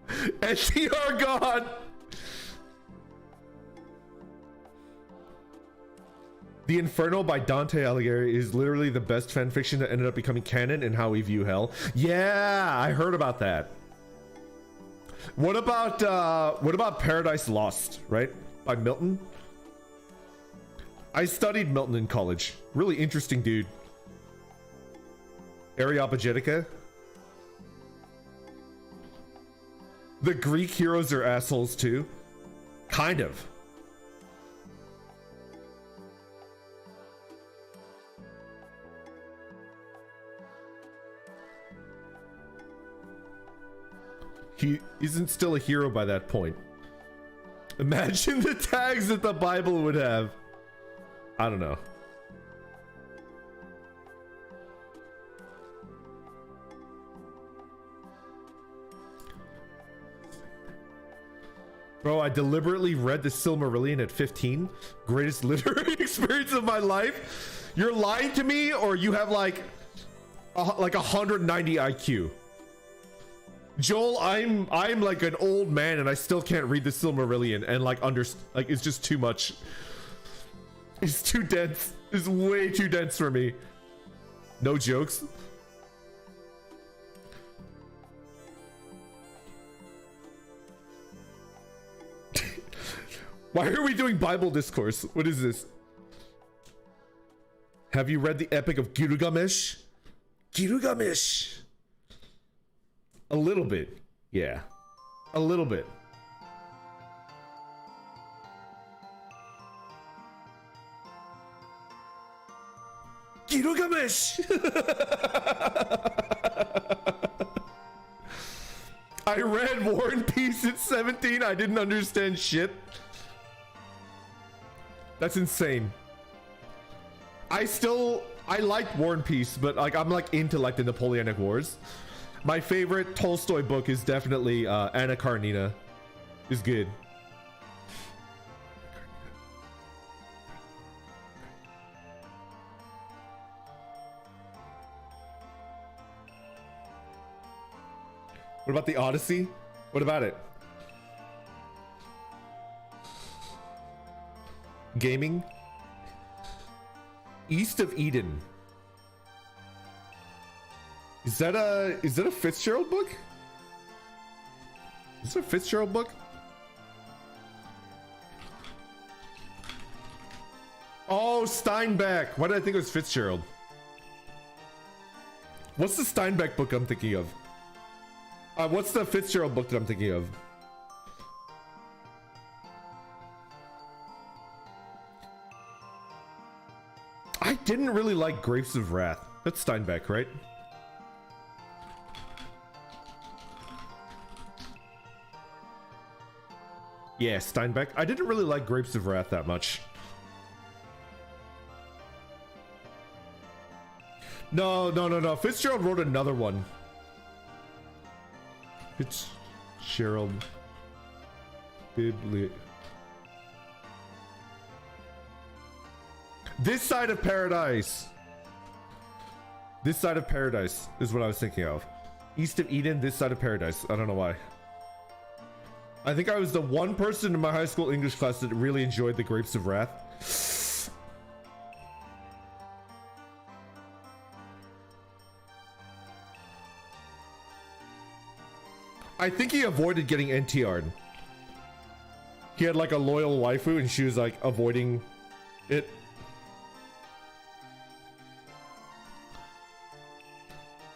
Speaker 1: NTR gone! The Inferno by Dante Alighieri is literally the best fanfiction that ended up becoming canon in how we view hell. Yeah, I heard about that. What about Paradise Lost, right? By Milton? I studied Milton in college. Really interesting dude. Areopagitica. The Greek heroes are assholes too. Kind of. He isn't still a hero by that point. Imagine the tags that the Bible would have. I don't know. Bro, I deliberately read the Silmarillion at 15. Greatest literary experience of my life. You're lying to me, or you have like 190 IQ. Joel, I'm like an old man and I still can't read the Silmarillion and like it's just too much. It's too dense. It's way too dense for me. No jokes. Why are we doing Bible discourse? What is this? Have you read the Epic of Gilgamesh? Gilgamesh. A little bit. Yeah. A little bit. Gilgamesh! I read War and Peace at 17. I didn't understand shit. That's insane. I like War and Peace, but like I'm like into like the Napoleonic Wars. My favorite Tolstoy book is definitely Anna Karenina. Is good. What about the Odyssey? What about it? Gaming? East of Eden. Is that a Fitzgerald book? Is it a Fitzgerald book? Oh, Steinbeck. Why did I think it was Fitzgerald? What's the Steinbeck book I'm thinking of? What's the Fitzgerald book that I'm thinking of? I didn't really like Grapes of Wrath. That's Steinbeck, right? Yeah, Steinbeck. I didn't really like Grapes of Wrath that much. No. Fitzgerald wrote another one. Fitzgerald. This Side of Paradise. This Side of Paradise is what I was thinking of. East of Eden, This Side of Paradise. I don't know why. I think I was the one person in my high school English class that really enjoyed the Grapes of Wrath. I think he avoided getting NTR'd. He had like a loyal waifu and she was like avoiding it.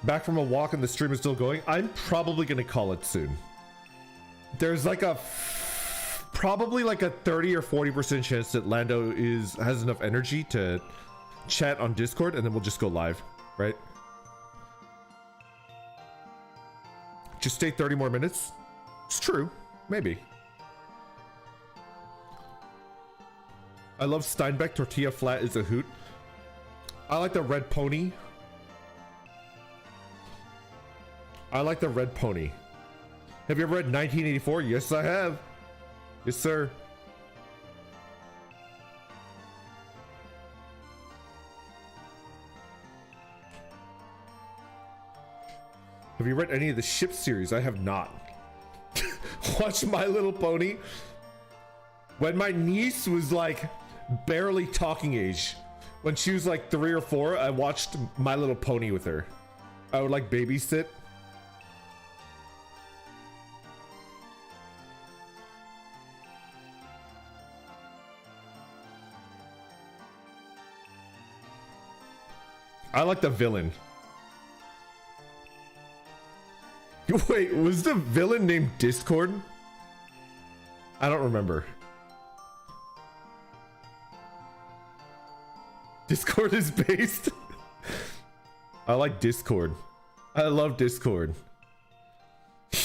Speaker 1: Back from a walk and the stream is still going. I'm probably gonna call it soon. There's like probably like a 30 or 40% chance that Lando has enough energy to chat on Discord and then we'll just go live, right? Just stay 30 more minutes. It's true, maybe. I love Steinbeck. Tortilla flat is a hoot. I like the Red Pony. I like the red pony. Have you ever read 1984? Yes, I have. Yes, sir. Have you read any of the Ship series? I have not. Watch My Little Pony. When my niece was like barely talking age, when she was like 3 or 4, I watched My Little Pony with her. I would like babysit. I like the villain. Wait, was the villain named Discord? I don't remember. Discord is based. I like Discord. I love Discord.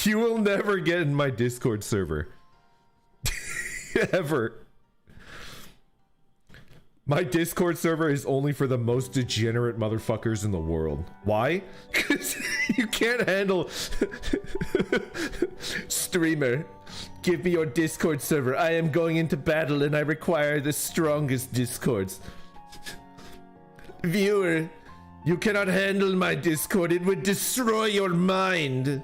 Speaker 1: You will never get in my Discord server. Ever. My Discord server is only for the most degenerate motherfuckers in the world. Why? Because you can't handle... Streamer, give me your Discord server. I am going into battle and I require the strongest Discords. Viewer, you cannot handle my Discord. It would destroy your mind.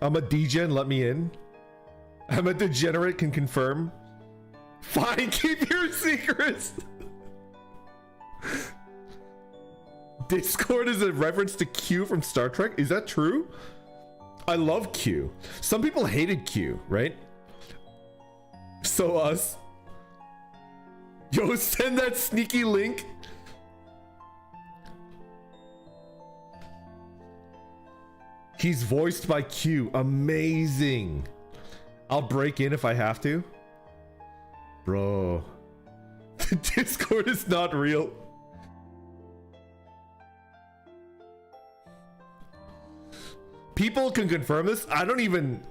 Speaker 1: I'm a degen, let me in. I'm a degenerate, can confirm. Fine, keep your secrets. Discord is a reference to Q from Star Trek. Is that true? I love Q. Some people hated Q, right? So us. Yo, send that sneaky link. He's voiced by Q. Amazing. I'll break in if I have to. Bro. The Discord is not real. People can confirm this. I don't even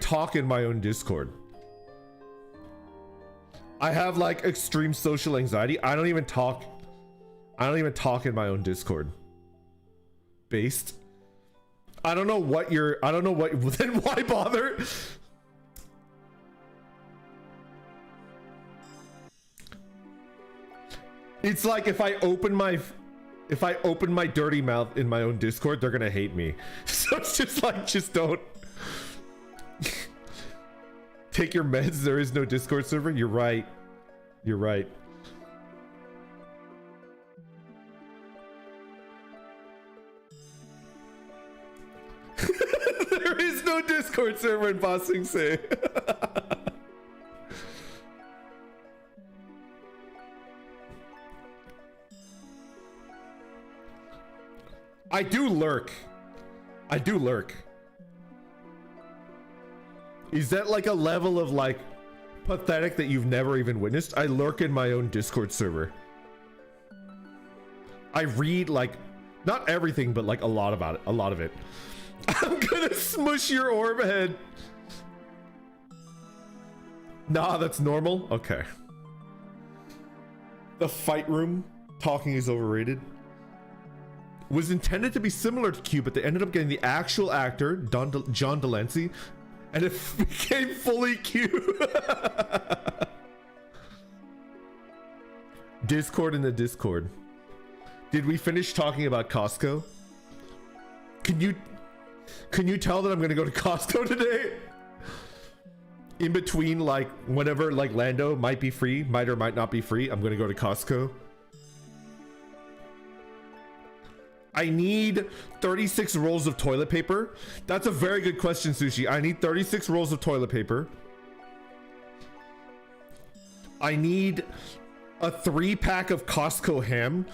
Speaker 1: talk in my own Discord. I have like extreme social anxiety. I don't even talk in my own Discord. Based. I don't know what then why bother? It's like if I open my dirty mouth in my own Discord, they're gonna hate me. So it's just like, just don't. Take your meds, there is no Discord server. You're right. You're right. There is no Discord server in Ba Sing Se. I do lurk. I do lurk. Is that like a level of like pathetic that you've never even witnessed? I lurk in my own Discord server. I read like, not everything, but like a lot about it. A lot of it. I'm gonna smush your orb head. Nah, that's normal. Okay. The fight room talking is overrated. Was intended to be similar to Q, but they ended up getting the actual actor, John Delancey, and it became fully Q. Discord in the Discord. Did we finish talking about Costco? Can you tell that I'm gonna go to Costco today? In between, like, whenever, like, Lando might be free, might or might not be free, I'm gonna go to Costco. I need 36 rolls of toilet paper. That's a very good question, Sushi. I need 36 rolls of toilet paper. I need a 3-pack of Costco ham,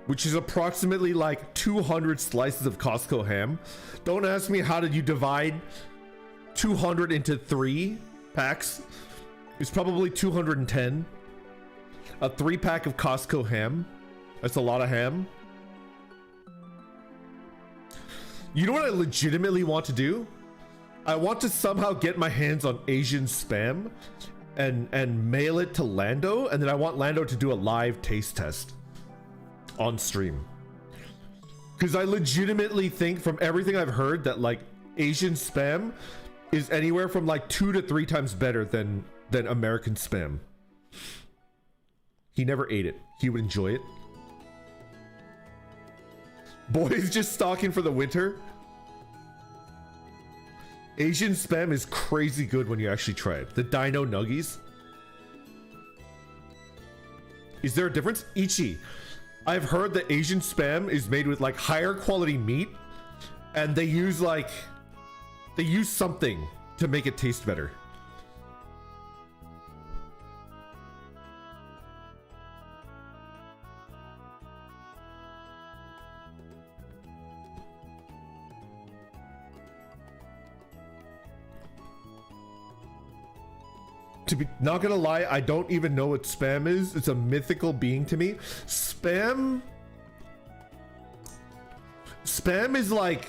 Speaker 1: which is approximately like 200 slices of Costco ham. Don't ask me how did you divide 200 into 3 packs. It's probably 210. A 3-pack of Costco ham. That's a lot of ham. You know what I legitimately want to do? I want to somehow get my hands on Asian spam and mail it to Lando, and then I want Lando to do a live taste test on stream. Because I legitimately think from everything I've heard that like Asian spam is anywhere from like 2 to 3 times better than American spam. He never ate it. He would enjoy it. Boys just stocking for the winter. Asian spam is crazy good when you actually try it. The Dino Nuggies. Is there a difference? Ichi. I've heard that Asian spam is made with like higher quality meat, and they use something to make it taste better. To be not gonna lie, I don't even know what spam is. It's a mythical being to me. Spam is like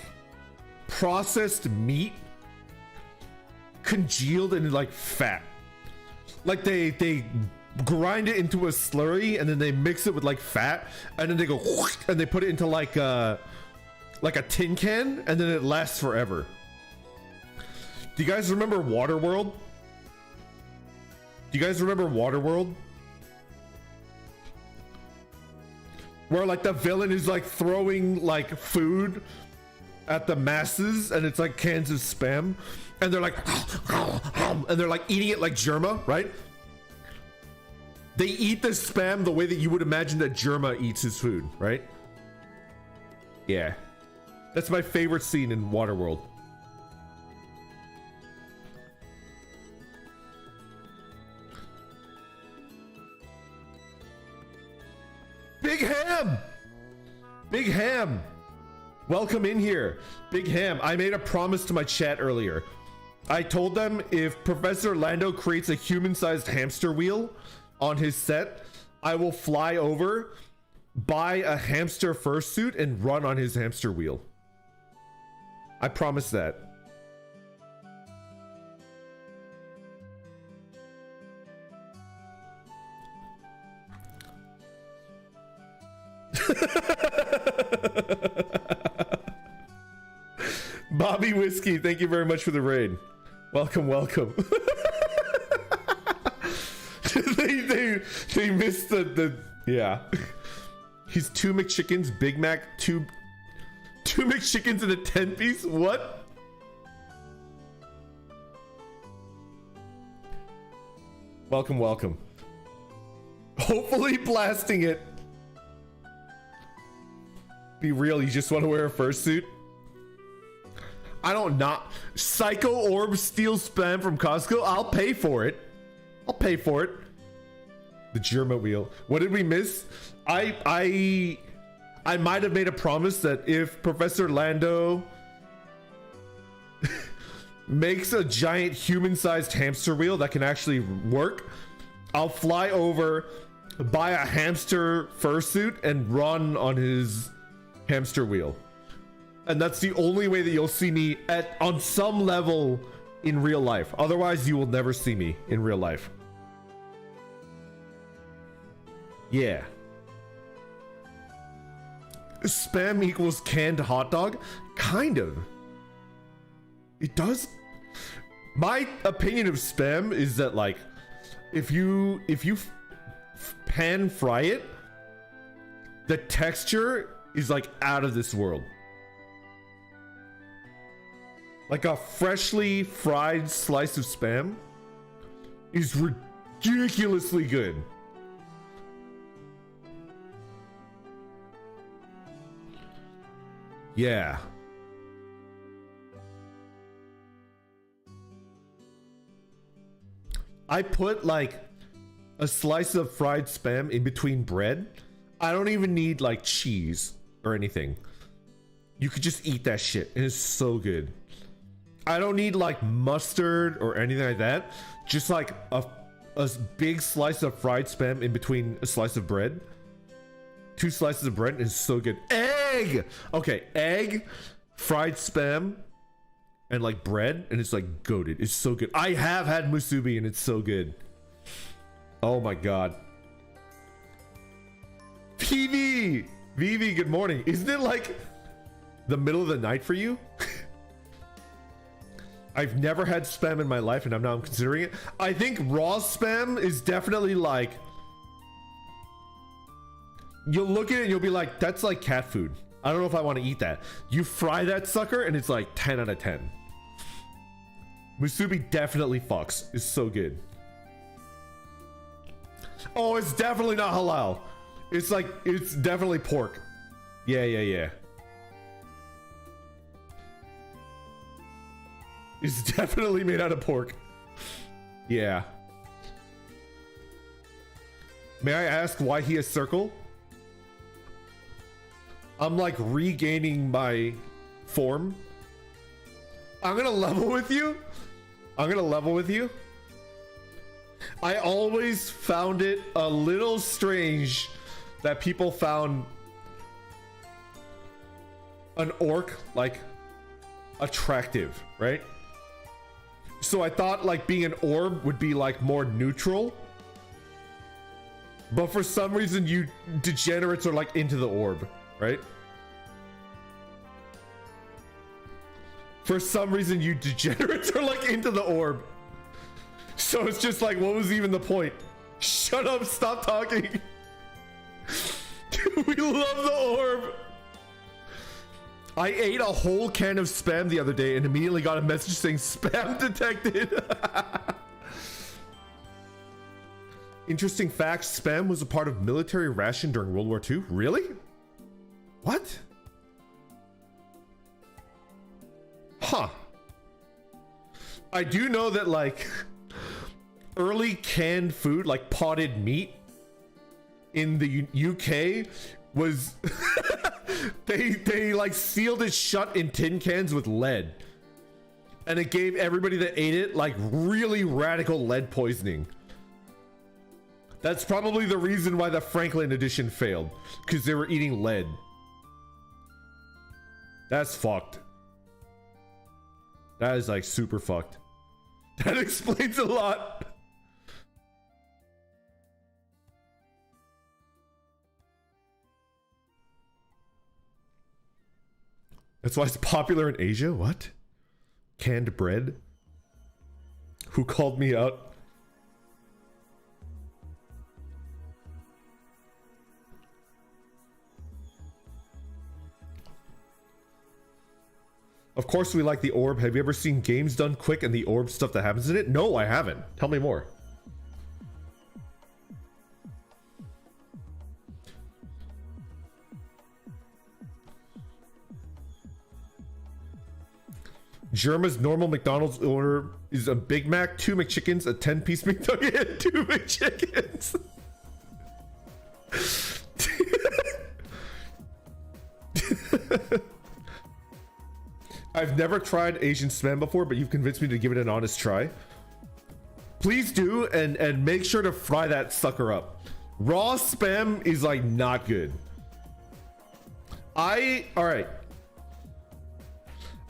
Speaker 1: processed meat congealed in like fat. Like they grind it into a slurry and then they mix it with like fat and then they go and they put it into like a tin can and then it lasts forever. Do you guys remember Waterworld? Do you guys remember Waterworld? Where like the villain is like throwing like food at the masses and it's like cans of spam and they're like and they're like eating it like Germa, right? They eat the spam the way that you would imagine that Germa eats his food, right? Yeah. That's my favorite scene in Waterworld. Big Ham! Big Ham! Welcome in here. Big Ham, I made a promise to my chat earlier. I told them if Professor Lando creates a human-sized hamster wheel on his set, I will fly over, buy a hamster fursuit, and run on his hamster wheel. I promise that. Bobby Whiskey, thank you very much for the raid. Welcome, welcome. they missed the yeah. He's 2 McChickens, Big Mac, two McChickens and a 10-piece. What? Welcome, welcome. Hopefully blasting it. Be real, you just want to wear a fursuit? I don't not. Psycho Orb Steel Spam from Costco? I'll pay for it. I'll pay for it. The Germa wheel. What did we miss? I might have made a promise that if Professor Lando makes a giant human-sized hamster wheel that can actually work, I'll fly over, buy a hamster fursuit, and run on his hamster wheel. And that's the only way that you'll see me on some level in real life. Otherwise, you will never see me in real life. Yeah. Spam equals canned hot dog? Kind of. It does. My opinion of spam is that like if you pan fry it, the texture is like out of this world. Like a freshly fried slice of spam is ridiculously good. Yeah. I put like a slice of fried spam in between bread. I don't even need like cheese or anything. You could just eat that shit and it's so good. I don't need like mustard or anything like that. Just like a big slice of fried spam in between a slice of bread. 2 slices of bread is so good. Egg! Okay, egg, fried spam, and like bread, and it's like goated. It's so good. I have had musubi and it's so good. Oh my god. VV, good morning. Isn't it like the middle of the night for you? I've never had spam in my life, and I'm considering it. I think raw spam is definitely like, you'll look at it and you'll be like, that's like cat food. I don't know if I want to eat that. You fry that sucker and it's like 10 out of 10. Musubi definitely fucks. It's so good. Oh, it's definitely not halal. It's like, it's definitely pork. Yeah. It's definitely made out of pork. Yeah. May I ask why he has circle? I'm like regaining my form. I'm gonna level with you. I always found it a little strange that people found an orc like attractive, right? So I thought like being an orb would be like more neutral. But for some reason you degenerates are like into the orb, right? For some reason you degenerates are like into the orb. So it's just like, what was even the point? Shut up, stop talking. We love the orb. I ate a whole can of spam the other day and immediately got a message saying spam detected. Interesting fact, spam was a part of military ration during World War II. Really? What? Huh. I do know that like early canned food, like potted meat in the UK was they like sealed it shut in tin cans with lead, and it gave everybody that ate it like really radical lead poisoning. That's probably the reason why the Franklin edition failed, because they were eating lead. That's fucked. That is like super fucked. That explains a lot. That's why it's popular in Asia? What? Canned bread? Who called me out? Of course we like the orb. Have you ever seen games done quick and the orb stuff that happens in it? No, I haven't. Tell me more. Germa's normal McDonald's order is a Big Mac, 2 McChickens, a 10-piece McNugget, and 2 McChickens. I've never tried Asian spam before, but you've convinced me to give it an honest try. Please do, and make sure to fry that sucker up. Raw spam is like not good. Alright.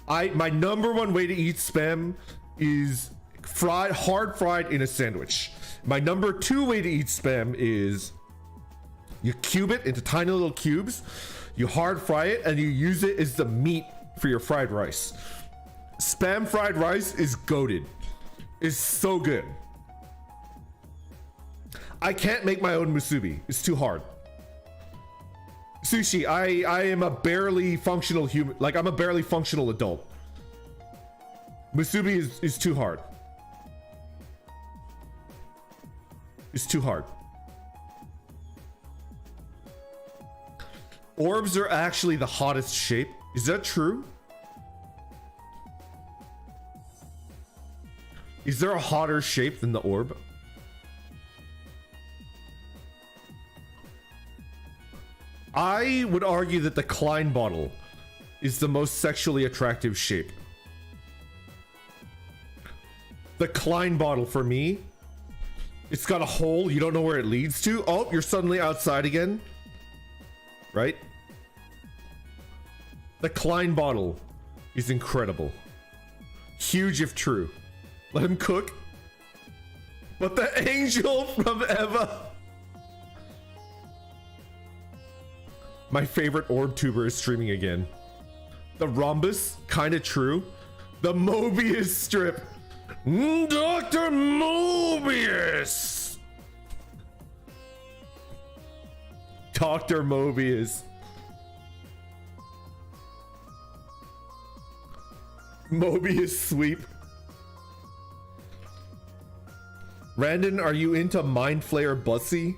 Speaker 1: My number one way to eat spam is hard fried in a sandwich. My number 2 way to eat spam is you cube it into tiny little cubes, you hard fry it, and you use it as the meat for your fried rice. Spam fried rice is goated. It's so good. I can't make my own musubi. It's too hard. Sushi, I am a barely functional human. Like, I'm a barely functional adult. Musubi is too hard. It's too hard. Orbs are actually the hottest shape. Is that true? Is there a hotter shape than the orb? I would argue that the Klein bottle is the most sexually attractive shape. The Klein bottle for me, it's got a hole, you don't know where it leads to. Oh, you're suddenly outside again. Right? The Klein bottle is incredible. Huge if true. Let him cook. But the angel from Eva. My favorite orb tuber is streaming again. The rhombus, kinda true. The Mobius strip. Dr. Mobius. Dr. Mobius. Mobius sweep. Randon, are you into Mind Flayer Bussy?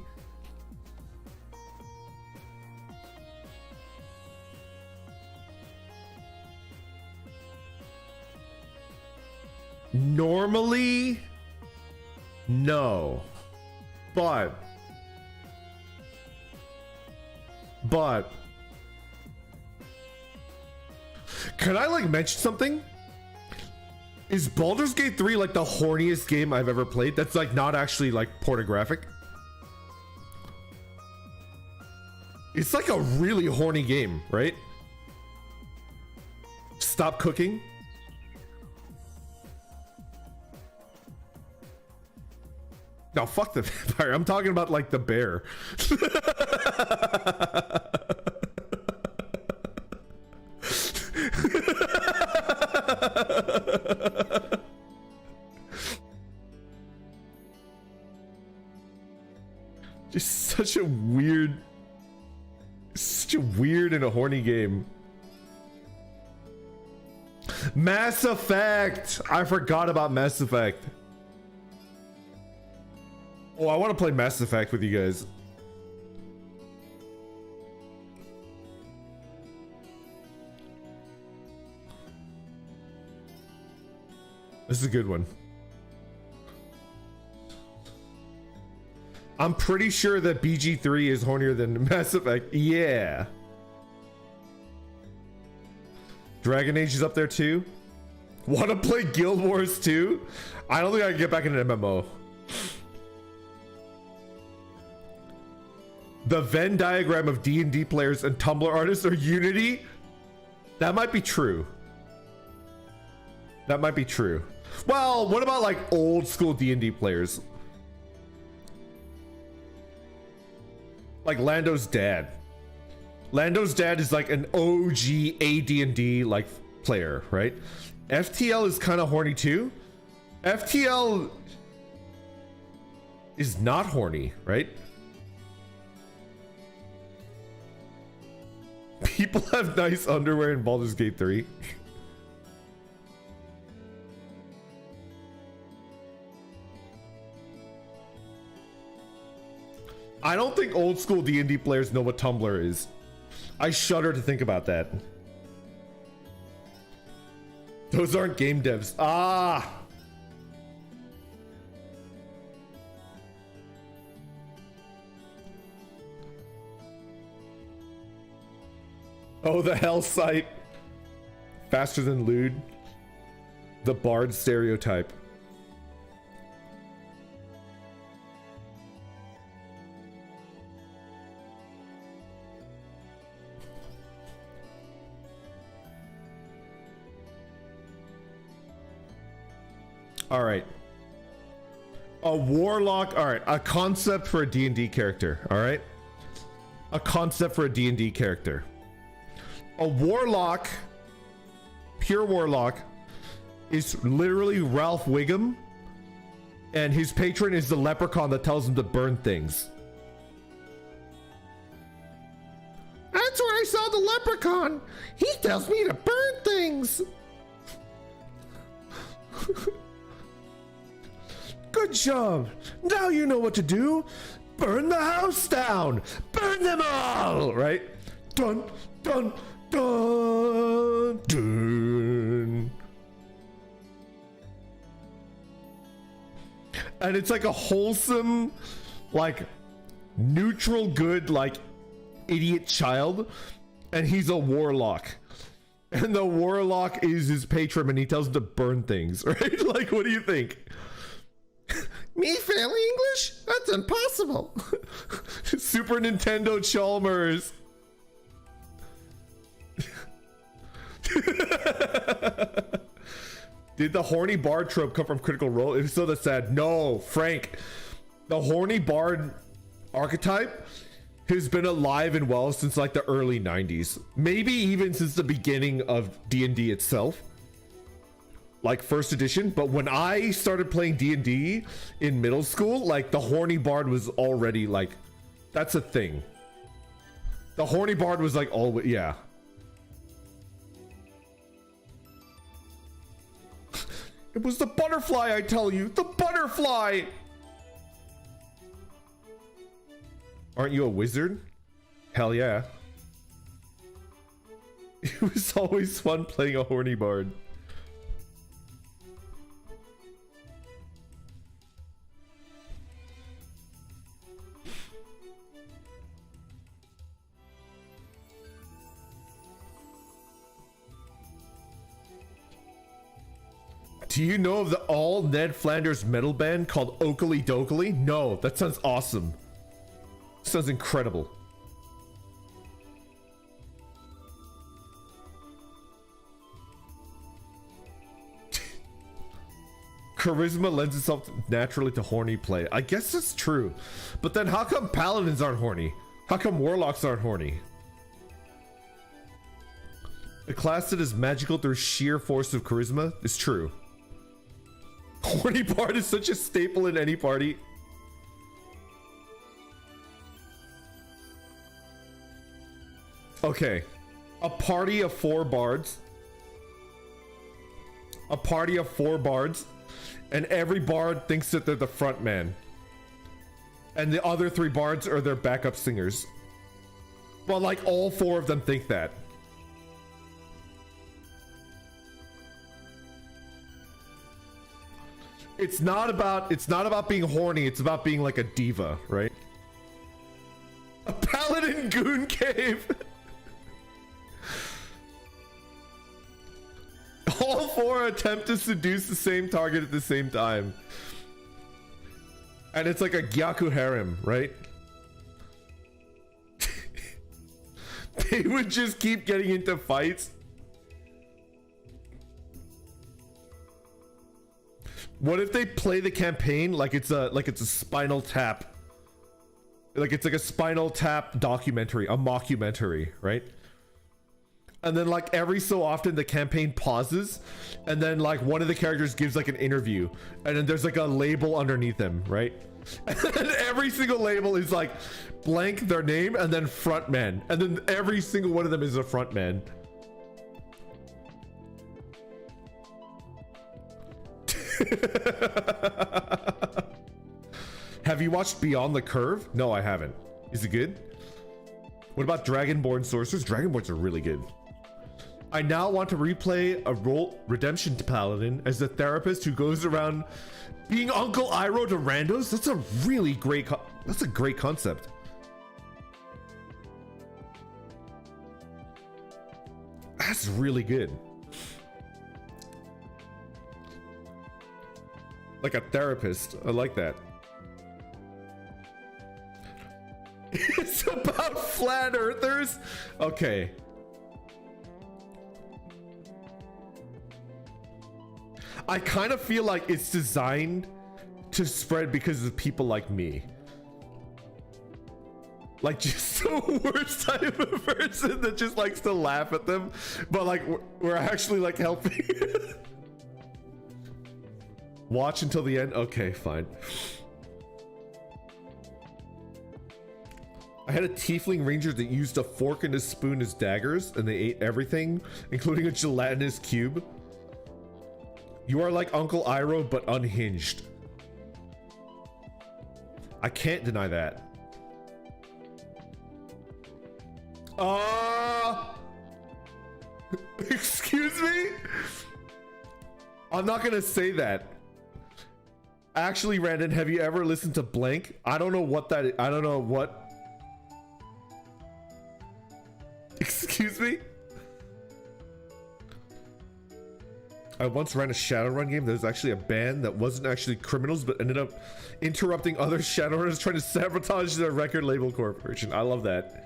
Speaker 1: Normally, no. But can I like mention something? Is Baldur's Gate 3 like the horniest game I've ever played? That's like not actually like pornographic. It's like a really horny game, right? Stop cooking. No, fuck the vampire. I'm talking about like the bear. Just such a weird and a horny game. Mass Effect! I forgot about Mass Effect. Oh, I want to play Mass Effect with you guys. This is a good one. I'm pretty sure that BG3 is hornier than Mass Effect. Yeah. Dragon Age is up there too. Want to play Guild Wars 2? I don't think I can get back into an MMO. The Venn diagram of D&D players and Tumblr artists are unity? That might be true. That might be true. Well, what about like old school D&D players? Like Lando's dad. Lando's dad is like an OG AD&D like player, right? FTL is kind of horny too. FTL is not horny, right? People have nice underwear in Baldur's Gate 3. I don't think old school D&D players know what Tumblr is. I shudder to think about that. Those aren't game devs. Ah! Oh, the hell site. Faster than lewd. The bard stereotype. All right. A warlock. All right. A concept for a D&D character. All right. A concept for a D&D character. A warlock, pure warlock, is literally Ralph Wiggum, and his patron is the leprechaun that tells him to burn things. That's where I saw the leprechaun. He tells me to burn things. Good job. Now you know what to do. Burn the house down. Burn them all. Right? Dun, dun, dun, dun. And it's like a wholesome, like neutral good, like idiot child. And he's a warlock. And the warlock is his patron and he tells him to burn things. Right? Like, what do you think? Me failing English? That's impossible. Super Nintendo Chalmers. Did the horny bard trope come from Critical Role? If so, that's sad. No, Frank. The horny bard archetype has been alive and well since like the early 90s. Maybe even since the beginning of D&D itself. Like first edition. But when I started playing D&D in middle school, like the horny bard was already like, that's a thing. The horny bard was like always, yeah. It was the butterfly, I tell you, the butterfly. Aren't you a wizard? Hell yeah. It was always fun playing a horny bard. Do you know of the all Ned Flanders metal band called Oakley Dokley? No, that sounds awesome. Sounds incredible. Charisma lends itself naturally to horny play. I guess that's true. But then how come paladins aren't horny? How come warlocks aren't horny? A class that is magical through sheer force of charisma is true. Horny bard is such a staple in any party. Okay. A party of 4 bards. A party of 4 bards. And every bard thinks that they're the front man. And the other 3 bards are their backup singers. Well, like all 4 of them think that. It's not about being horny, it's about being like a diva, right? A paladin goon cave. All 4 attempt to seduce the same target at the same time. And it's like a Gyaku harem, right? They would just keep getting into fights. What if they play the campaign like it's a Spinal Tap? Like it's like a Spinal Tap documentary, a mockumentary, right? And then like every so often the campaign pauses and then like one of the characters gives like an interview and then there's like a label underneath them, right? And then every single label is like blank their name and then frontman. And then every single one of them is a frontman. Have you watched Beyond the Curve? No, I haven't. Is it good? What about Dragonborn Sorcerers? Dragonborns are really good. I now want to replay a role redemption paladin as the therapist who goes around being Uncle Iroh to randos. That's a really great that's a great concept. That's really good. Like a therapist. I like that. It's about flat earthers? Okay. I kind of feel like it's designed to spread because of people like me. Like just the worst type of person that just likes to laugh at them. But like we're actually like helping. Watch until the end? Okay, fine. I had a tiefling ranger that used a fork and a spoon as daggers, and they ate everything, including a gelatinous cube. You are like Uncle Iroh, but unhinged. I can't deny that. Excuse me? I'm not gonna say that. Actually, Randon, have you ever listened to Blank? I don't know what that is. I don't know what. Excuse me? I once ran a Shadowrun game. There was actually a band that wasn't actually criminals, but ended up interrupting other Shadowrunners trying to sabotage their record label corporation. I love that.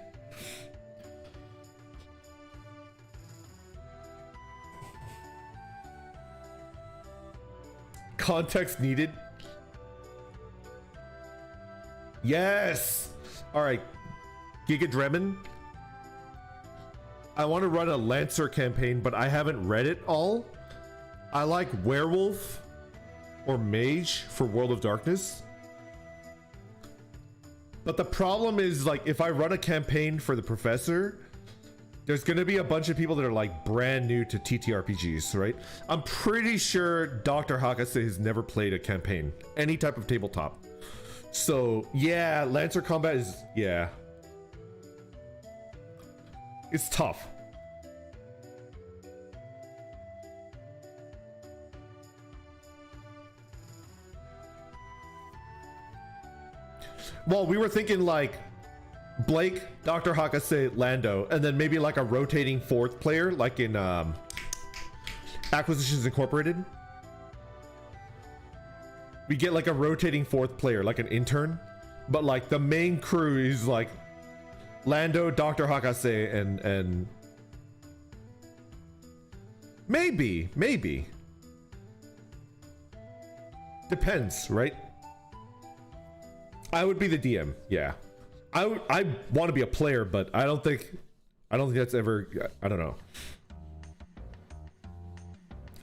Speaker 1: Context needed. Yes. All right. Giga Dremin. I want to run a Lancer campaign, but I haven't read it all. I like Werewolf or Mage for World of Darkness. But the problem is, like, if I run a campaign for the Professor, there's gonna be a bunch of people that are like brand new to TTRPGs, right? I'm pretty sure Dr. Hakase has never played a campaign, any type of tabletop. So yeah, Lancer combat is, yeah. It's tough. Well, we were thinking like Blake, Dr. Hakase, Lando, and then maybe like a rotating fourth player, like in Acquisitions Incorporated. We get like a rotating fourth player, like an intern, but like the main crew is like Lando, Dr. Hakase, and maybe depends, right? I would be the DM, yeah. I want to be a player, but I don't think that's ever, I don't know.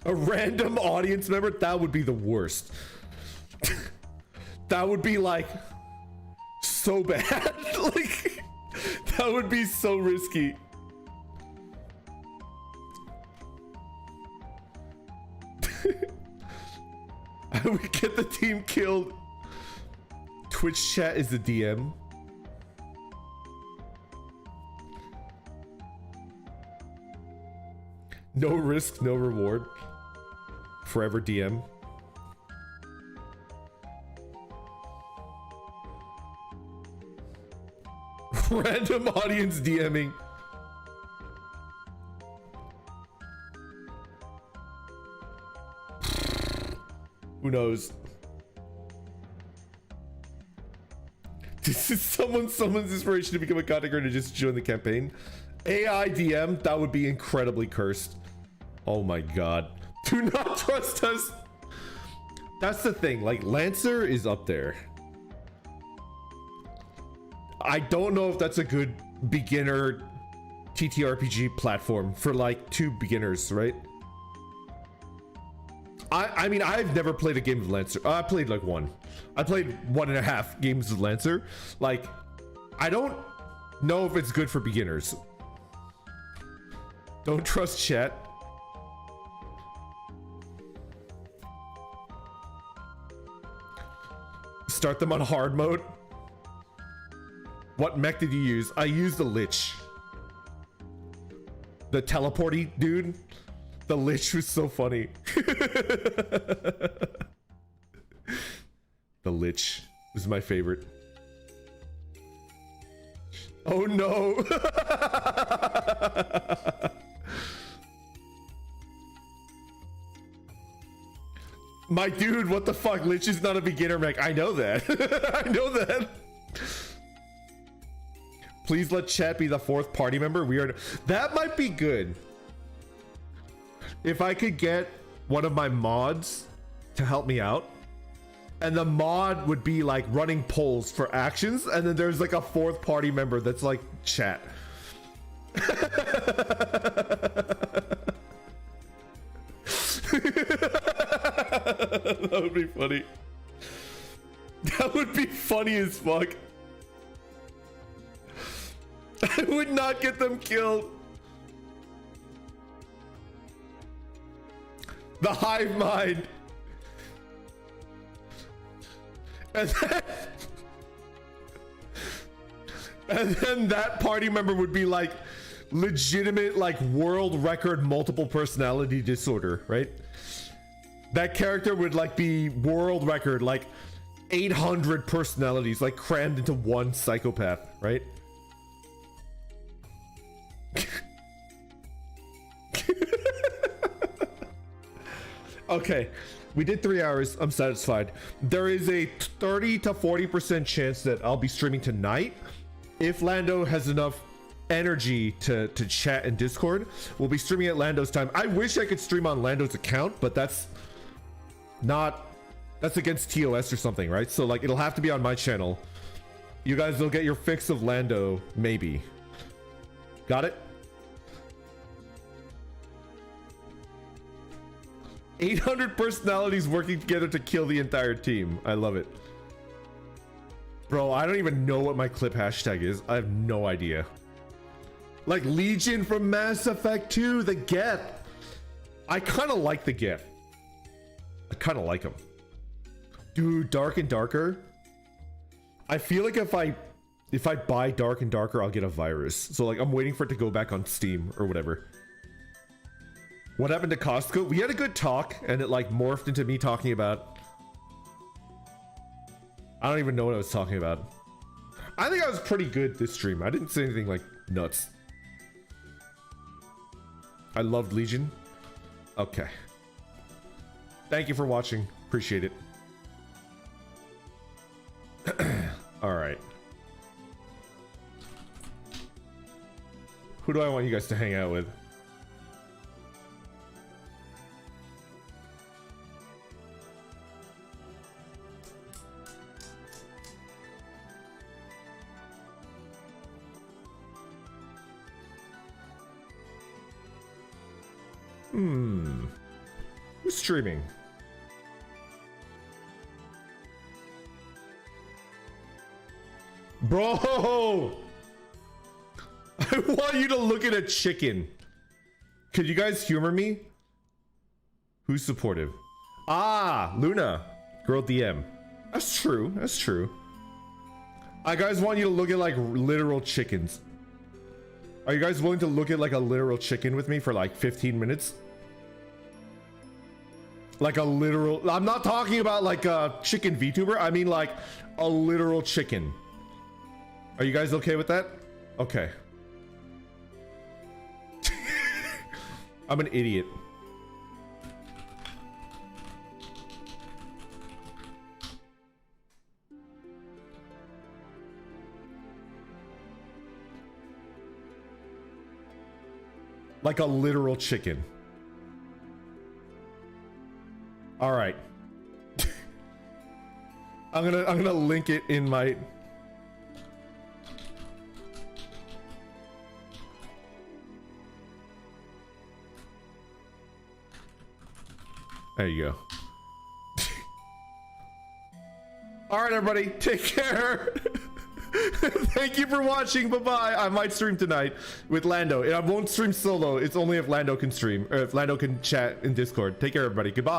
Speaker 1: A random audience member, that would be the worst. That would be like so bad. Like that would be so risky. I would get the team killed. Twitch chat is the DM. No risk, no reward. Forever DM. Random audience DMing. Who knows? This is someone's inspiration to become a content creator to just join the campaign. AI DM, that would be incredibly cursed. Oh my god. Do not trust us. That's the thing, like Lancer is up there. I don't know if that's a good beginner TTRPG platform for like two beginners, right? I mean, I've never played a game of Lancer. I played like one. I played 1.5 games of Lancer. Like, I don't know if it's good for beginners. Don't trust chat. Start them on hard mode. What mech did you use? I used the Lich. The teleporty dude. The Lich was so funny. The Lich was my favorite. Oh no. My dude, what the fuck? Lich is not a beginner mech. I know that. I know that. Please let chat be the fourth party member. We are. That might be good. If I could get one of my mods to help me out, and the mod would be like running polls for actions, and then there's like a fourth party member that's like chat. That would be funny. That would be funny as fuck. I would not get them killed. The hive mind. And then that party member would be like legitimate, like world record multiple personality disorder, right? That character would like be world record, like 800 personalities, like crammed into one psychopath, right? Okay, we did 3 hours. I'm satisfied. There is a 30 to 40% chance that I'll be streaming tonight. If Lando has enough energy to chat in Discord, we'll be streaming at Lando's time. I wish I could stream on Lando's account, but that's not That's against TOS or something, right? So like it'll have to be on my channel. You guys will get your fix of Lando, maybe. Got it? 800 personalities working together to kill the entire team. I love it. Bro, I don't even know what my clip hashtag is. I have no idea. Like Legion from Mass Effect 2, the Geth. I kind of like the Geth. I kind of like him. Dude, Dark and Darker. I feel like if I buy Dark and Darker, I'll get a virus. So like I'm waiting for it to go back on Steam or whatever. What happened to Costco? We had a good talk and it like morphed into me talking about... I don't even know what I was talking about. I think I was pretty good this stream. I didn't say anything like nuts. I loved Legion. Okay. Thank you for watching. Appreciate it. All right. Who do I want you guys to hang out with? Who's streaming? Bro! I want you to look at a chicken. Could you guys humor me? Who's supportive? Ah, Luna. Girl DM. That's true. That's true. I guys want you to look at like literal chickens. Are you guys willing to look at like a literal chicken with me for like 15 minutes? Like a literal... I'm not talking about like a chicken VTuber. I mean like a literal chicken. Are you guys okay with that? Okay. I'm an idiot. Like a literal chicken. All right. I'm gonna link it in my... There you go. All right, everybody, take care. Thank you for watching. Bye-bye. I might stream tonight with Lando. I won't stream solo. It's only if Lando can stream, or if Lando can chat in Discord. Take care, everybody. Goodbye.